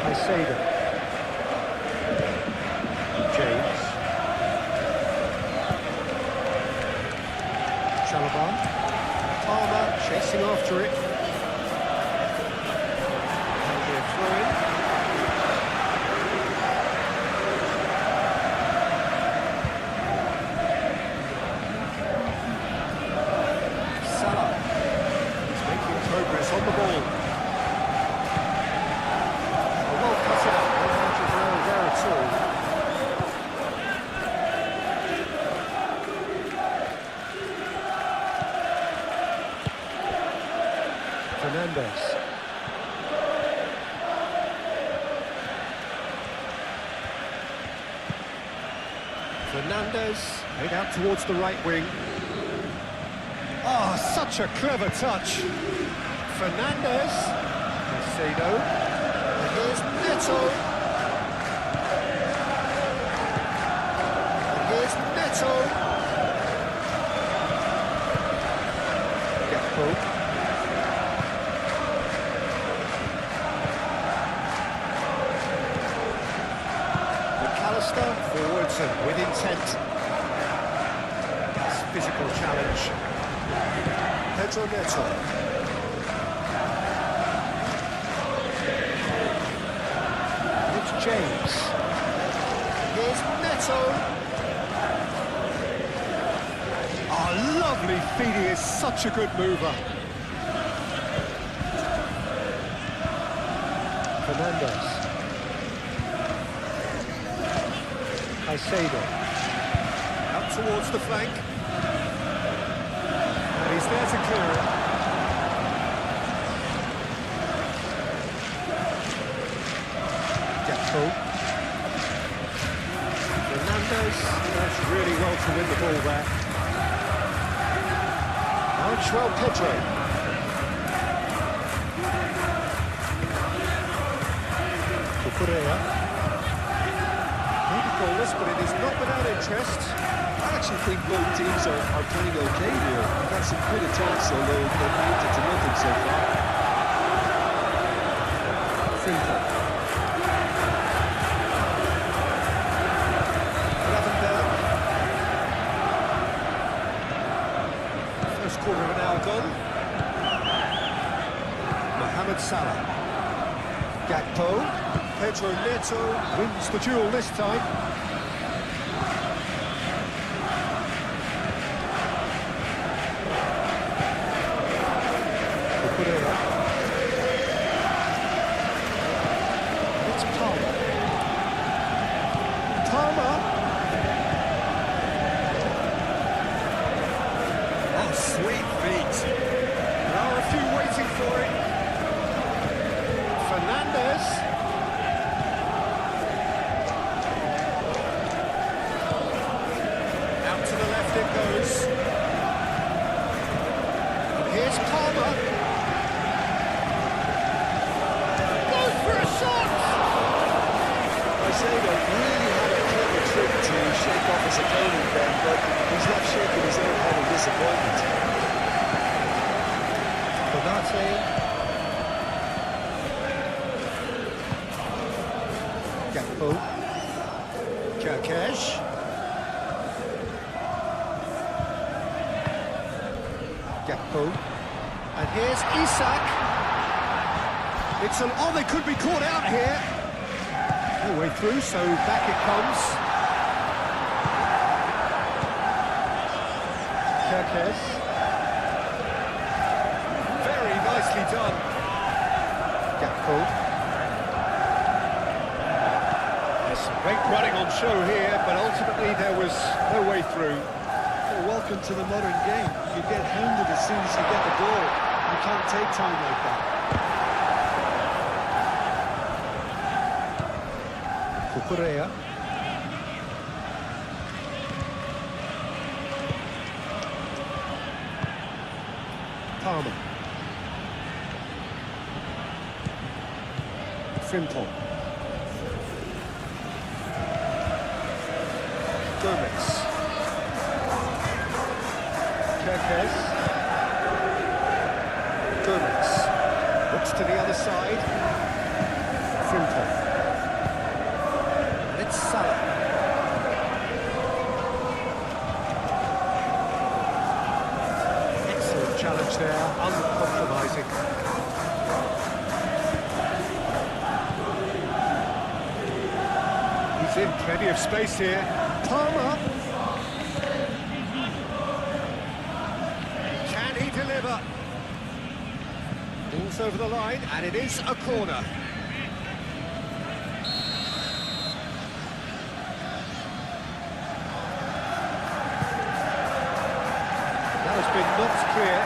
Caicedo. James. Chalobah. Palmer chasing after it. And they're throwing. Progress on the ball. Well cut out, no margin of error there at all. Fernandez. Fernandez made out towards the right wing. Oh, such a clever touch. Fernandez, Caicedo, and here's Neto. And here's Neto. Gakpo. McAllister, forwards and with intent. That's physical challenge. Pedro Neto. James. Here's Neto. Oh, lovely feet. He is such a good mover. Fernandez. Caicedo. Out towards the flank. And he's there to clear it. Fernandez does really well to win the ball there. Now it's João Pedro. Correa. Maybe goalless, but it is not without interest. I actually think both teams are playing okay here. We've had some good attacks, although they've amounted to nothing so far. Frimpong. Quarter of an hour gone. Mohamed Salah. Gakpo. Pedro Neto wins the duel this time. It's Palmer. Palmer. Sweet feet. There are a few waiting for it. Fernandez. Out to the left it goes. say that really had a clever trick to shake off his opponent then, but he's left shaking his own head in disappointment. Konate. Gakpo. Kerkesh. Gakpo. And here's Isak. It's an... Oh, they could be caught out here. No way through, so back it comes. Kerkesh. Very nicely done. Gakpo. There's some great running on show here, but ultimately there was no way through. Well, welcome to the modern game. You get hounded as soon as you get the ball. You can't take time like that. Kukurea. Palmer. Frimpong. Gomez. Kerkez. Gomez. Looks to the other side. Frimpong. It's Salah. Excellent challenge there, uncompromising. He's in plenty of space here. Palmer. Can he deliver? Ball's over the line, and it is a corner. Has been knocked clear.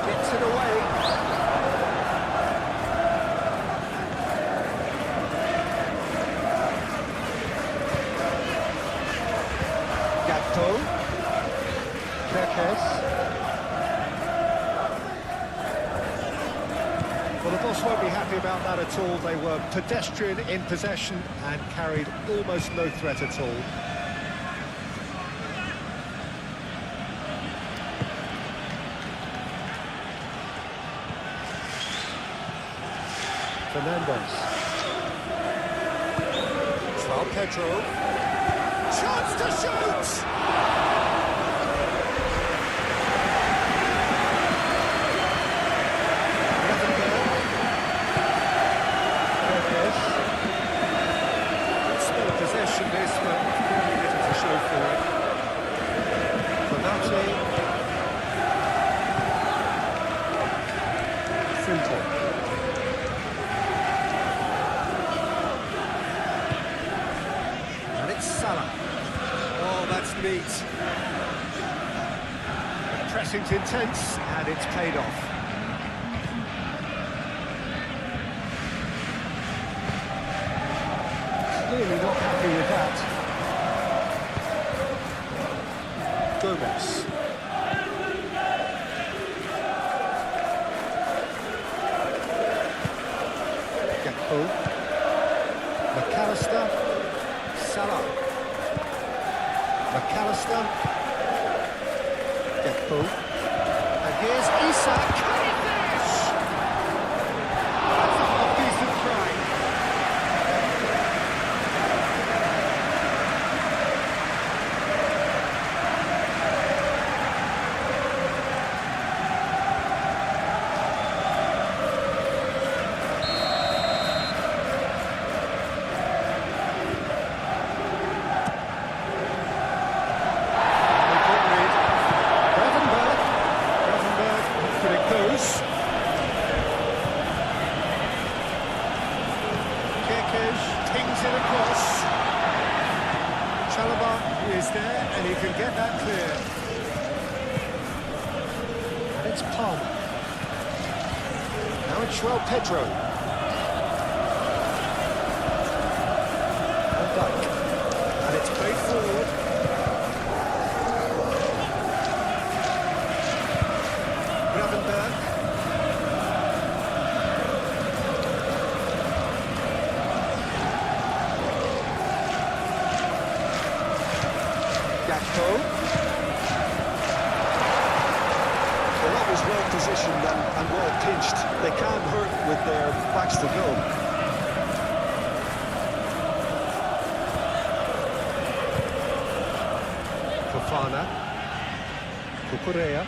Gets it away. Gakpo. Kerkez. Well, the boss won't be happy about that at all. They were pedestrian in possession and carried almost no threat at all. Fernandez. João Pedro. Chance to shoot! This, but very little to show for it. Konate. Frimpong. And it's Salah. Oh, that's neat. Pressing's intense, and it's paid off. Clearly not happy with that. Gomez. Gakpo. McAllister. Salah. McAllister. Gakpo. And here's Isak. Can he finish? That's a half-decent try. Is there, and he can get that clear. And it's Palmer. Now it's João Pedro. Van Dijk. And it's played forward. Gakpo. Well, that was well positioned and well pinched. They can't hurt with their backs to goal. Fofana. Cucurella.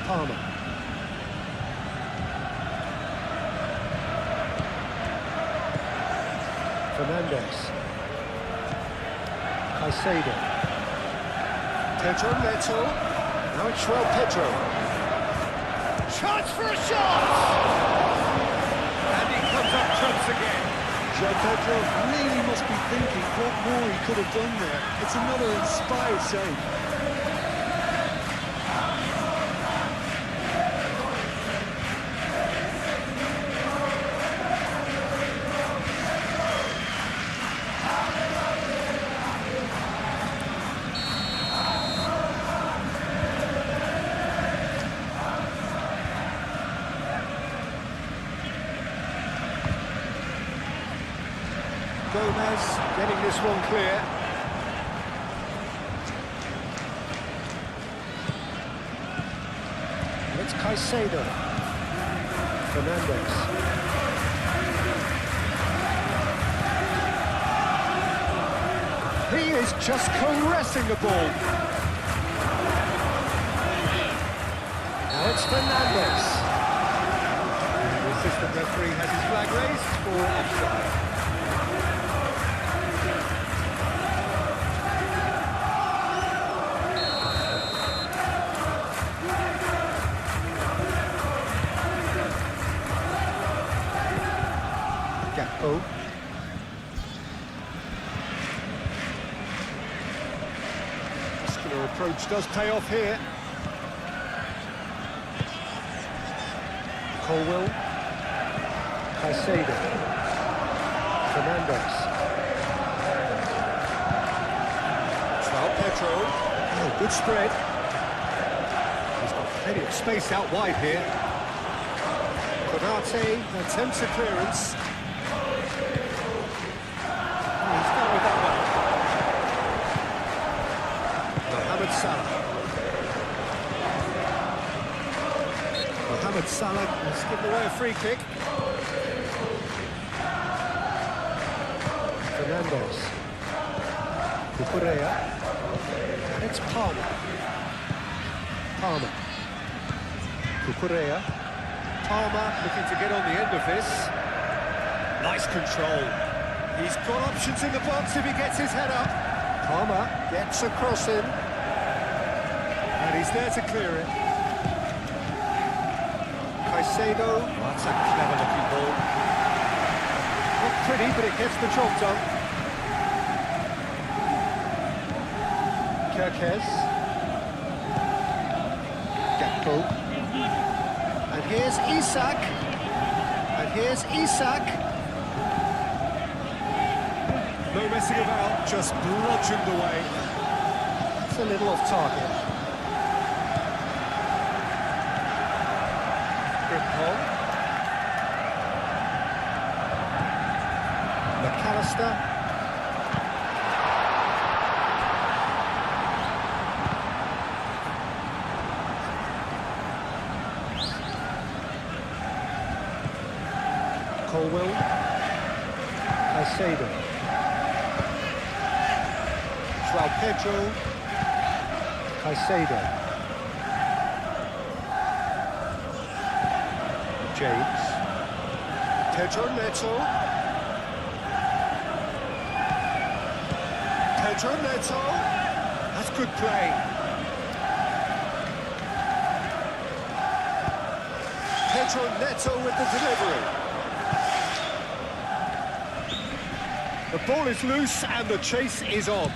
Palmer. Fernandez. Caicedo. Pedro Neto. Now it's João Pedro. Chance for a shot! And he comes up trumps again. João Pedro really must be thinking what more he could have done there. It's another inspired save. Gomez getting this one clear. It's Caicedo. Fernandez. He is just caressing the ball. Now it's Fernandez. The assistant referee has his flag raised for offside. Gakpo. Muscular approach does pay off here. Colwell. Caicedo. Fernandez. João Pedro. Oh, good spread. He's got plenty of space out wide here. Konate attempts a clearance. He's done with that one. Mohamed Salah. Mohamed Salah has given away a free kick. Fernandez. Cucurella. And it's Palmer. Palmer. Cucurella. Palmer looking to get on the end of this. Nice control. He's got options in the box if he gets his head up. Palmer gets across him. And he's there to clear it. Caicedo. That's a clever looking ball. Not pretty, but it gets the job done. Kirkes. Gakpo. And here's Isak. And here's Isak. No messing about, just bludgeoned away. It's a little off target. Frimpong. McAllister. Colwell. Caicedo. João Pedro. Caicedo. James. Pedro Neto. Pedro Neto. That's good play. Pedro Neto with the delivery. The ball is loose and the chase is on.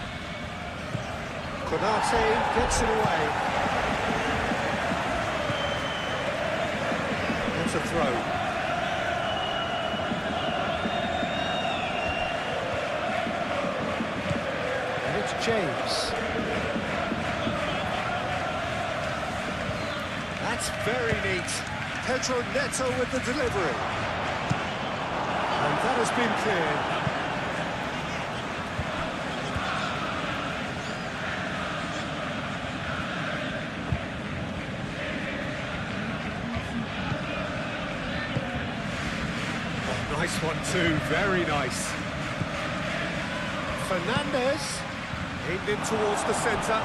Konate gets it away. That's a throw. And it's James. That's very neat. Pedro Neto with the delivery. And that has been cleared. Nice one too, very nice. Fernandez, aimed in towards the centre.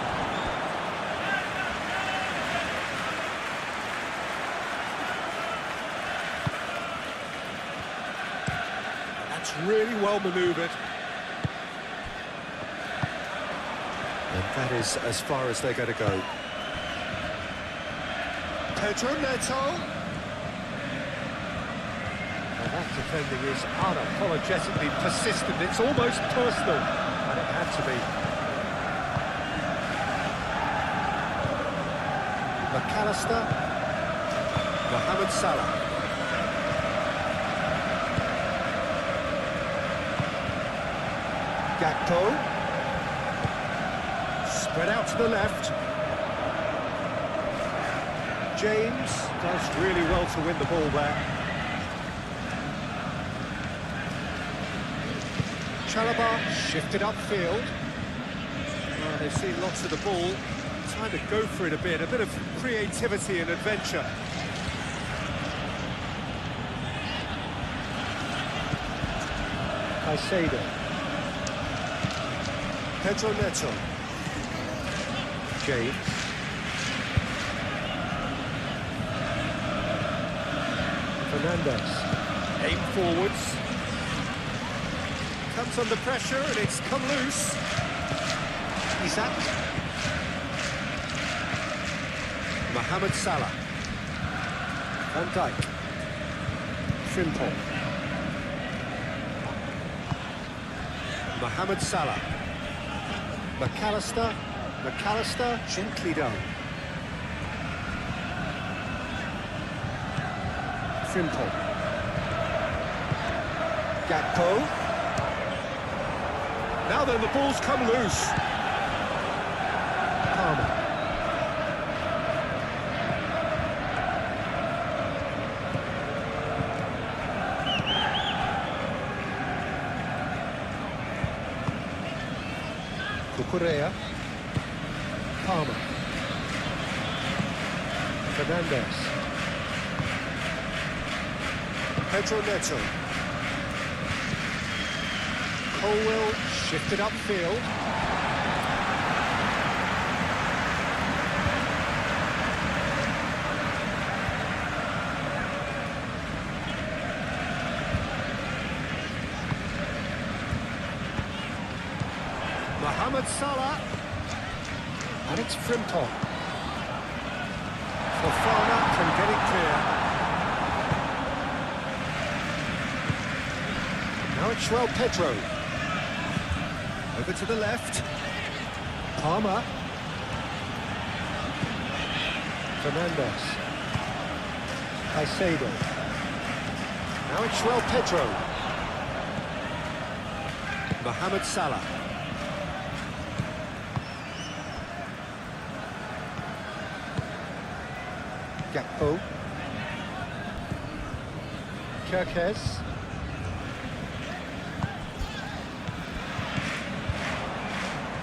That's really well manoeuvred. And that is as far as they're going to go. Pedro Neto. Well, that defending is unapologetically persistent. It's almost personal, and it had to be. McAllister. Mohamed Salah. Gakpo. Spread out to the left. James does really well to win the ball there. Chalobah shifted upfield. Well, they've seen lots of the ball. Time to go for it a bit of creativity and adventure. Caicedo. Pedro Neto. James. Fernandez. Aim forwards. Comes under pressure and it's come loose. Isak. Mohamed Salah. Van Dijk. Frimpong. Mohamed Salah. McAllister. McAllister, gently done. Frimpong. Gakpo. Now then, the ball's come loose. Palmer. Cucurella. Palmer. Fernandez. Pedro Neto. Colwell shifted upfield. Mohamed Salah. And it's Frimpong. Fofana can get it clear. Now it's João Pedro. Over to the left. Palmer. Fernandez. Caicedo. Now it's João Pedro. Mohamed Salah. Gakpo. Kirkes.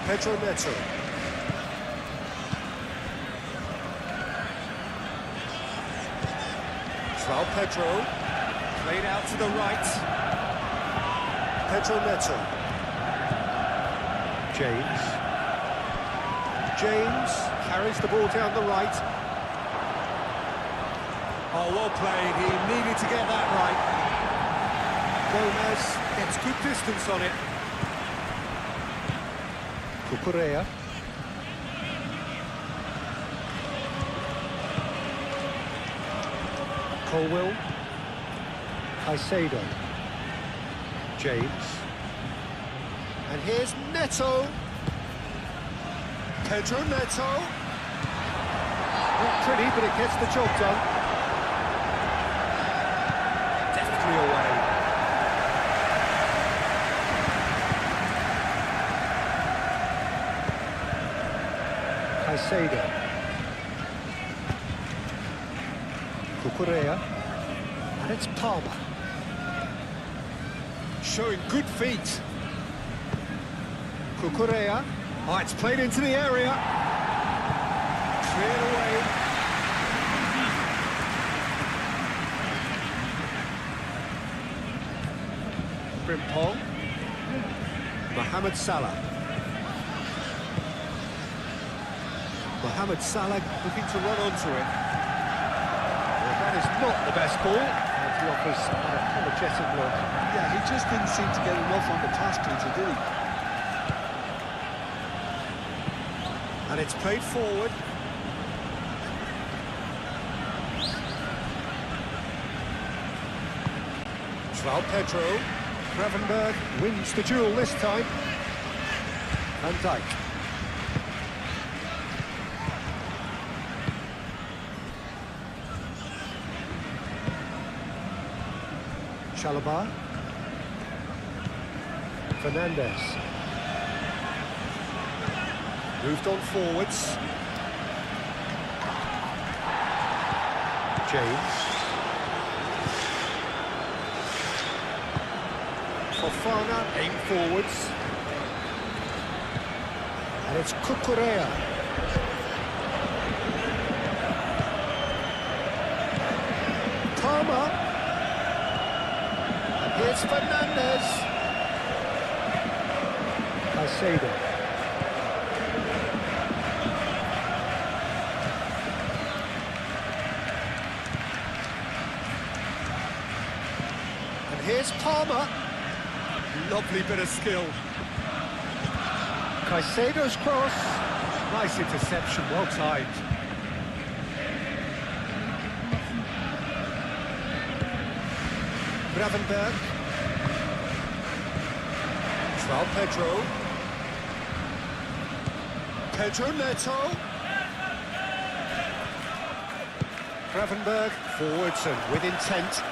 Pedro Neto. João Pedro. Played out to the right. Pedro Neto. James. James carries the ball down the right. Oh, well played. He needed to get that right. Gomez gets good distance on it. Cucurella. Colwell. Caicedo. James. And here's Neto. Pedro Neto. Not pretty, but it gets the job done. Away. Caicedo. Cucurella. And it's Palmer. Showing good feet. Cucurella. Oh, it's played into the area. Cleared away. Frimpong. Mohamed Salah. Mohamed Salah looking to run onto it. Well, that is not the best ball. And he offers an apologetic look. Yeah, he just didn't seem to get enough on the pass, Peter, did he? And it's played forward. João Pedro. Gravenberg wins the duel this time. Van Dijk. Chalobah. Fernandes. Moved on forwards. James. Fofana aim forwards. And it's Cucurella. Palmer. And here's Fernandes. Caicedo. And here's Palmer. Lovely bit of skill. Caicedo's cross. Nice interception, well timed. Gravenberg. João Pedro. Pedro Neto. Gravenberg forwards and with intent.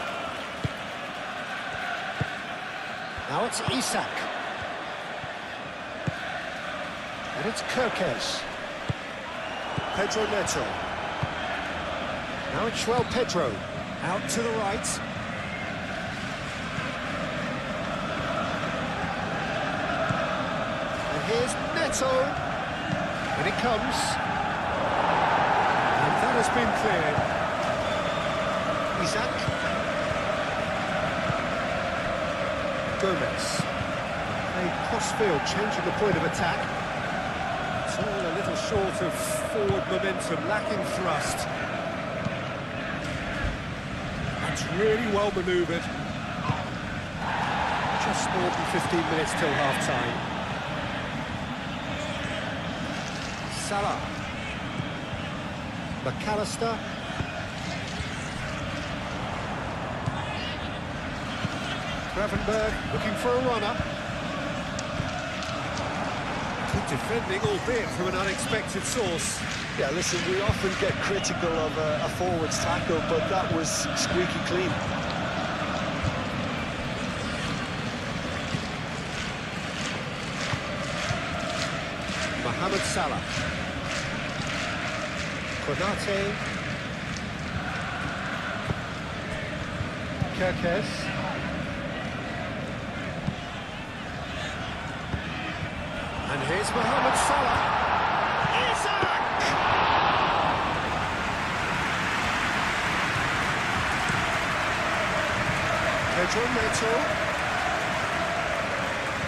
Now it's Isak. And it's Kirkes. Pedro Neto. Now it's João Pedro. Out to the right. And here's Neto. And it comes. And that has been cleared. Isak. Gomez. A cross-field, changing the point of attack. It's all a little short of forward momentum, lacking thrust. That's really well manoeuvred. Just more than 15 minutes till half-time. Salah. McAllister. Gravenberg looking for a runner. Good defending, albeit from an unexpected source. Yeah, listen, we often get critical of a forward's tackle, but that was squeaky clean. Mohamed Salah. Konate. Kirkes. And here's Mohamed Salah. Isak! Pedro Neto.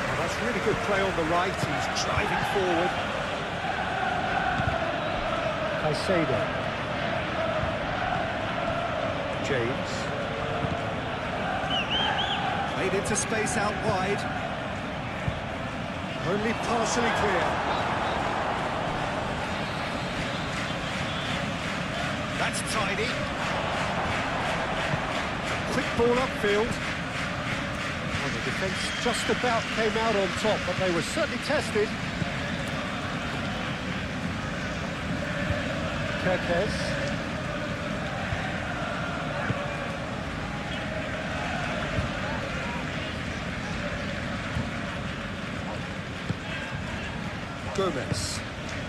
Oh, that's really good play on the right. He's driving forward. Caicedo. James. Played into space out wide. Only partially clear. That's tidy. Quick ball upfield. Well, the defence just about came out on top, but they were certainly tested. Kirkes.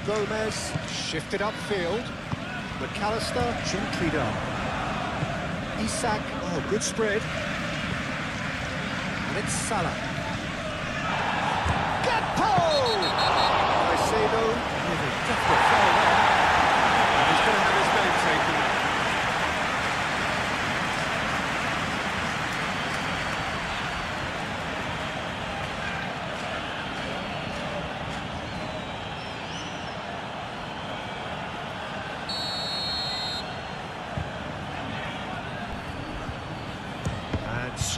Gomez shifted upfield. McAllister gently done. Isak, oh, good spread. And it's Salah. Gakpo! Caicedo with a definite foul there. And he's going to have his name taken.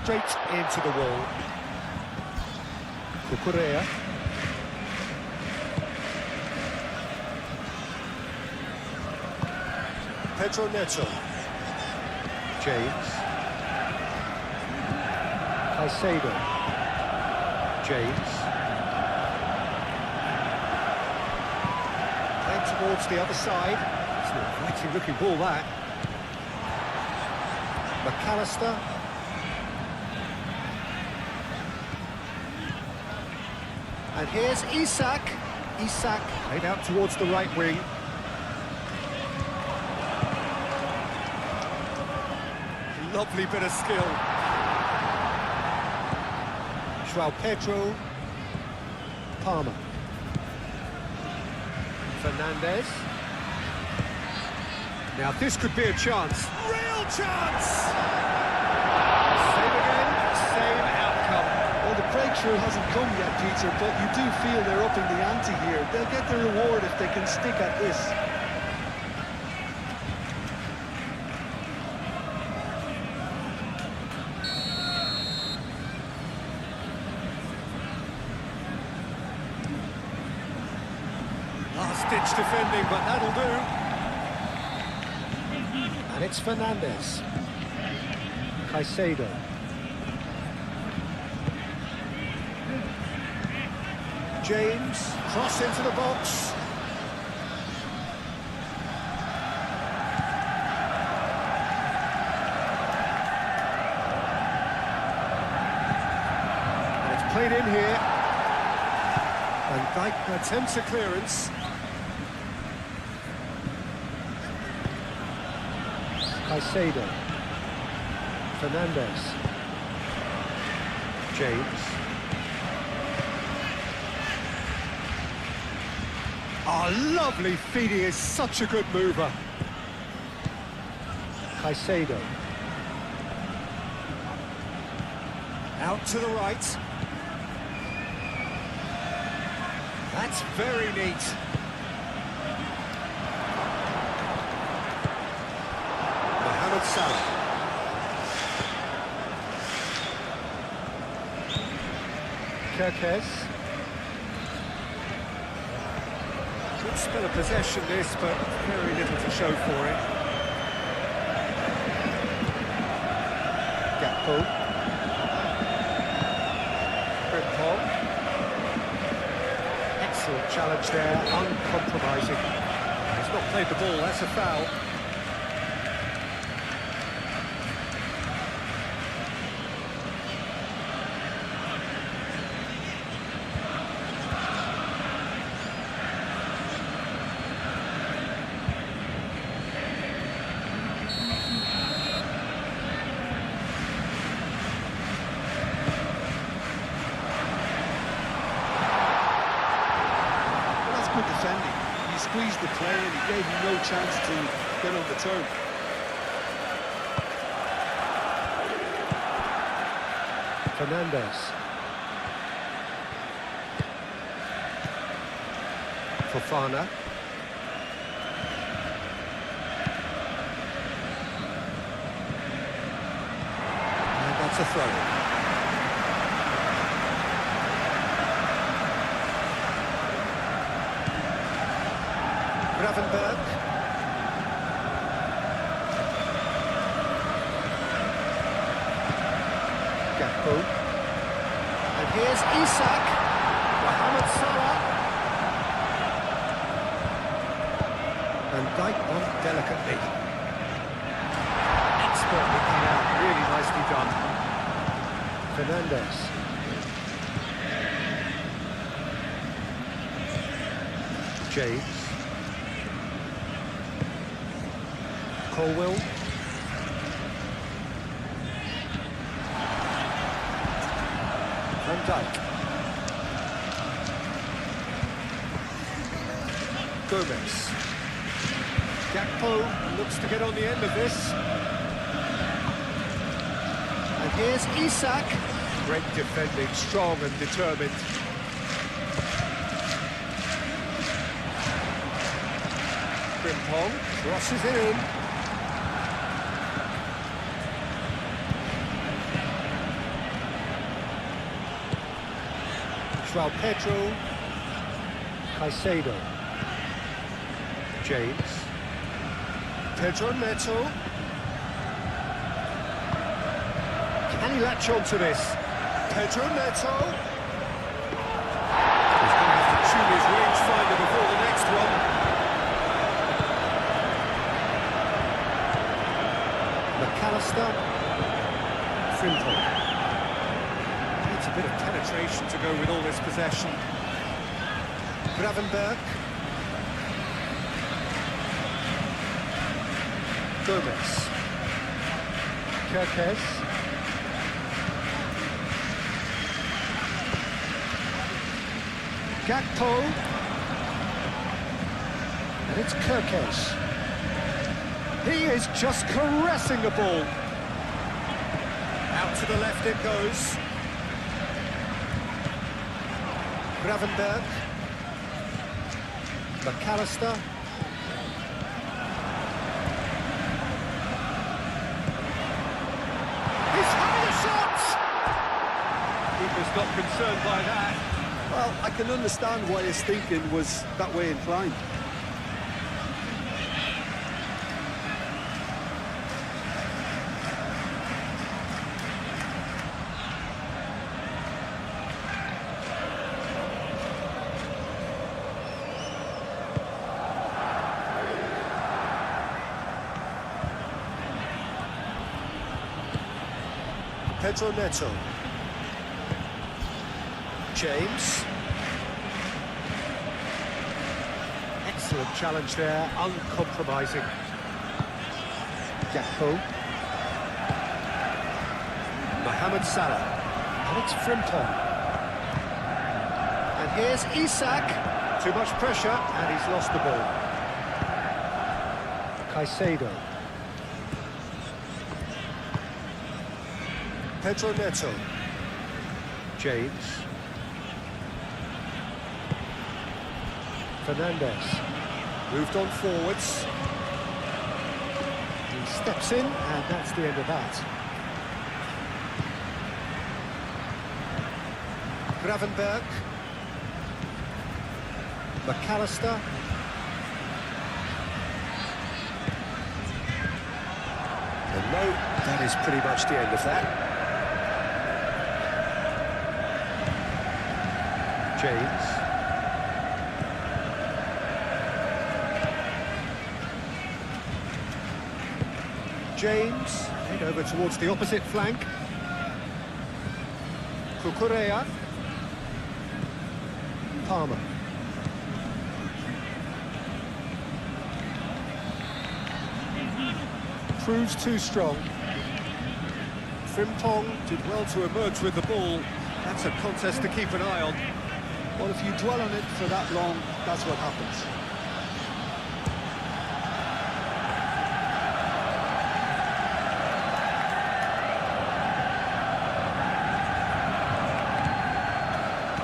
straight into the wall. Cucurella. Pedro Neto. James. Caicedo. James. Played towards the other side. It's an inviting looking ball, that. McAllister. And here's Isak. Isak played out towards the right wing. Lovely bit of skill. João Pedro. Palmer. Fernandes. Now this could be a chance. Real chance! Same again, same outcome. Well, the breakthrough hasn't come yet, Peter, but you do feel they're upping the ante here. They'll get the reward if they can stick at this. Last-ditch defending, but that'll do. And it's Fernandes. Caicedo. James, cross into the box. And it's played in here. Van Dijk attempts a clearance. Caicedo. Fernandes. James. Oh, lovely feed, he is such a good mover. Caicedo. Out to the right. That's very neat. Mohamed Salah. Kirkes. Good spell of possession this, but very little to show for it. Gakpo. Frimpong. Excellent challenge there, uncompromising. He's not played the ball, that's a foul. Good defending. He squeezed the play and he gave him no chance to get on the turn. Fernandes. Fofana. And that's a throw. Gravenberg. Gakpo. And here's Isak. Mohamed Salah. And Dijk on delicately. Expertly cut out, really nicely done. Fernandes. James. Colwell. Van Dijk. Gomez. Gakpo looks to get on the end of this. And here's Isak. Great defending, strong and determined. Frimpong crosses it in. João Pedro. Caicedo. James. Pedro Neto. Can he latch on to this? Pedro Neto. He's going to have to tune his rangefinder before the next one. McAllister. Frimpong. Needs a bit of penetration to go with all this possession. Gravenberg. Gomez. Kerkez. Gakpo. And it's Kerkez. He is just caressing the ball. Out to the left it goes. Gravenberg. McAllister. He's having a shot! Keeper's not concerned by that. Well, I can understand why his thinking was that way inclined. Pedro Neto. James. Excellent challenge there, uncompromising. Gakpo. Mohamed Salah. And it's Frimpong. And here's Isak. Too much pressure, and he's lost the ball. Caicedo. Pedro Neto. James. Fernandes. Moved on forwards. He steps in, and that's the end of that. Gravenberg. McAllister. And no, that is pretty much the end of that. James. James, head over towards the opposite flank. Cucurella. Palmer. Proves too strong. Frimpong did well to emerge with the ball. That's a contest to keep an eye on. Well, if you dwell on it for that long, that's what happens.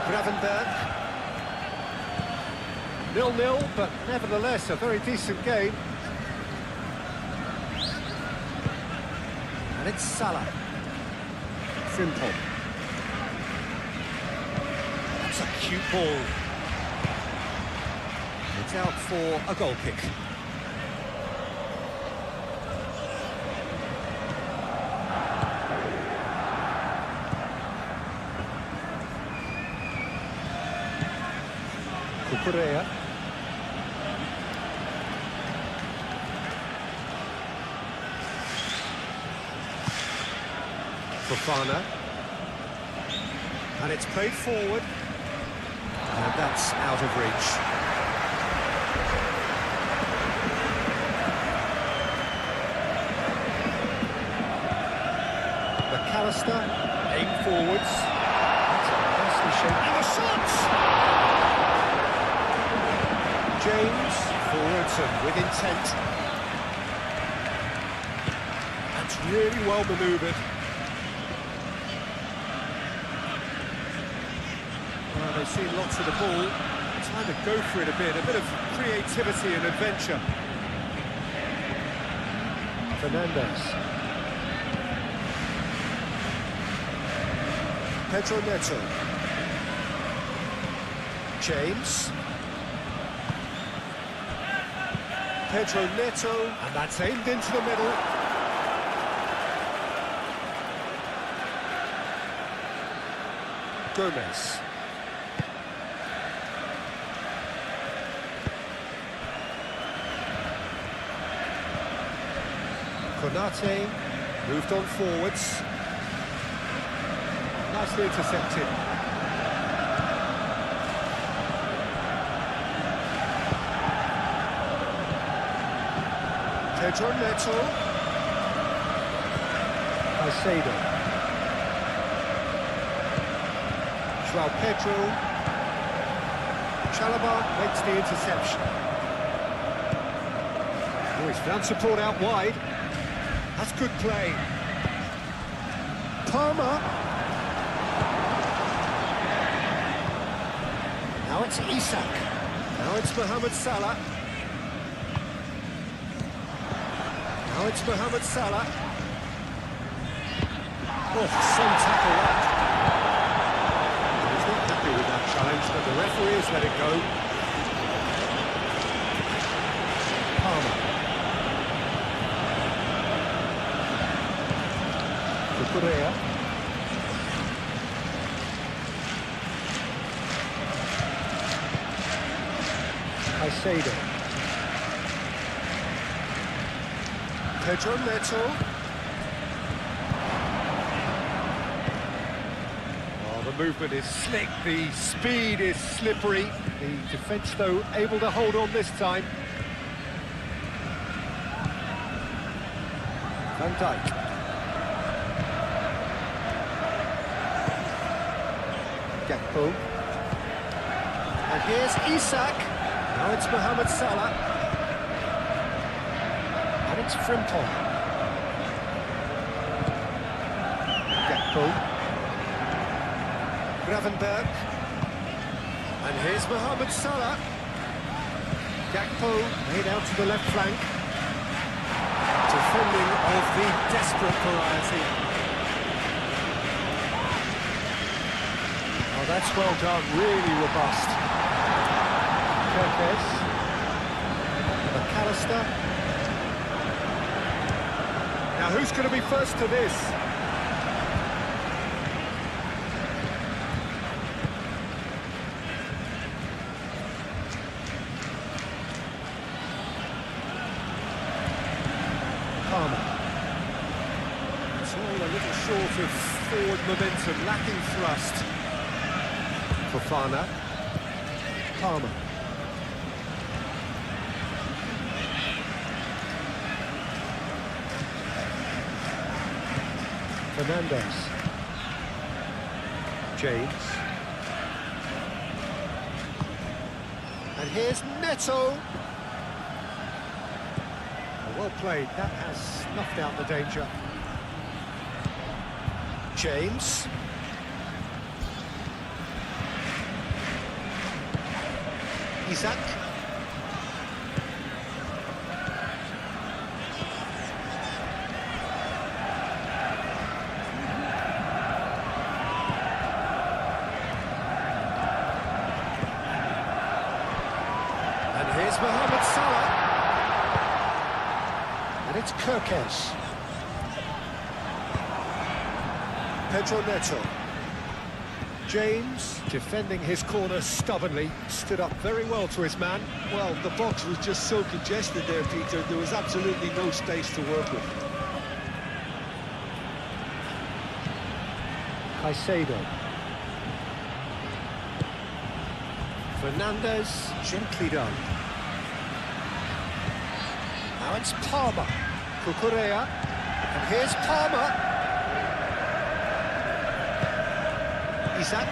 Gravenberg. 0-0, but nevertheless a very decent game. And it's Salah. Frimpong. That's a cute ball. It's out for a goal kick. Cucurella. Fofana. And it's played forward. And that's out of reach. McAllister. Aim forwards. That's a nicely shaped. And a shot! James. Forwards and with intent. That's really well manoeuvred. Well, they've seen lots of the ball. Time to go for it a bit of creativity and adventure. Fernandes. Pedro Neto. James. Pedro Neto, and that's aimed into the middle. Gomez. Konate moved on forwards. Nicely intercepted. Pedro Neto. Caicedo. João Pedro. Chalobah makes the interception. Oh, he's found support out wide. That's good play. Palmer. Now it's Isak. Now it's Mohamed Salah. Now it's Mohamed Salah. Oh, some tackle that. He's not happy with that challenge, but the referee has let it go. Palmer. Correa. Caicedo. Pedro Neto. Oh, the movement is slick, the speed is slippery. The defence, though, able to hold on this time. Van Dijk. Gakpo. And here's Isak. Now it's Mohamed Salah. And it's Frimpong. Gakpo. Gravenberg. And here's Mohamed Salah. Gakpo made out to the left flank. Defending of the desperate variety. That's well done, really robust. Kirkes. McAllister. Now who's going to be first to this? Palmer. It's all a little short of forward momentum, lacking thrust. Fofana. Palmer. Fernandez. James. And here's Neto. Well played, that has snuffed out the danger. James. Isak. And here's Mohamed Salah. And it's Kirkes. Pedro Neto. James, defending his corner stubbornly, stood up very well to his man. Well, the box was just so congested there, Peter. There was absolutely no space to work with. Caicedo. Fernandez, gently done. Now it's Palmer. Cucurella. And here's Palmer. Isak.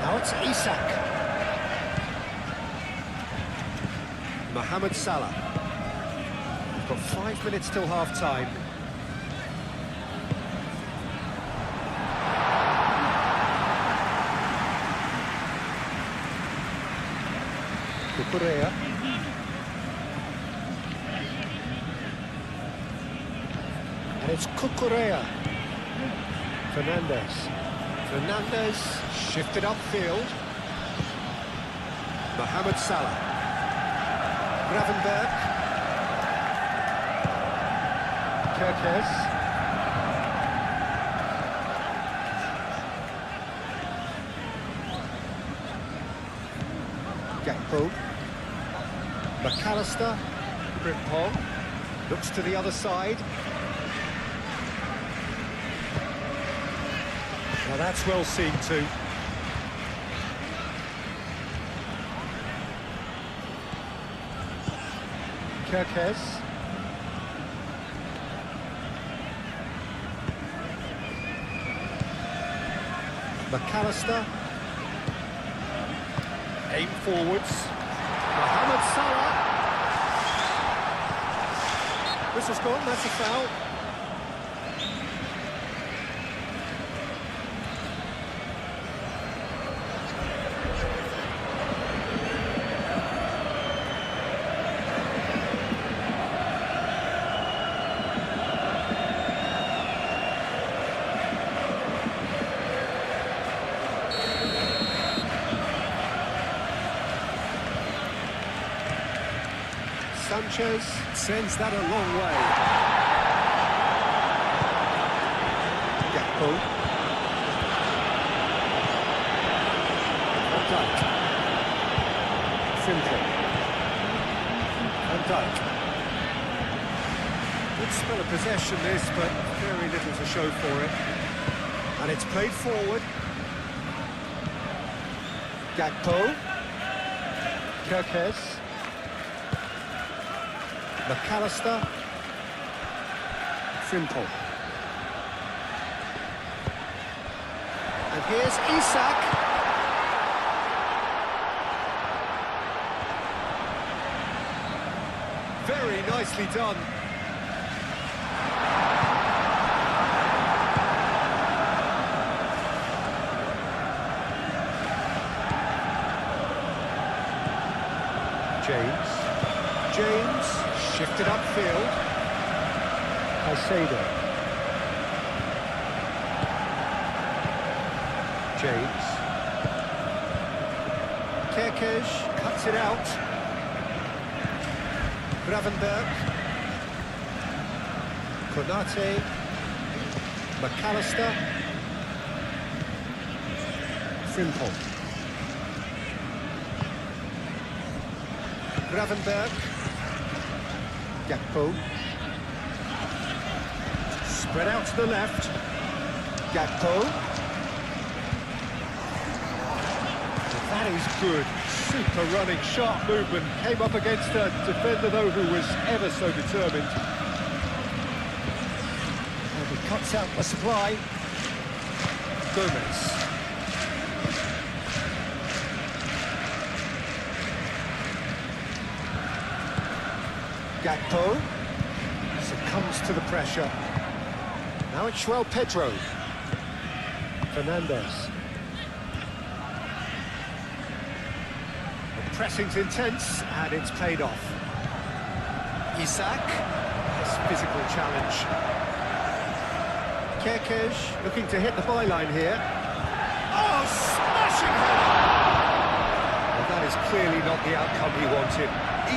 Now it's Isak. Mohamed Salah. We've got 5 minutes till half-time. Cucurella. And it's Cucurella. Fernandez. Fernandez shifted upfield. Mohamed Salah. Gravenberch. Kirkes. Gakpo. McAllister. Frimpong. Looks to the other side. Now that's well seen too. Kirkes. McAllister. Aim forwards. Mohamed Salah. Whistle's gone, that's a foul. Sanchez sends that a long way. Gakpo. Van Dijk. Frimpong. Van Dijk. Good spell of possession this, but very little to show for it. And it's played forward. Gakpo. Kirkes. McAllister. Frimpong. And here's Isak. Very nicely done. James shifted upfield. Caicedo. James. Kirkes cuts it out. Gravenberch. Konate. McAllister. Frimpong. Gravenberch. Gakpo. Spread out to the left. Gakpo. That is good. Super running, sharp movement. Came up against a defender, though, who was ever so determined. And he cuts out the supply. Gomez. Gakpo succumbs to the pressure. Now it's João Pedro. Fernandez. The pressing's intense and it's paid off. Isak. Nice physical challenge. Kirkes looking to hit the byline here. Oh, smashing header! Well, that is clearly not the outcome he wanted.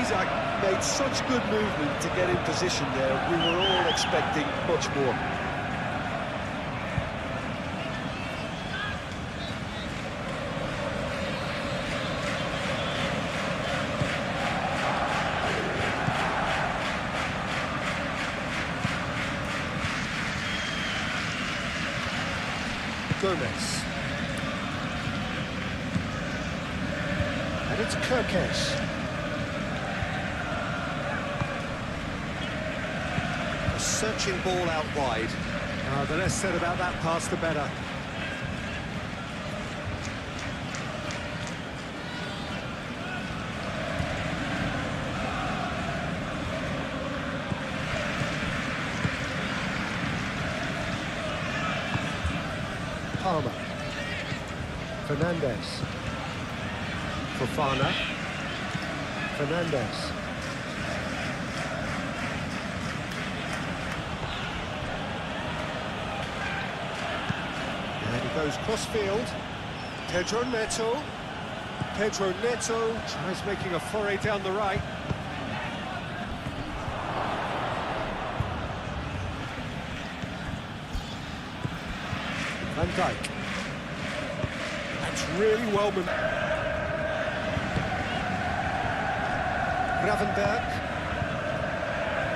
Isak made such good movement to get in position there. We were all expecting much more. Gomez. And it's Kirkes. A searching ball out wide. The less said about that pass, the better. Palmer. Fernandez. Fofana. Fernandez. And he goes cross-field. Pedro Neto. Pedro Neto tries making a foray down the right. Van Dijk. That's really well Gravenberg.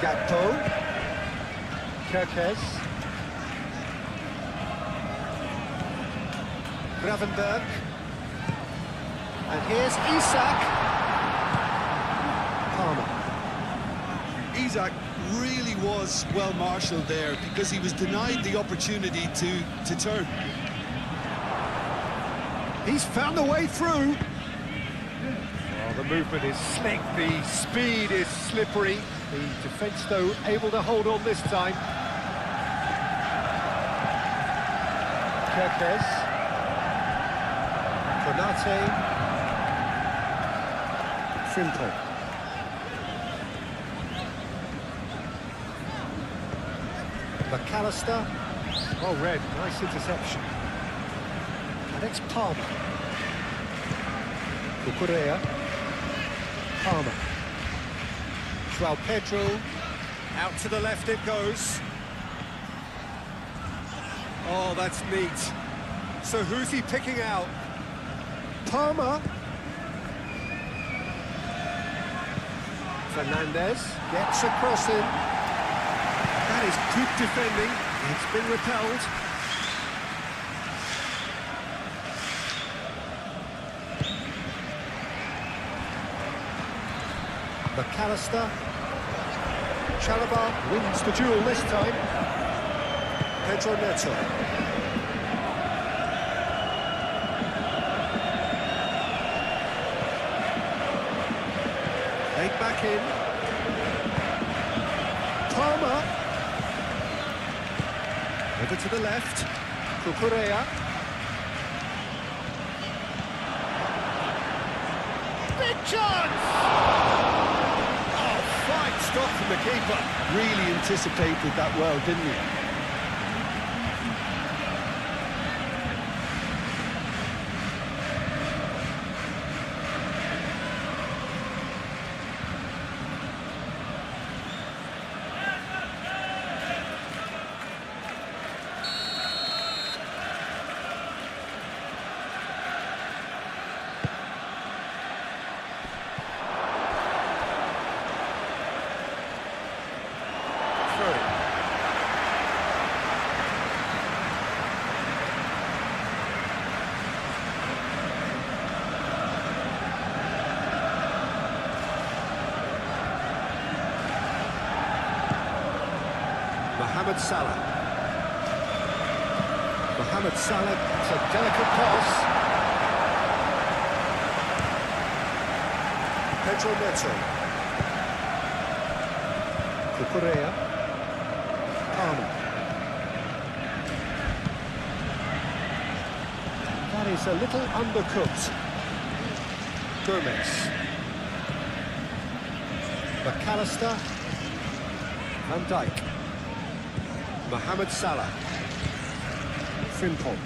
Gakpo. Kerkez. Gravenberg. And here's Isak. Palmer. Isak really was well marshalled there because he was denied the opportunity to turn. He's found a way through. Well, the movement is slick, the speed is slippery. The defence, though, able to hold on this time. Kerkez. Konate. Frimpong. McAllister. Oh, red, nice interception. Alex Palmer. Cucurella. Palmer. João Pedro. Out to the left it goes. Oh, that's neat. So who's he picking out? Palmer. Fernandez gets across him. That is good defending. It's been repelled. McAllister. Chalobah wins the duel this time. Pedro Neto. Laid back in. Palmer. Over to the left. Cucurella. Big chance! Oh, fine stop from the keeper. Really anticipated that well, didn't he? Mohamed Salah. Mohamed Salah, it's a delicate pass. Pedro Neto. Cucurella. Palmer. That is a little undercooked. Gomez. McAllister. Van Dijk. Mohamed Salah. Frimpong.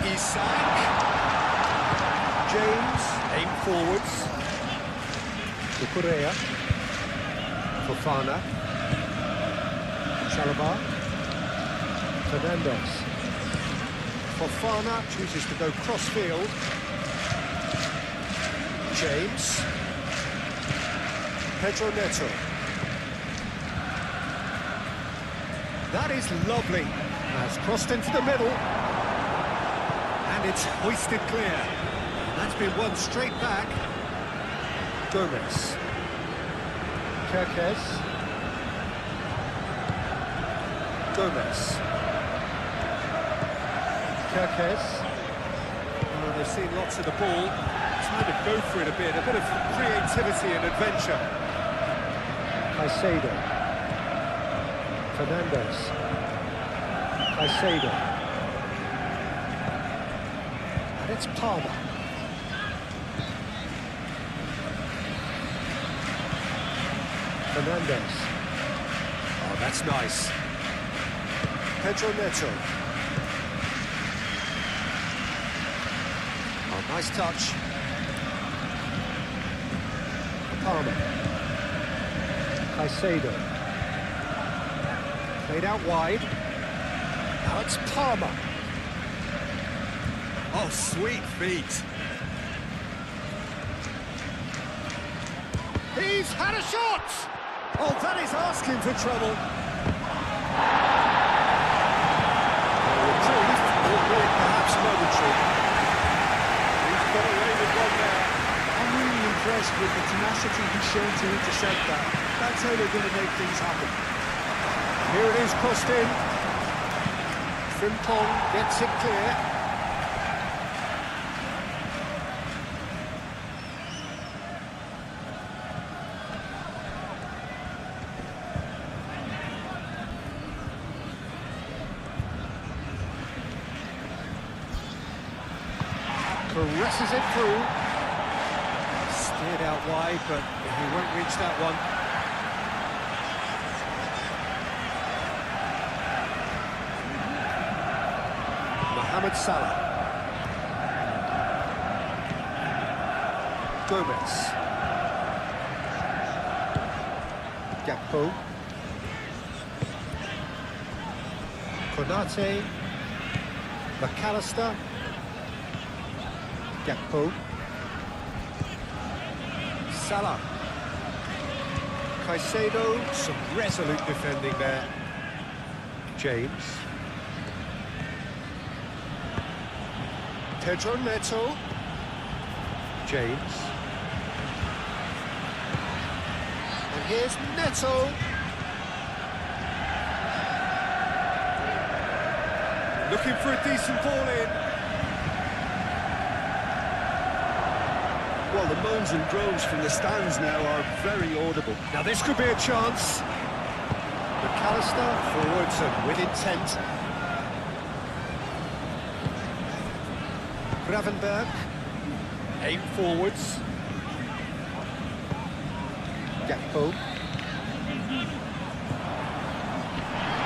Isak. James. Aim forwards. Cucurella. Fofana. Chalobah. Fernandez. Fofana chooses to go cross-field. James. Pedro Neto. That is lovely. Has crossed into the middle. And it's hoisted clear. That's been won straight back. Gomez. Kerkez. Gomez. Kerkez. Oh, they've seen lots of the ball. Trying to go for it a bit of creativity and adventure. Caicedo. Fernandez. Caicedo. And it's Palmer. Fernandez. Oh, that's nice. Pedro Neto. Oh, nice touch. Palmer. Caicedo. Played out wide. Now it's Palmer. Oh, sweet feet. He's had a shot! Oh, that is asking for trouble. Reprieve, albeit perhaps momentary. He's got away with one there. I'm really impressed with the tenacity he's shown to intercept that. That's how they're going to make things happen. Here it is, crossed in. Frimpong gets it clear. Caresses it through. Steered out wide, but he won't reach that one. Mohamed Salah. Gomez. Gakpo. Konate. McAllister. Gakpo. Salah. Caicedo, some resolute defending there. James. Pedro Neto. James. And here's Neto. Looking for a decent ball in. Well, the moans and groans from the stands now are very audible. Now this could be a chance. McAllister forwards and with intent. Gravenberg. Aim forwards. Gakpo.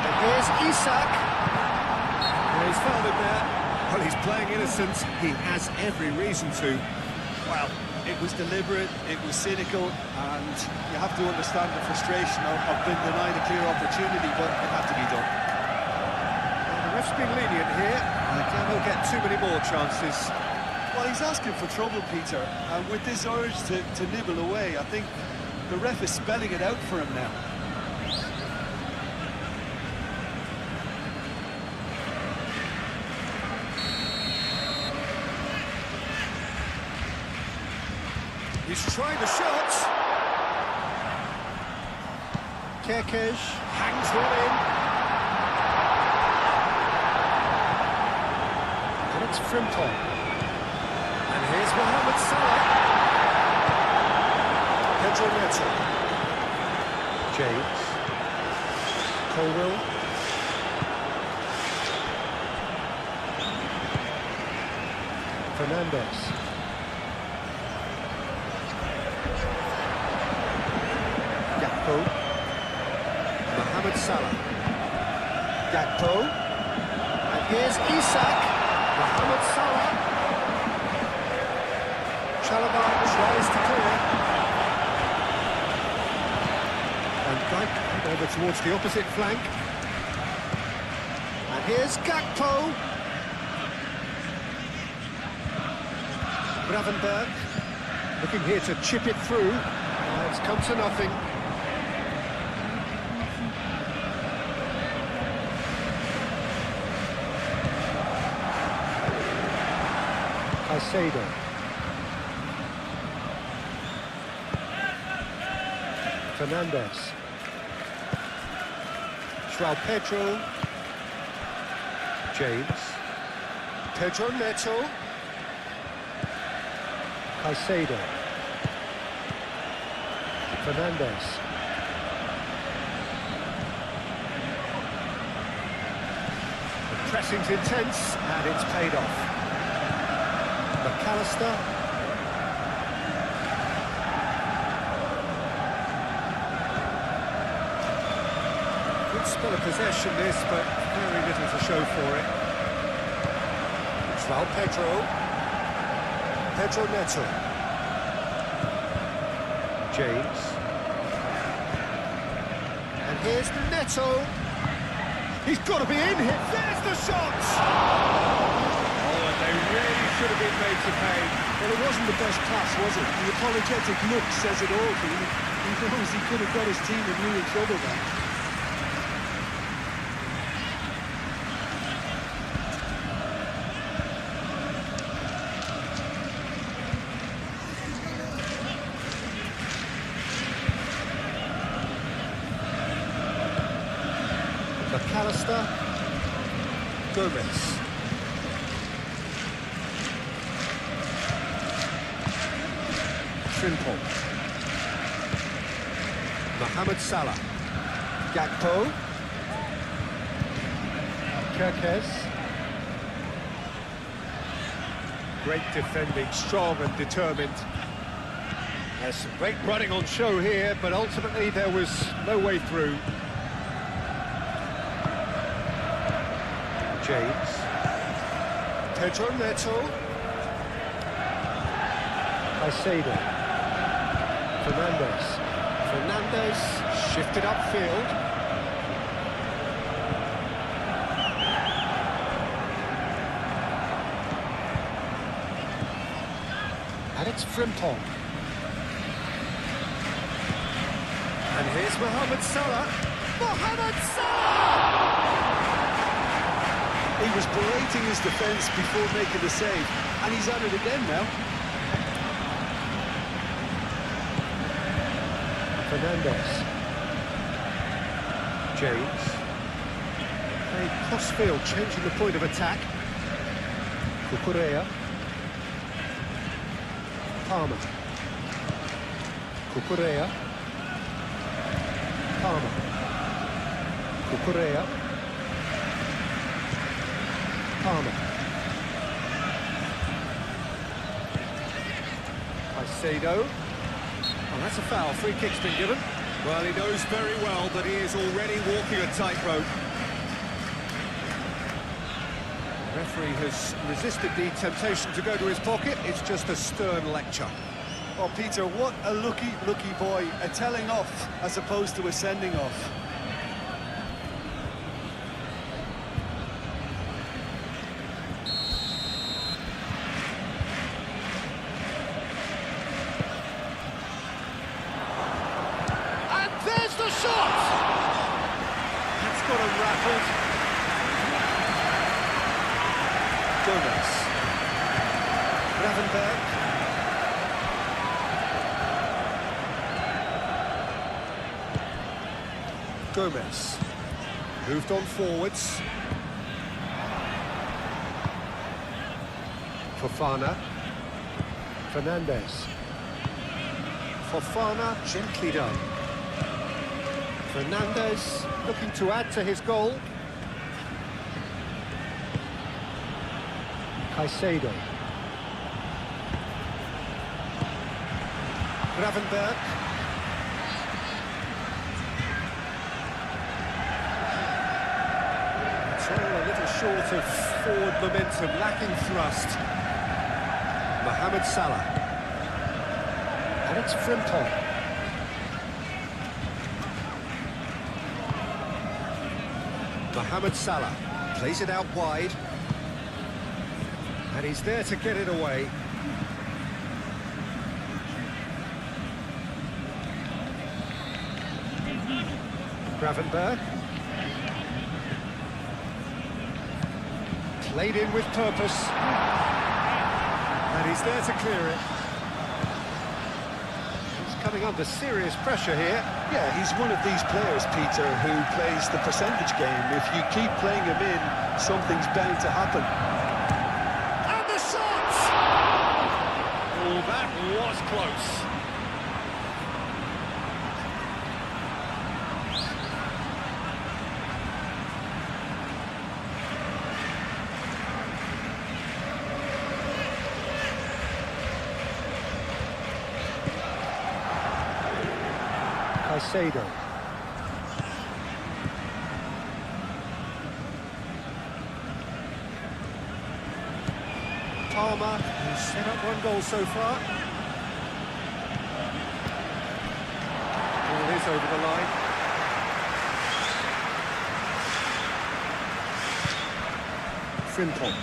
And here's Isak. And he's found him there. Well, he's playing innocent. He has every reason to. Well, it was deliberate, it was cynical, and you have to understand the frustration of being denied a clear opportunity, but it had to be done. Well, the ref's been lenient here. I think he'll get too many more chances. Well, he's asking for trouble, Peter, and with this urge to nibble away, I think the ref is spelling it out for him now. He's trying the shot. Kerkesh hangs one in. And it's Frimpong. And here's Mohamed Salah. Pedro Neto. James. Colwell. Fernandes. Mohamed Salah. Gakpo. And here's Isak. Mohamed Salah. Chalobah tries to clear. And Dyke over towards the opposite flank. And here's Gakpo. Gravenberg. Looking here to chip it through. It's come to nothing. Caicedo. Fernandes. João Pedro. James. Pedro Neto. Caicedo. Fernandes. The pressing's intense and it's paid off. McAllister. Good spell of possession this, but very little to show for it. João Pedro Neto. James. And here's Neto. He's got to be in here. There's the shot! Oh, and they really should have been made to pay. Well, it wasn't the best pass, was it? The apologetic look says it all for him. He knows he could have got his team in real trouble there. McAllister, Gomez. Frimpong. Mohamed Salah. Gakpo. Kirkez. Great defending, strong and determined. There's some great running on show here, but ultimately there was no way through. James. Pedro Neto. Caicedo. Fernandes shifted upfield. And it's Frimpong. And here's Mohamed Salah. Mohamed Salah! He was berating his defence before making the save, and he's at it again now. Fernandes. James. A crossfield changing the point of attack. Cucurella. Palmer. Cucurella. Palmer. Cucurella. Palmer. Caicedo. Oh, that's a foul. Free kick's been given. Well, he knows very well that he is already walking a tightrope. The referee has resisted the temptation to go to his pocket. It's just a stern lecture. Oh, Peter, what a lucky boy. A telling off as opposed to a sending off. The shot! That's got him rattled. Gomez. Gravenberg. Gomez. Moved on forwards. Fofana. Fernandes. Fofana, gently done. Fernandes looking to add to his goal. Caicedo. Gravenberg. It's all a little short of forward momentum, lacking thrust. Mohamed Salah. And it's Frimpong. Mohamed Salah plays it out wide, and he's there to get it away. Gravenberg played in with purpose, and he's there to clear it. He's coming under serious pressure here. Yeah, he's one of these players, Peter, who plays the percentage game. If you keep playing him in, something's bound to happen. And the shot! Oh, that was close. Caicedo. Palmer, who's set up one goal so far. Ball is over the line. Frimpong.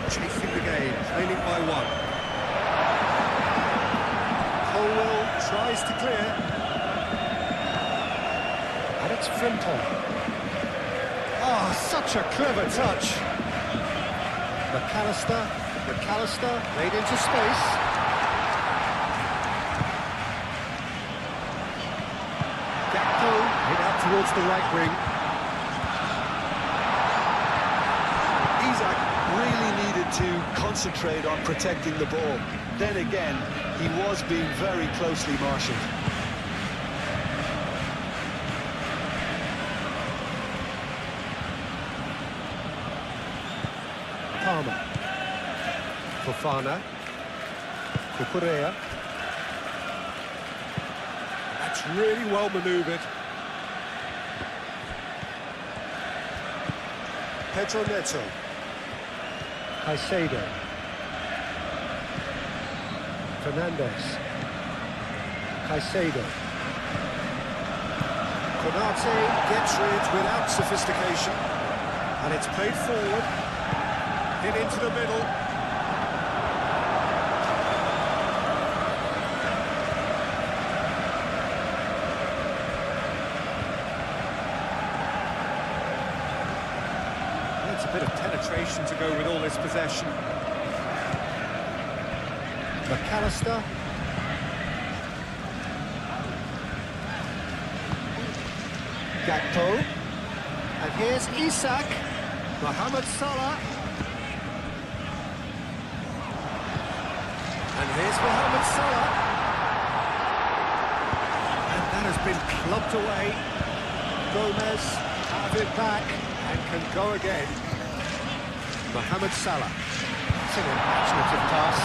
Chasing the game, trailing by one. Colwell tries to clear. And it's Frimpong. Oh, such a clever touch. McAllister made into space. Gakpo hit out towards the right wing. Isaac really needed to concentrate on protecting the ball. Then again, he was being very closely marshalled. Palmer. Fofana. Cucurella. That's really well manoeuvred. Pedro Neto. Caicedo. Fernandes. Caicedo. Konate gets rid without sophistication. And it's played forward. Hit into the middle. It's a bit of penetration to go with all this possession. McAllister. Gakpo. And here's Isak. Mohamed Salah. And here's Mohamed Salah. And that has been clubbed away. Gomez have it back and can go again. Mohamed Salah. It's an imaginative pass.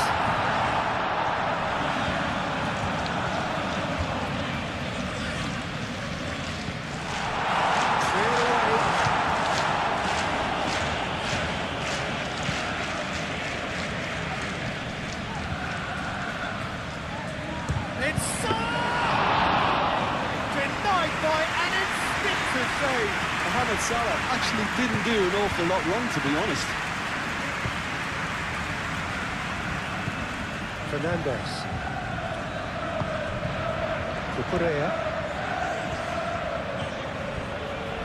Cleared away. It's denied by an instinctive save. Mohamed Salah actually didn't do an awful lot wrong, to be honest. Fernandes. Cucurella.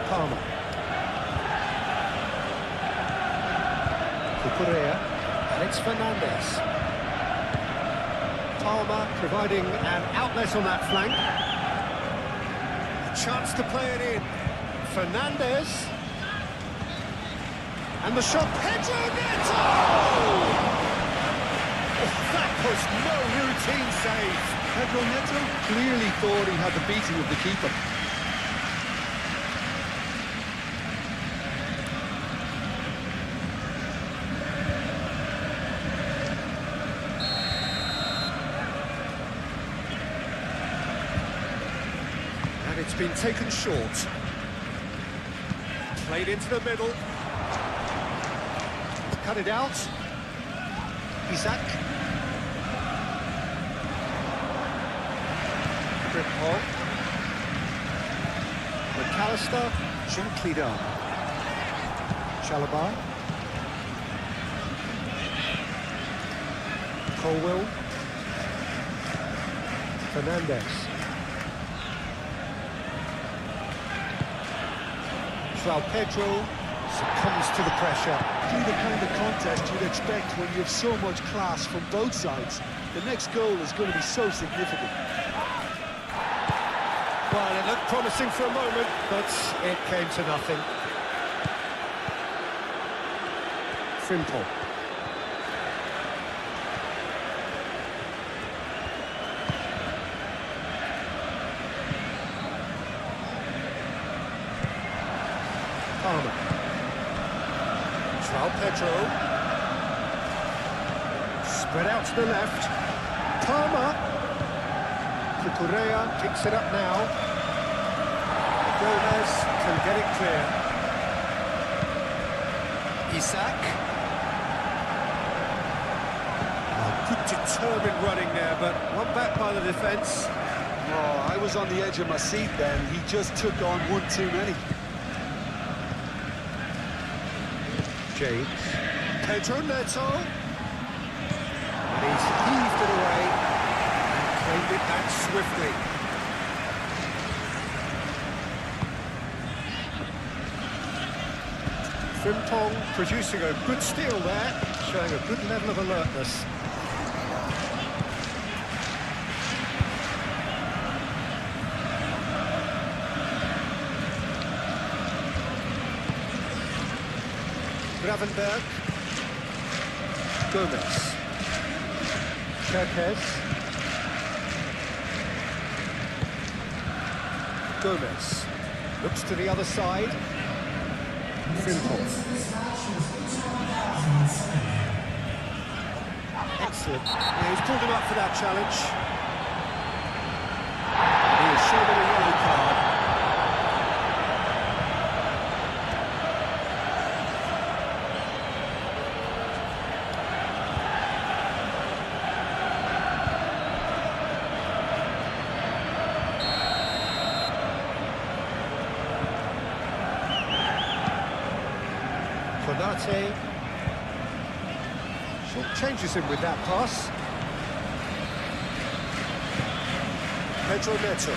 Palmer. Cucurella. And it's Fernandes. Palmer providing an outlet on that flank. A chance to play it in. Fernandes. And the shot. Pedro Neto! That was no routine save. Pedro Neto clearly thought he had the beating of the keeper. And it's been taken short. Played into the middle. Cut it out. Isak. Frimpong. McAllister, gently done. Chalobah. Colwell. Fernandes. João Pedro succumbs to the pressure. Exactly the kind of contest you'd expect when you have so much class from both sides. The next goal is going to be so significant. Well, it looked promising for a moment, but it came to nothing. Frimpong. Palmer. João Pedro. Spread out to the left. Palmer. Cucurella picks it up now. Gomez can get it clear. Isak. Oh, good determined running there, but one back by the defence. Oh, I was on the edge of my seat then. He just took on one too many. James. Pedro Neto. And he's heaved it away and claimed it back swiftly. Frimpong producing a good steal there, showing a good level of alertness. Gravenberg. Gomez. Kerkez. Gomez. Looks to the other side. Frimpong. Excellent. Yeah, he's pulled him up for that challenge. He has shown him a yellow card. Konate. Short changes him with that pass. Pedro Neto.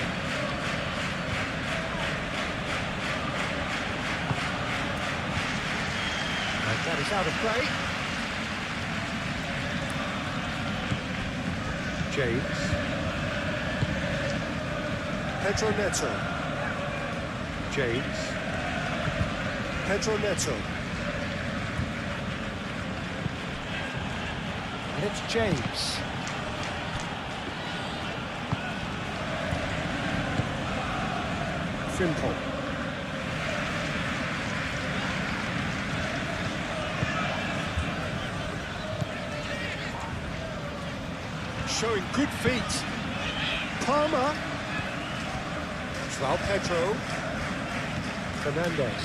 And that is out of play. James. Pedro Neto. James. Pedro Neto. And it's James. Frimpong. Showing good feet. Palmer. João Pedro. Fernandez.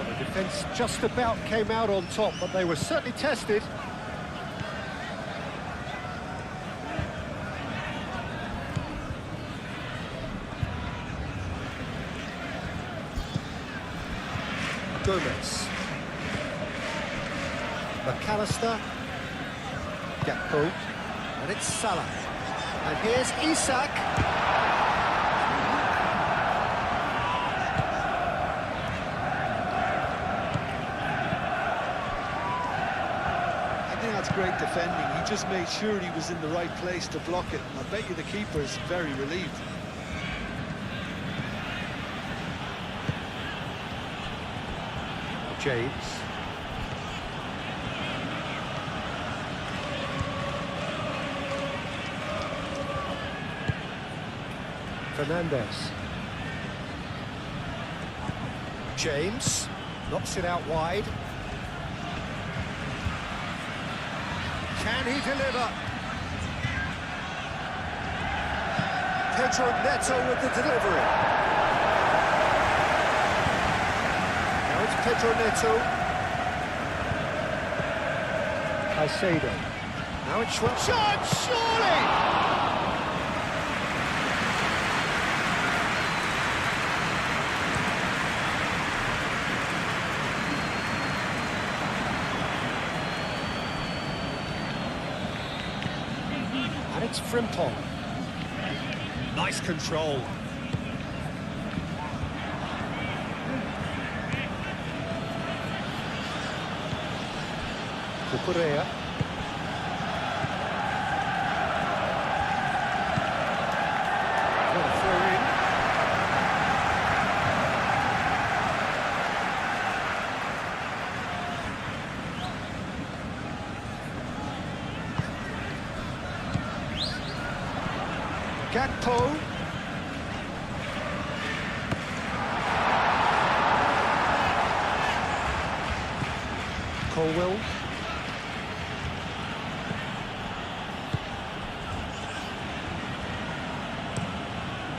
The defence just about came out on top, but they were certainly tested. Gomez. McAllister. Gakpo. And it's Salah. And here's Isak. That's great defending. He just made sure he was in the right place to block it. And I bet you the keeper's very relieved. James. Fernandez. James knocks it out wide. Can he deliver? Pedro Neto with the delivery. Now it's Pedro Neto. Caicedo. Now it's shot, surely! And it's Frimpong. Nice control. Cucurella. What a throw in. Gakpo. Colwell.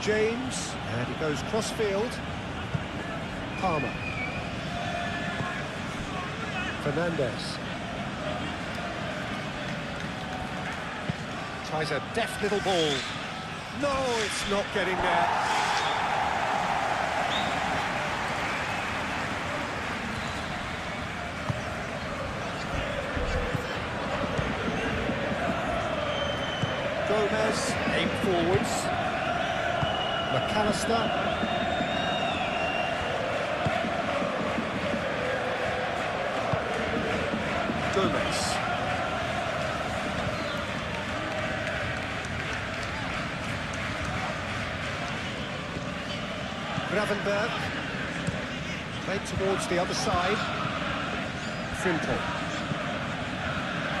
James, and he goes cross-field. Palmer. Fernandez. Tries a deft little ball. No, it's not getting there. Gomez, aimed forwards. McAllister. Gomez. Gravenberg. Played towards the other side. Frimpong.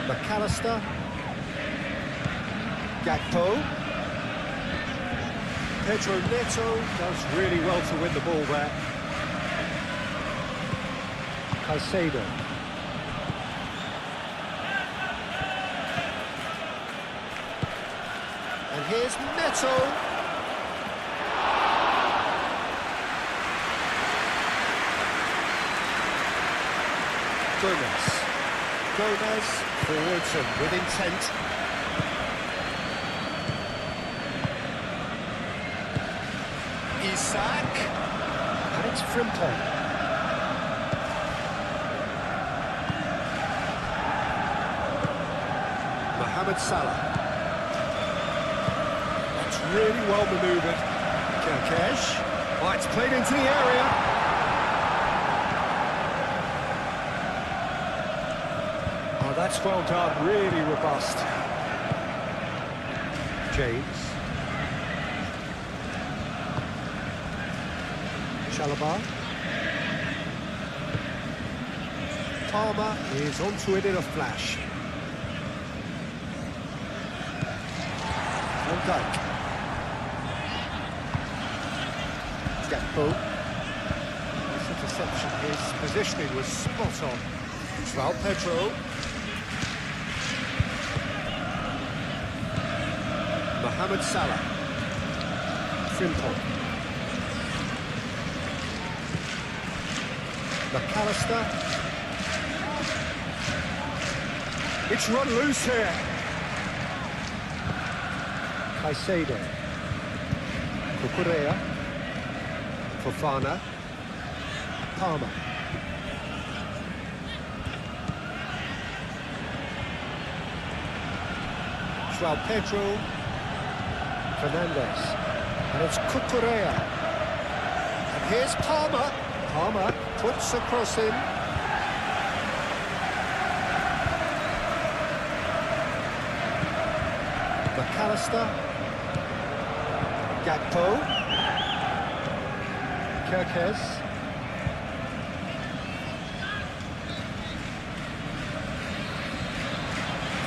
McAllister. Gakpo. Pedro Neto does really well to win the ball there. Caicedo. And here's Neto. Gomez forwards and with intent. Isak. And it's Frimpong. Mohamed Salah. That's really well manoeuvred. Kerkesh. Oh, it's played into the area. Oh, that's well done, really robust. James. Chalobah. Palmer is onto it in a flash. Van Dijk. Gakpo. This interception, his positioning was spot on. João Pedro. Mohamed Salah. Frimpong. McAllister. It's run loose here. Caicedo. Cucurella. Fofana. Palmer. João Pedro. Fernandez. And it's Cucurella. And here's Palmer. Palmer puts across him. McAllister. Gakpo. Kerkez.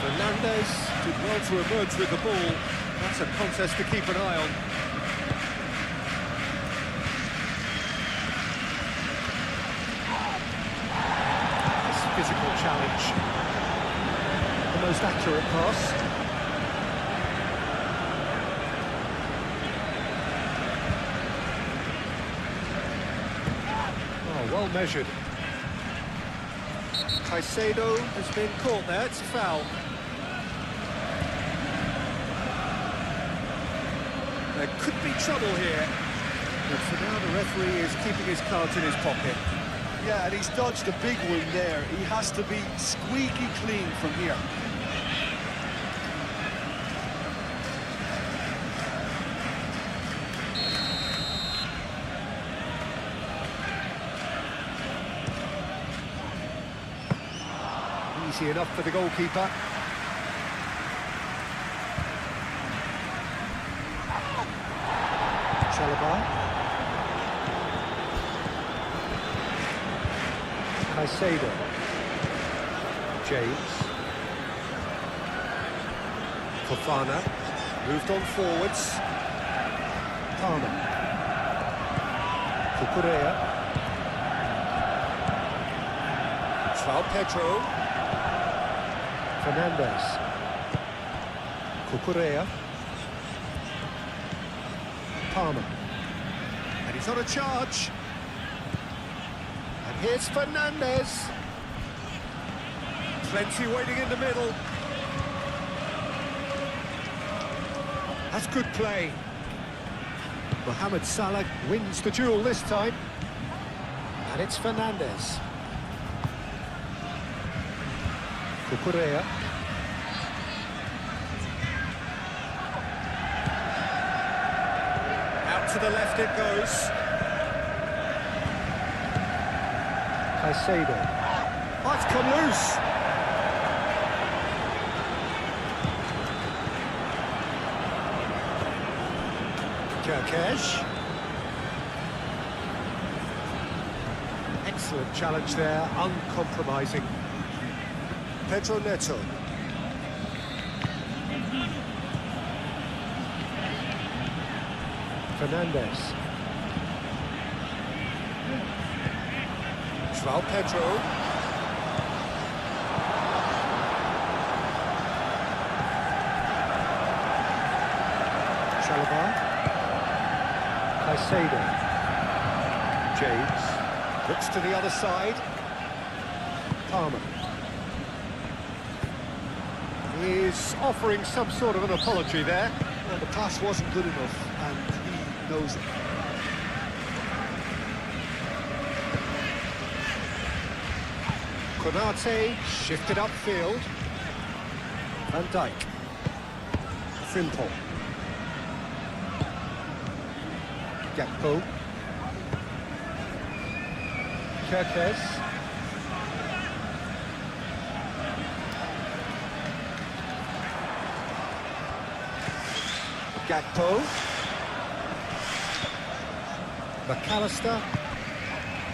Fernandez did well to emerge with the ball. That's a contest to keep an eye on. Physical challenge. The most accurate pass. Oh, well measured. Caicedo has been caught there, it's a foul. There could be trouble here. But for now the referee is keeping his cards in his pocket. Yeah, and he's dodged a big one there. He has to be squeaky clean from here. Easy enough for the goalkeeper. Chalobah. Caicedo. James. Fofana. Moved on forwards. Palmer. Cucurella. João Pedro. Fernandez. Cucurella. Palmer. And he's on a charge. And here's Fernandez. Plenty waiting in the middle. That's good play. Mohamed Salah wins the duel this time. And it's Fernandez. Cucurella. Out to the left it goes. Caicedo. Oh, it's come loose. Kirkesh. Excellent challenge there, uncompromising. Pedro Neto. Fernandez. João Pedro. Chalobah. Caicedo. James. Looks to the other side. Palmer. He's offering some sort of an apology there. Well, the pass wasn't good enough, and he knows it. Konate shifted upfield. Van Dijk. Frimpong. Gakpo. Kirkesh. Gakpo. McAllister.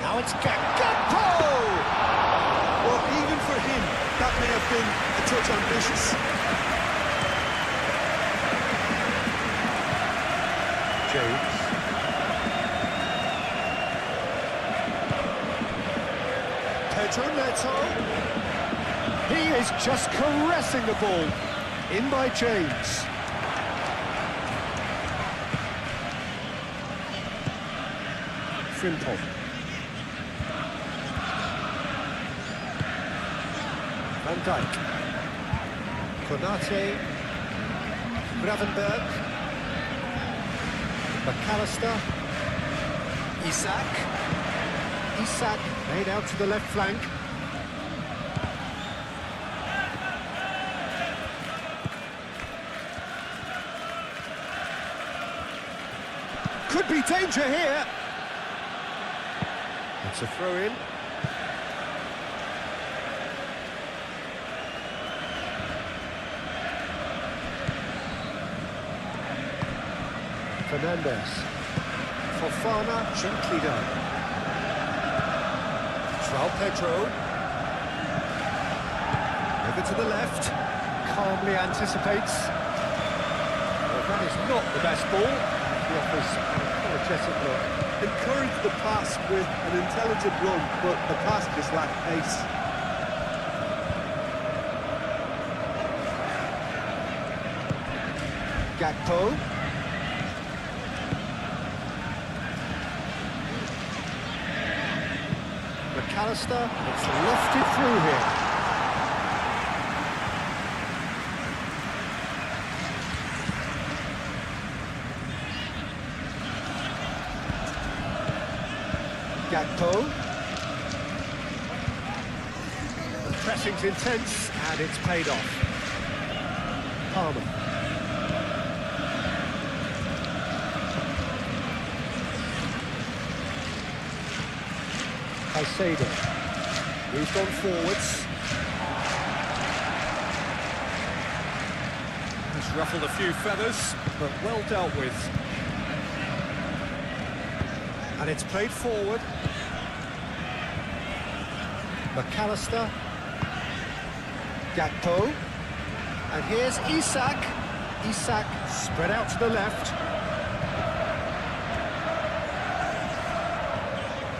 Now it's Gakpo! Well, even for him, that may have been a touch ambitious. James. Pedro Neto. He is just caressing the ball. In by James. Frimpong. Van Dijk. Konate. Gravenberg. McAllister. Isak made out to the left flank. Could be danger here. It's a throw-in. Fernandez. Fofana, gently done. João Pedro. Over to the left. Calmly anticipates. Well, that is not the best ball. He offers an apologetic look. Encouraged the pass with an intelligent run, but the pass just lacked pace. Gakpo. McAllister, it's lofted through here. Gakpo. The pressing's intense and it's paid off. Palmer. Caicedo. Moved on forwards. He's ruffled a few feathers, but well dealt with. And it's played forward. McAllister. Gakpo. And here's Isak. Isak spread out to the left.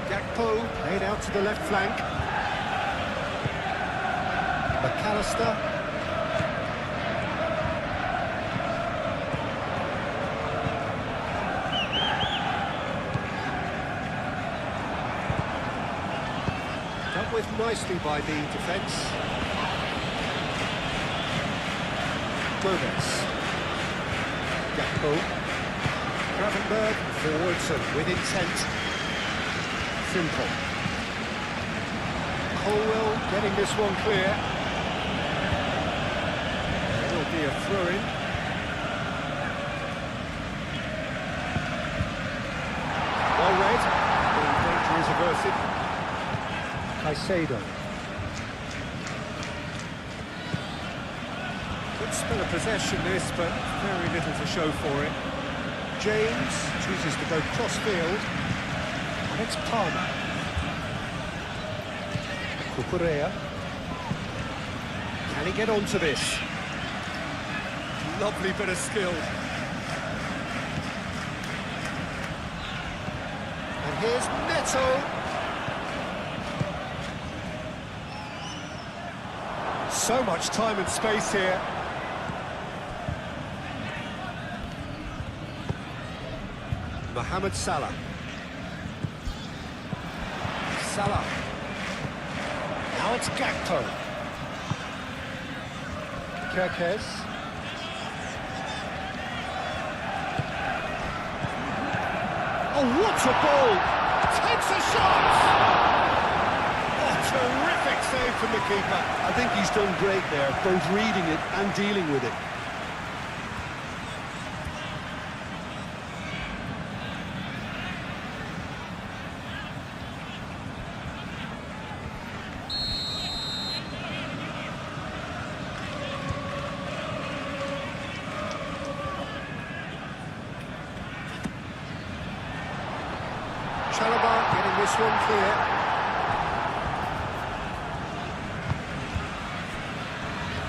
Gakpo laid out to the left flank. McAllister. Dealt with nicely by the defence. Gomez. Gakpo. Gravenberg forwards and with intent. Simple. Colwell getting this one clear. There'll be a throw-in. Well read. The danger is averted. Caicedo. Good spell of possession this, but very little to show for it. James chooses to go cross-field. And it's Palmer. Cucurella. Can he get onto this? Lovely bit of skill. And here's Neto. So much time and space here. Mohamed Salah. Salah. Now it's Gakpo. Kerkez. Oh, what a ball! Takes a shot! Oh, terrific save from the keeper. I think he's done great there, both reading it and dealing with it. Chalobah getting this one clear.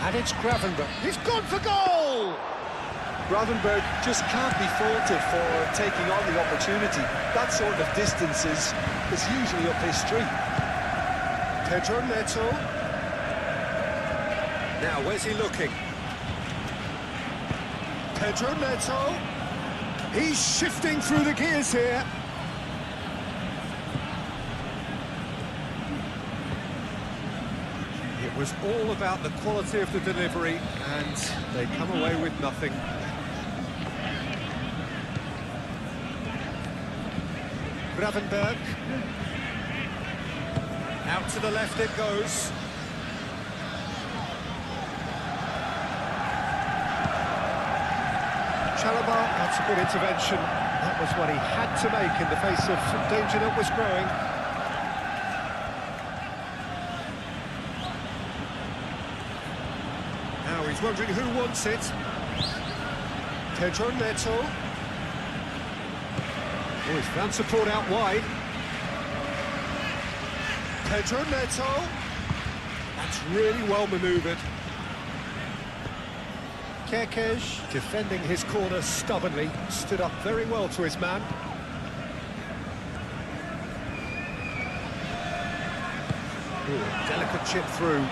And it's Gravenberg. He's gone for goal! Gravenberg just can't be faulted for taking on the opportunity. That sort of distance is usually up his street. Pedro Neto. Now, where's he looking? Pedro Neto. He's shifting through the gears here. It was all about the quality of the delivery, and they come away with nothing. Gravenberg. Out to the left it goes. Chalobah, that's a good intervention. That was what he had to make in the face of some danger that was growing. Now he's wondering who wants it. Pedro Neto. Oh, he's found support out wide. Pedro Neto. That's really well manoeuvred. Kerkez, defending his corner stubbornly, stood up very well to his man. Ooh, delicate chip through.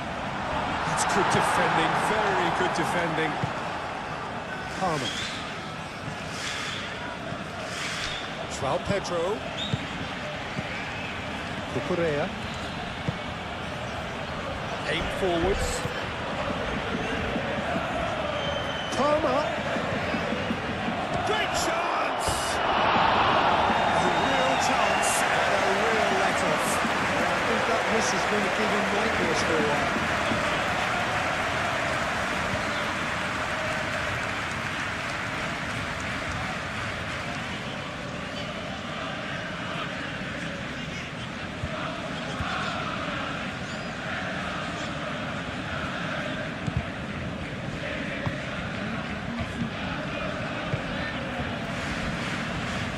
That's good defending, very good defending. Palmer. João Pedro. Cucurella. Aim forwards. Palmer. Great chance! A real chance and a real let-off. I think that miss is going to give him nightmares for a while.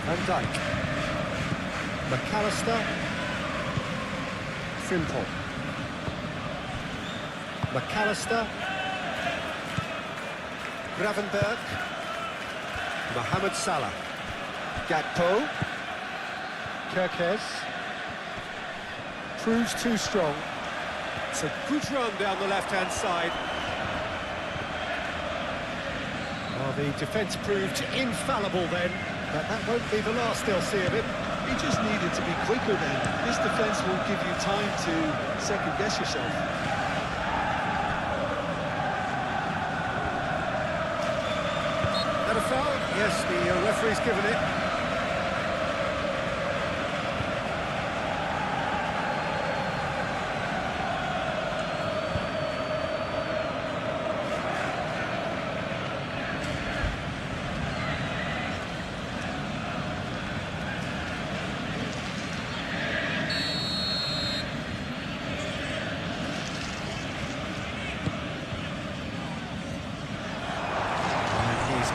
Van Dijk. McAllister. Simple. McAllister. Gravenberg. Mohamed Salah. Gakpo. Kerkez. Proves too strong. It's a good run down the left-hand side. Well, the defence proved infallible then. But that won't be the last they'll see of him. He just needed to be quicker then. This defence won't give you time to second-guess yourself. That a foul? Yes, the referee's given it.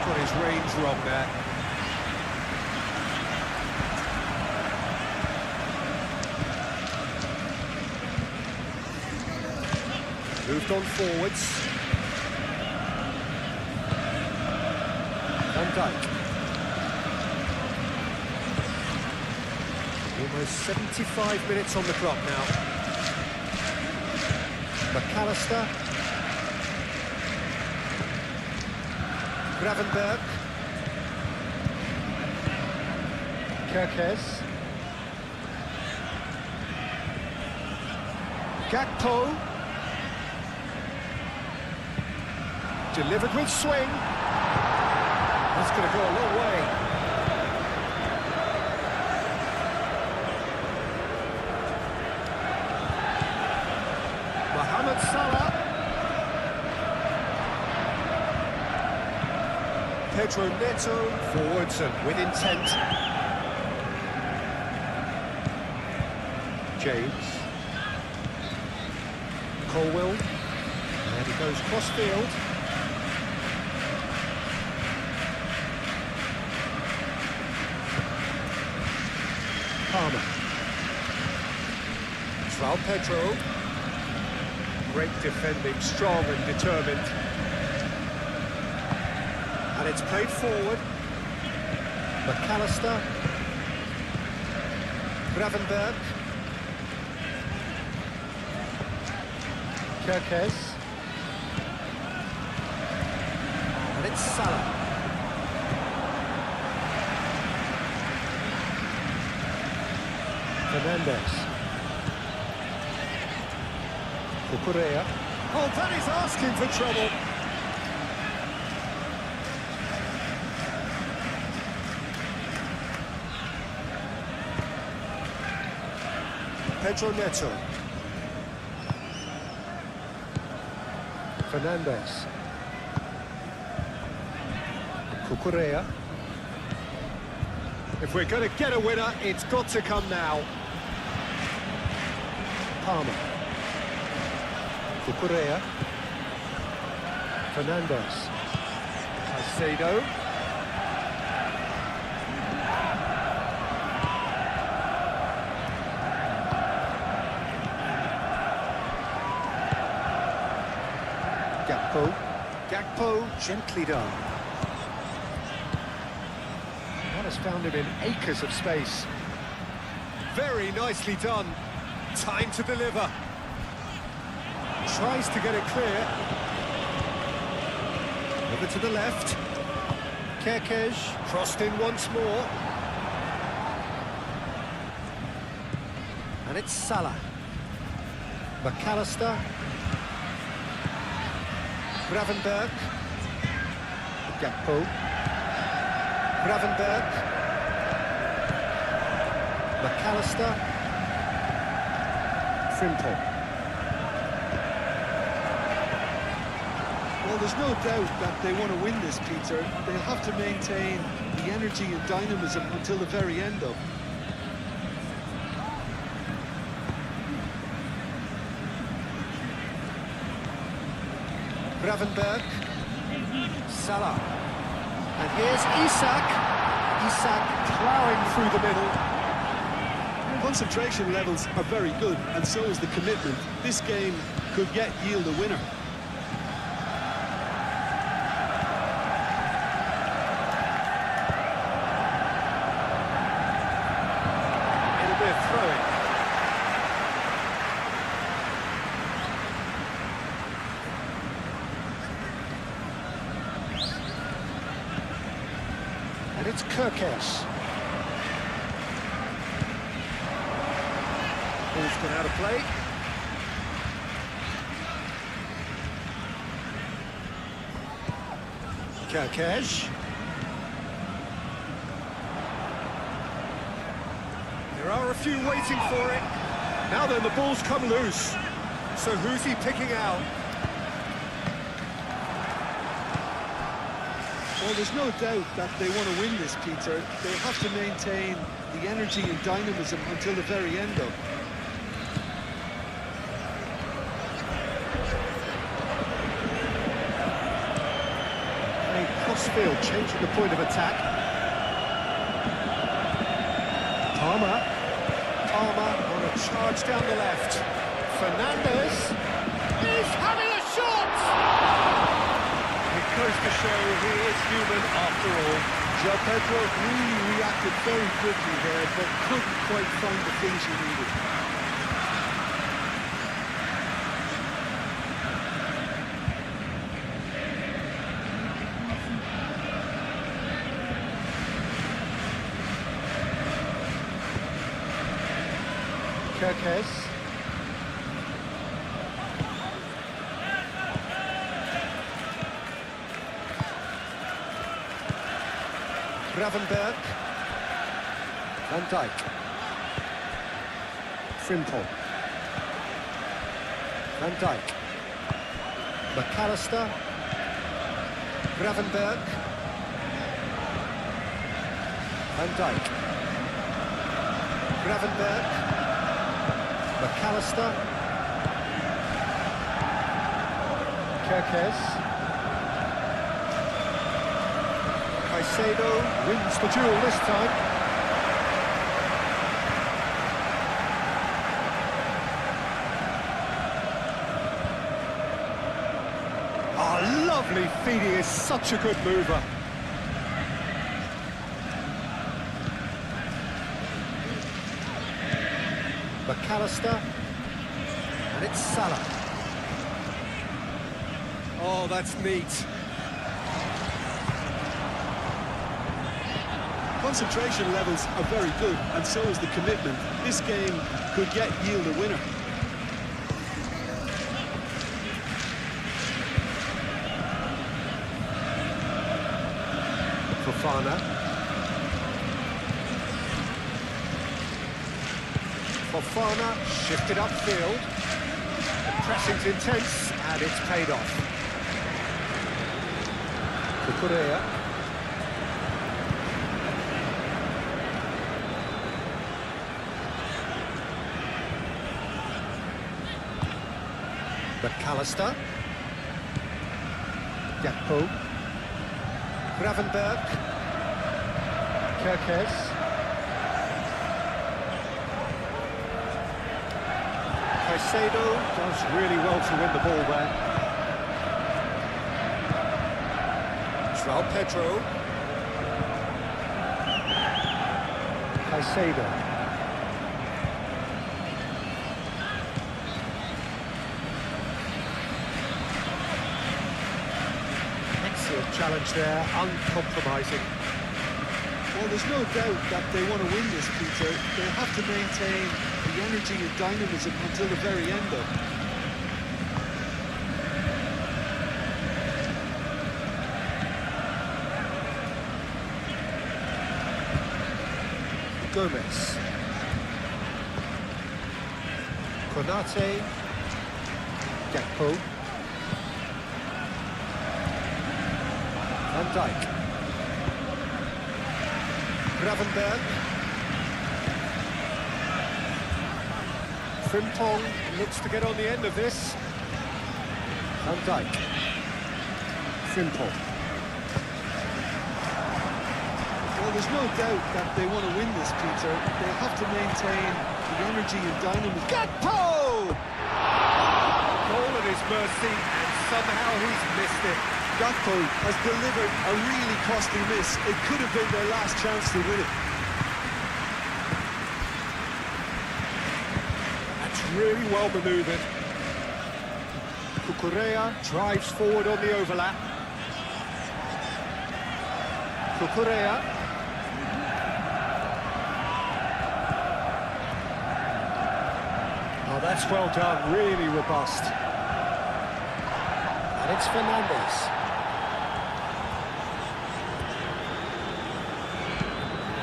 Got his range wrong there. Moved on forwards. Van Dijk. Almost 75 minutes on the clock now. McAllister. Gravenberg. Kerkez. Gakpo. Delivered with swing. That's going to go a long way. Mohamed Salah. Pedro Neto, forwards and with intent. James. Colwell. And he goes cross-field. Palmer. João Pedro. Great defending, strong and determined. And it's played forward. McAllister. Gravenberg. Kerkez. And it's Salah. Fernandez. Cucurella. Oh, that is asking for trouble. Pedro Neto. Fernandez. Cucurella. If we're going to get a winner, it's got to come now. Palmer. Cucurella. Fernandez. Caicedo. Gakpo, gently done. That has found him in acres of space. Very nicely done. Time to deliver. Tries to get it clear. Over to the left. Kerkez, crossed in once more. And it's Salah. McAllister. Gravenberg. Gakpo. Gravenberg. McAllister. Frimpong. Well, there's no doubt that they want to win this, Peter. They'll have to maintain the energy and dynamism until the very end, though. Gravenberg. Salah. And here's Isak. Isak ploughing through the middle. Concentration levels are very good, and so is the commitment. This game could yet yield a winner. It'll be a throw-in. And it's Kirkesh. Ball's gone out of play. Kirkesh. There are a few waiting for it. Now then, the ball's come loose. So who's he picking out? Well, there's no doubt that they want to win this, Peter. They have to maintain the energy and dynamism until the very end, though. Crossfield changing the point of attack. Palmer on a charge down the left. Fernandez is having a shot! It goes to show he is human after all. João Pedro really reacted very quickly there, but couldn't quite find the finish he needed. Kirkesh. Gravenberg. Van Dijk. Frimpong. Van Dijk. McAllister. Gravenberg. Van Dijk. Gravenberg. McAllister. Kirkesh. Caicedo wins the duel this time. Oh, lovely feed, he is such a good mover. McAllister, and it's Salah. Oh, that's neat. Concentration levels are very good, and so is the commitment. This game could yet yield a winner. Fofana. Fofana shifted upfield. The pressing's intense, and it's paid off. Cucurella. McAllister. Gakpo. Gravenberg. Kirkesh. Caicedo does really well to win the ball there. João Pedro. Caicedo. Excellent challenge there, uncompromising. Well, there's no doubt that they want to win this, Peter. They have to maintain the energy and dynamism until the very end, though. Gomez. Konate. Gakpo. Van Dijk. Gravenberg. Frimpong looks to get on the end of this. Van Dijk. Frimpong. Well, there's no doubt that they want to win this, Peter. They have to maintain the energy and dynamism. Gakpo! Goal at his mercy, and somehow he's missed it. Gakpo has delivered a really costly miss. It could have been their last chance to win it. That's really well manoeuvred. Cucurella drives forward on the overlap. Cucurella. Oh, that's well done, really robust. And it's Fernandes.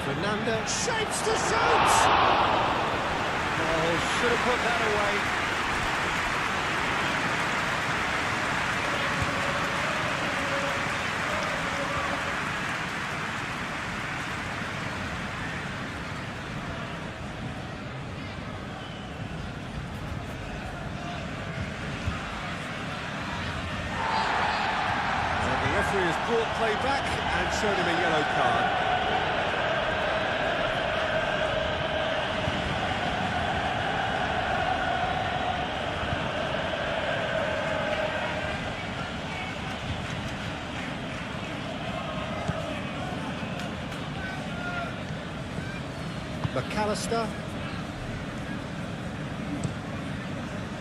Fernandes shapes to shoot! Oh, should have put that away. And the referee has brought play back and showed him a yellow card. McAllister.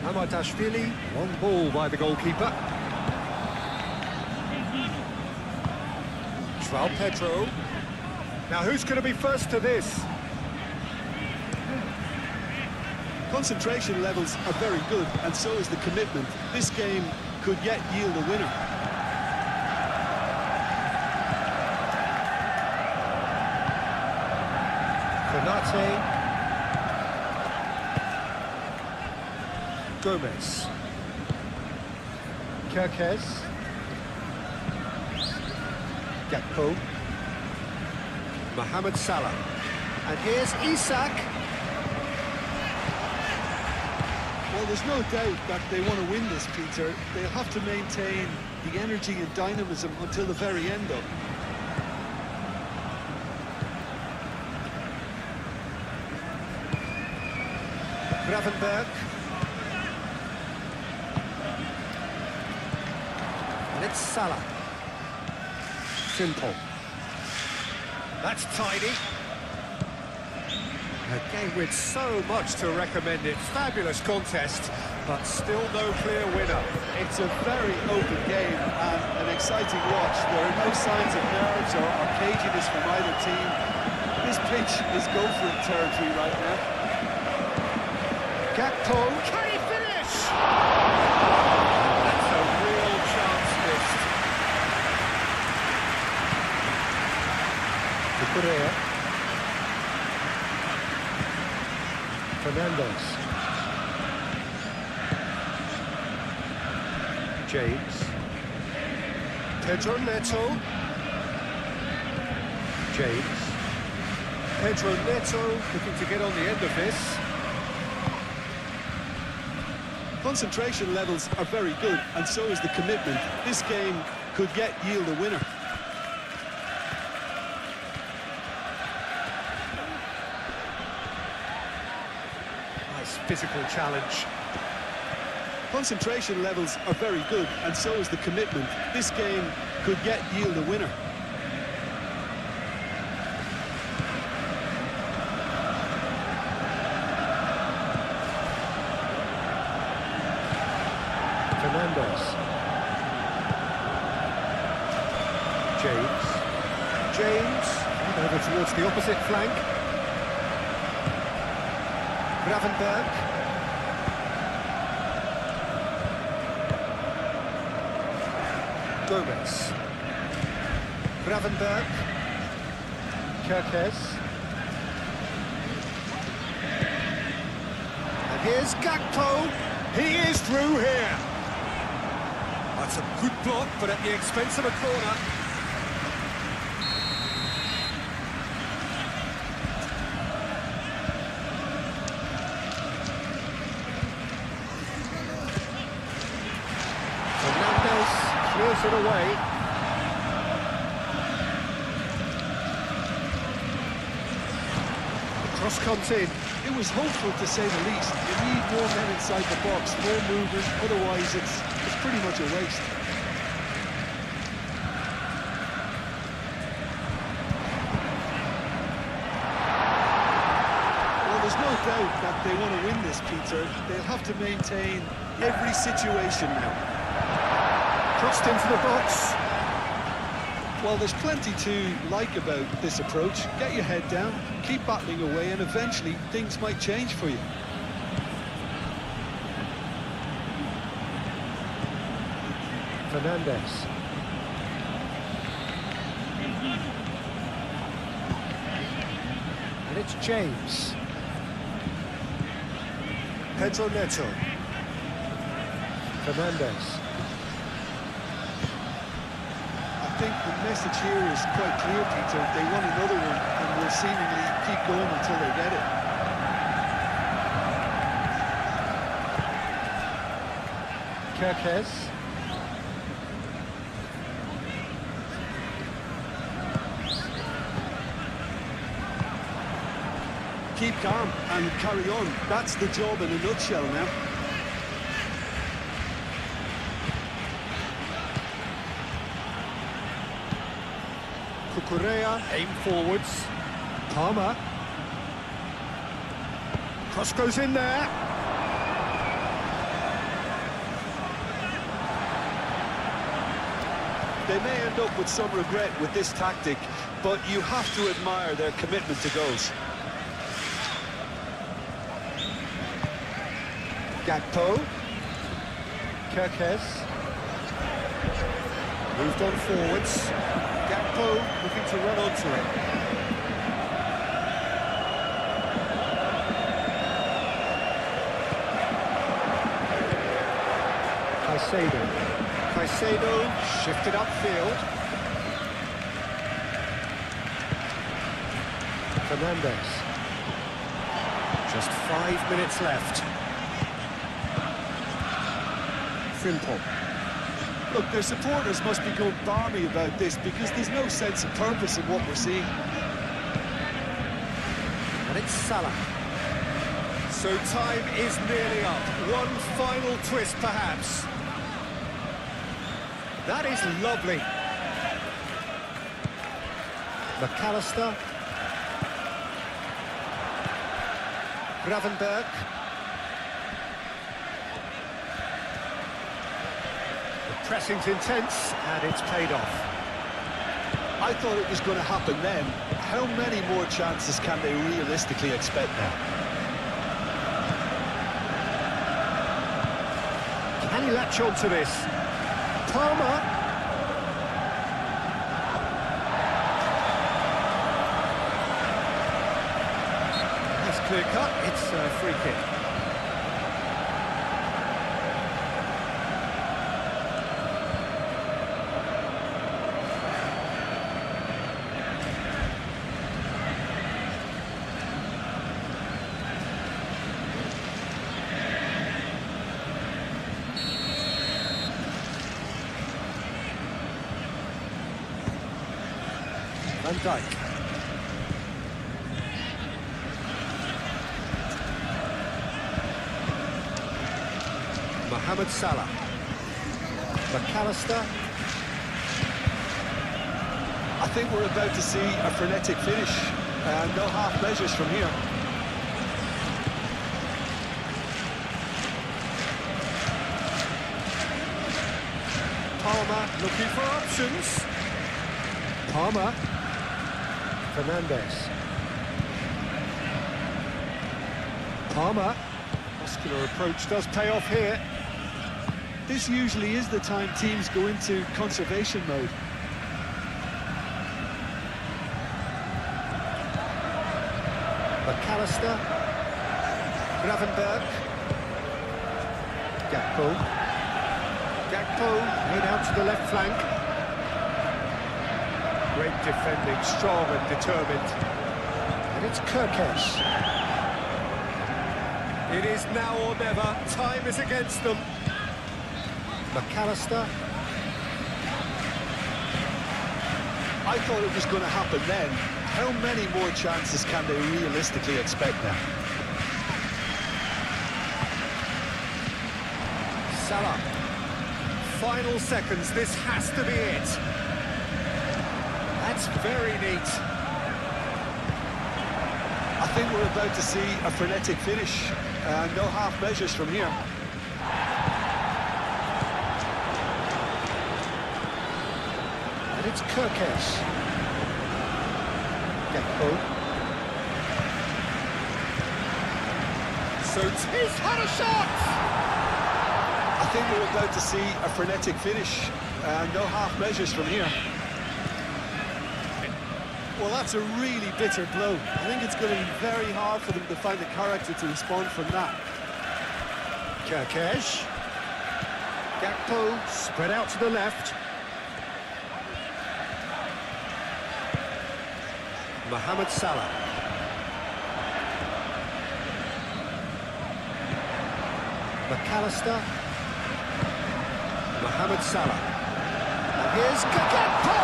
Amadashvili, long ball by the goalkeeper. João Pedro. Now who's going to be first to this? Concentration levels are very good, and so is the commitment. This game could yet yield a winner. Konate. Gomez. Kerkez. Gakpo. Mohamed Salah. And here's Isak. Well, there's no doubt that they want to win this, Peter. They'll have to maintain the energy and dynamism until the very end, though. Gravenberg. And it's Salah. Simple. That's tidy. A game with so much to recommend it. Fabulous contest, but still no clear winner. It's a very open game and an exciting watch. There are no signs of nerves or caginess from either team. This pitch is go-for-it territory right now. Gakpo, can he finish? That's a real chance missed. To Correa. Fernandes. James. Pedro Neto. James. Pedro Neto looking to get on the end of this. Concentration levels are very good, and so is the commitment. This game could yet yield a winner. Nice physical challenge. Concentration levels are very good, and so is the commitment. This game could yet yield a winner. Fernandes. James. And over towards the opposite flank. Gravenberg. Gomez. Gravenberg. Kerkez. And here's Gakpo. He is through here. That's a good block, but at the expense of a corner. Fernandes clears it away. The cross comes in. It was hopeful, to say the least. You need more men inside the box, more movement, otherwise it's pretty much a waste. Well, there's no doubt that they want to win this, Peter. They'll have to maintain every situation now. Crossed into the box. Well, there's plenty to like about this approach. Get your head down, keep battling away, and eventually things might change for you. Fernandez. And it's James. Pedro Neto. Fernandez. I think the message here is quite clear, Peter. They want another one and will seemingly keep going until they get it. Kirkes. Keep calm and carry on. That's the job in a nutshell now. Cucurella, aim forwards. Palmer. Cross goes in there. They may end up with some regret with this tactic, but you have to admire their commitment to goals. Gakpo. Kirkes. Moved on forwards. Gakpo looking to run onto it. Caicedo shifted upfield. Fernandez. Just 5 minutes left. Frimpong. Look, their supporters must be going balmy about this because there's no sense of purpose in what we're seeing. And it's Salah. So time is nearly up. One final twist, perhaps. That is lovely. McAllister. Gravenberg. The pressing's intense, and it's paid off. I thought it was going to happen then. How many more chances can they realistically expect now? Can he latch on to this? Palmer. That's clear cut. It's a free kick. Van Dijk. Mohamed Salah. McAllister. I think we're about to see a frenetic finish, and no half measures from here. Palmer looking for options. Palmer. Fernandez. Palmer. Muscular approach does pay off here. This usually is the time teams go into conservation mode. McAllister. Gravenberg. Gakpo. Gakpo made out to the left flank. Great defending, strong and determined. And it's Kirkes. It is now or never. Time is against them. McAllister. I thought it was going to happen then. How many more chances can they realistically expect now? Salah. Final seconds. This has to be it. That's very neat. I think we're about to see a frenetic finish, and no half measures from here. And it's Kirkes. Gakpo. So he's had a shot! I think we're about to see a frenetic finish, and no half measures from here. Well, that's a really bitter blow. I think it's going to be very hard for them to find the character to respond from that. Kirkesh. Gakpo spread out to the left. Mohamed Salah. McAllister. Mohamed Salah. And here's Gakpo!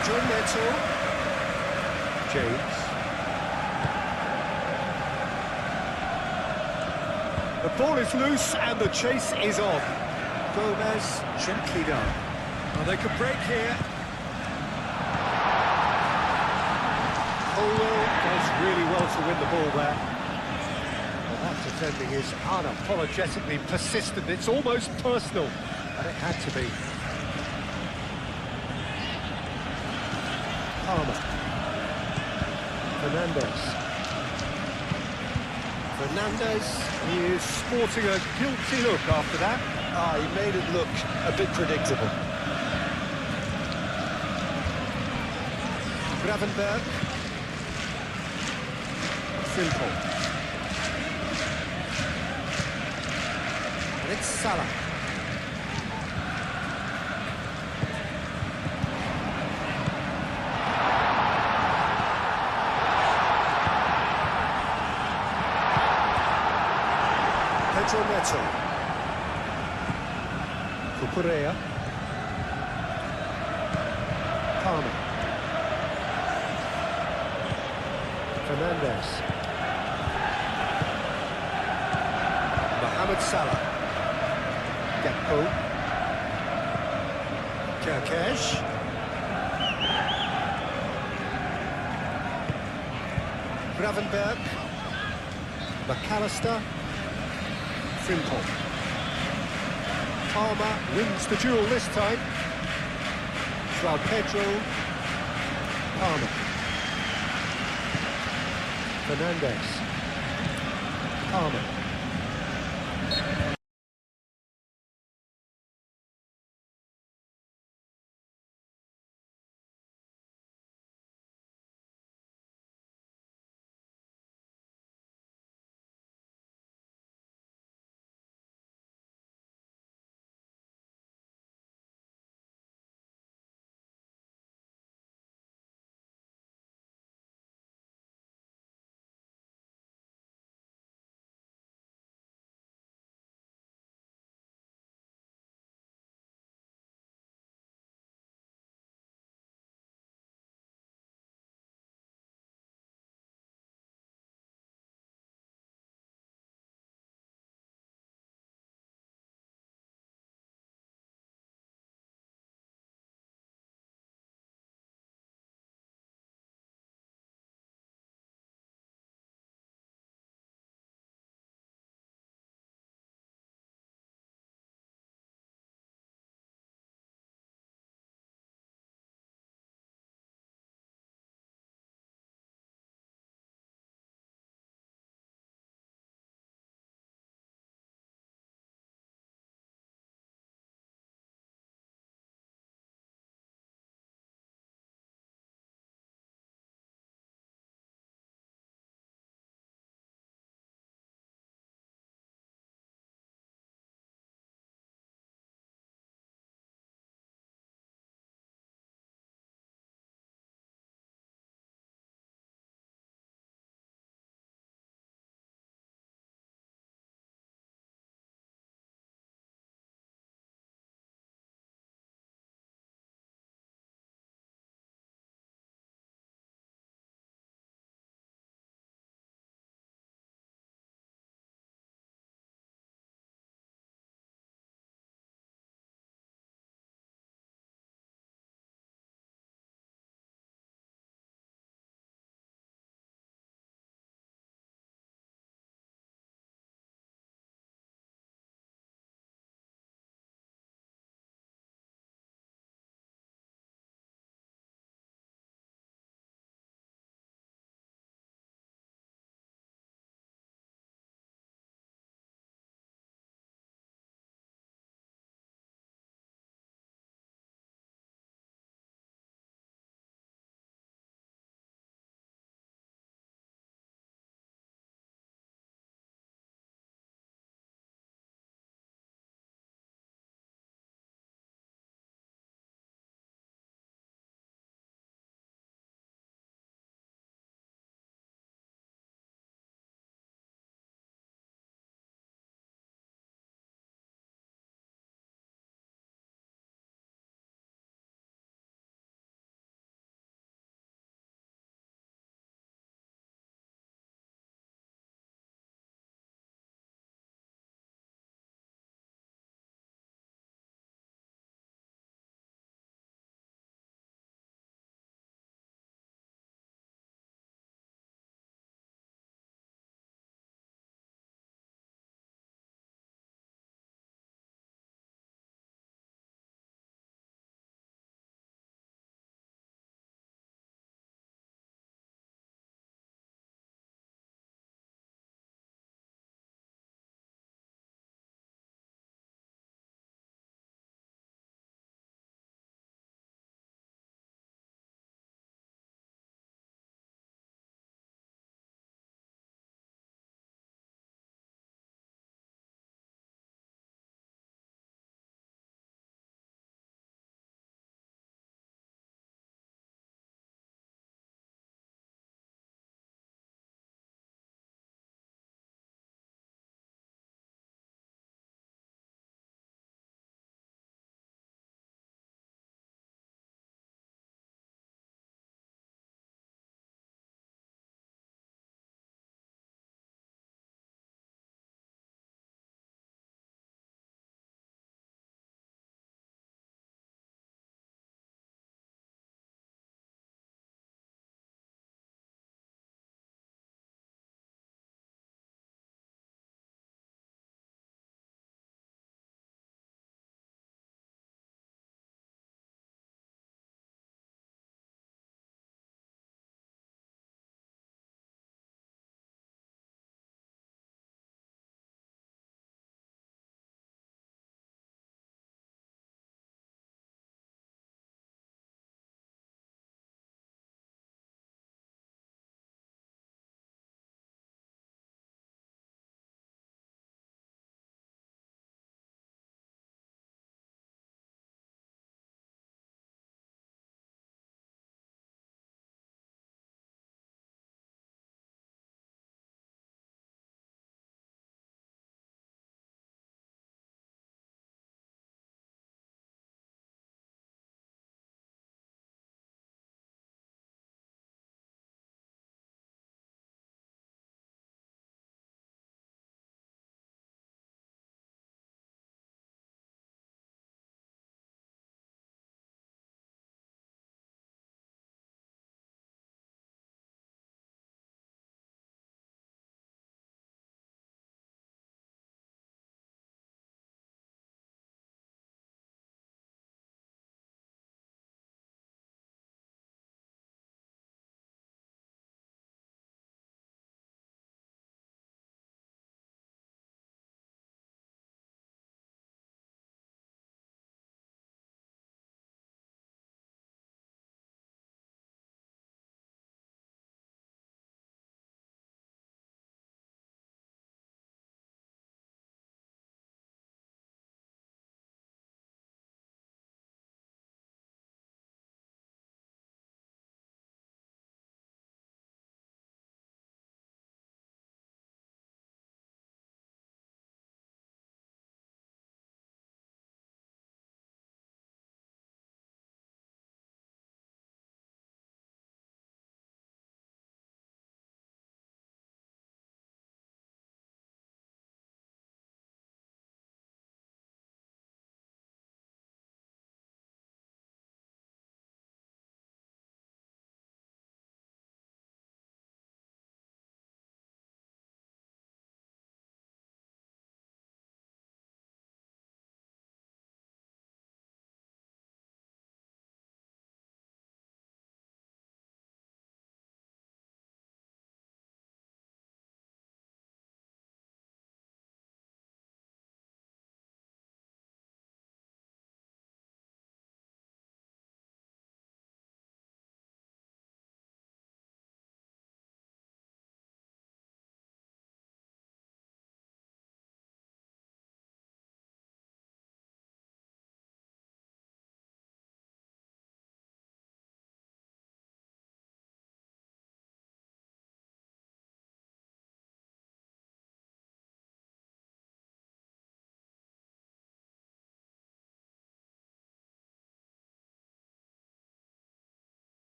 GoalMatol. James. The ball is loose and the chase is on. Gomez gently down. Oh, they could break here. Colwell does really well to win the ball there. Well, that defending is unapologetically persistent. It's almost personal, and it had to be. Palmer. Fernandez is sporting a guilty look after that. He made it look a bit predictable. Gravenberg. Simple. And it's Salah. GoalMatol. Cucurella. Palmer. Fernandez. Mohamed Salah. Gakpo. Kirkesh. Gravenberg. McAllister. Simple. Palmer wins the duel this time. João Pedro. Palmer. Fernandez. Palmer.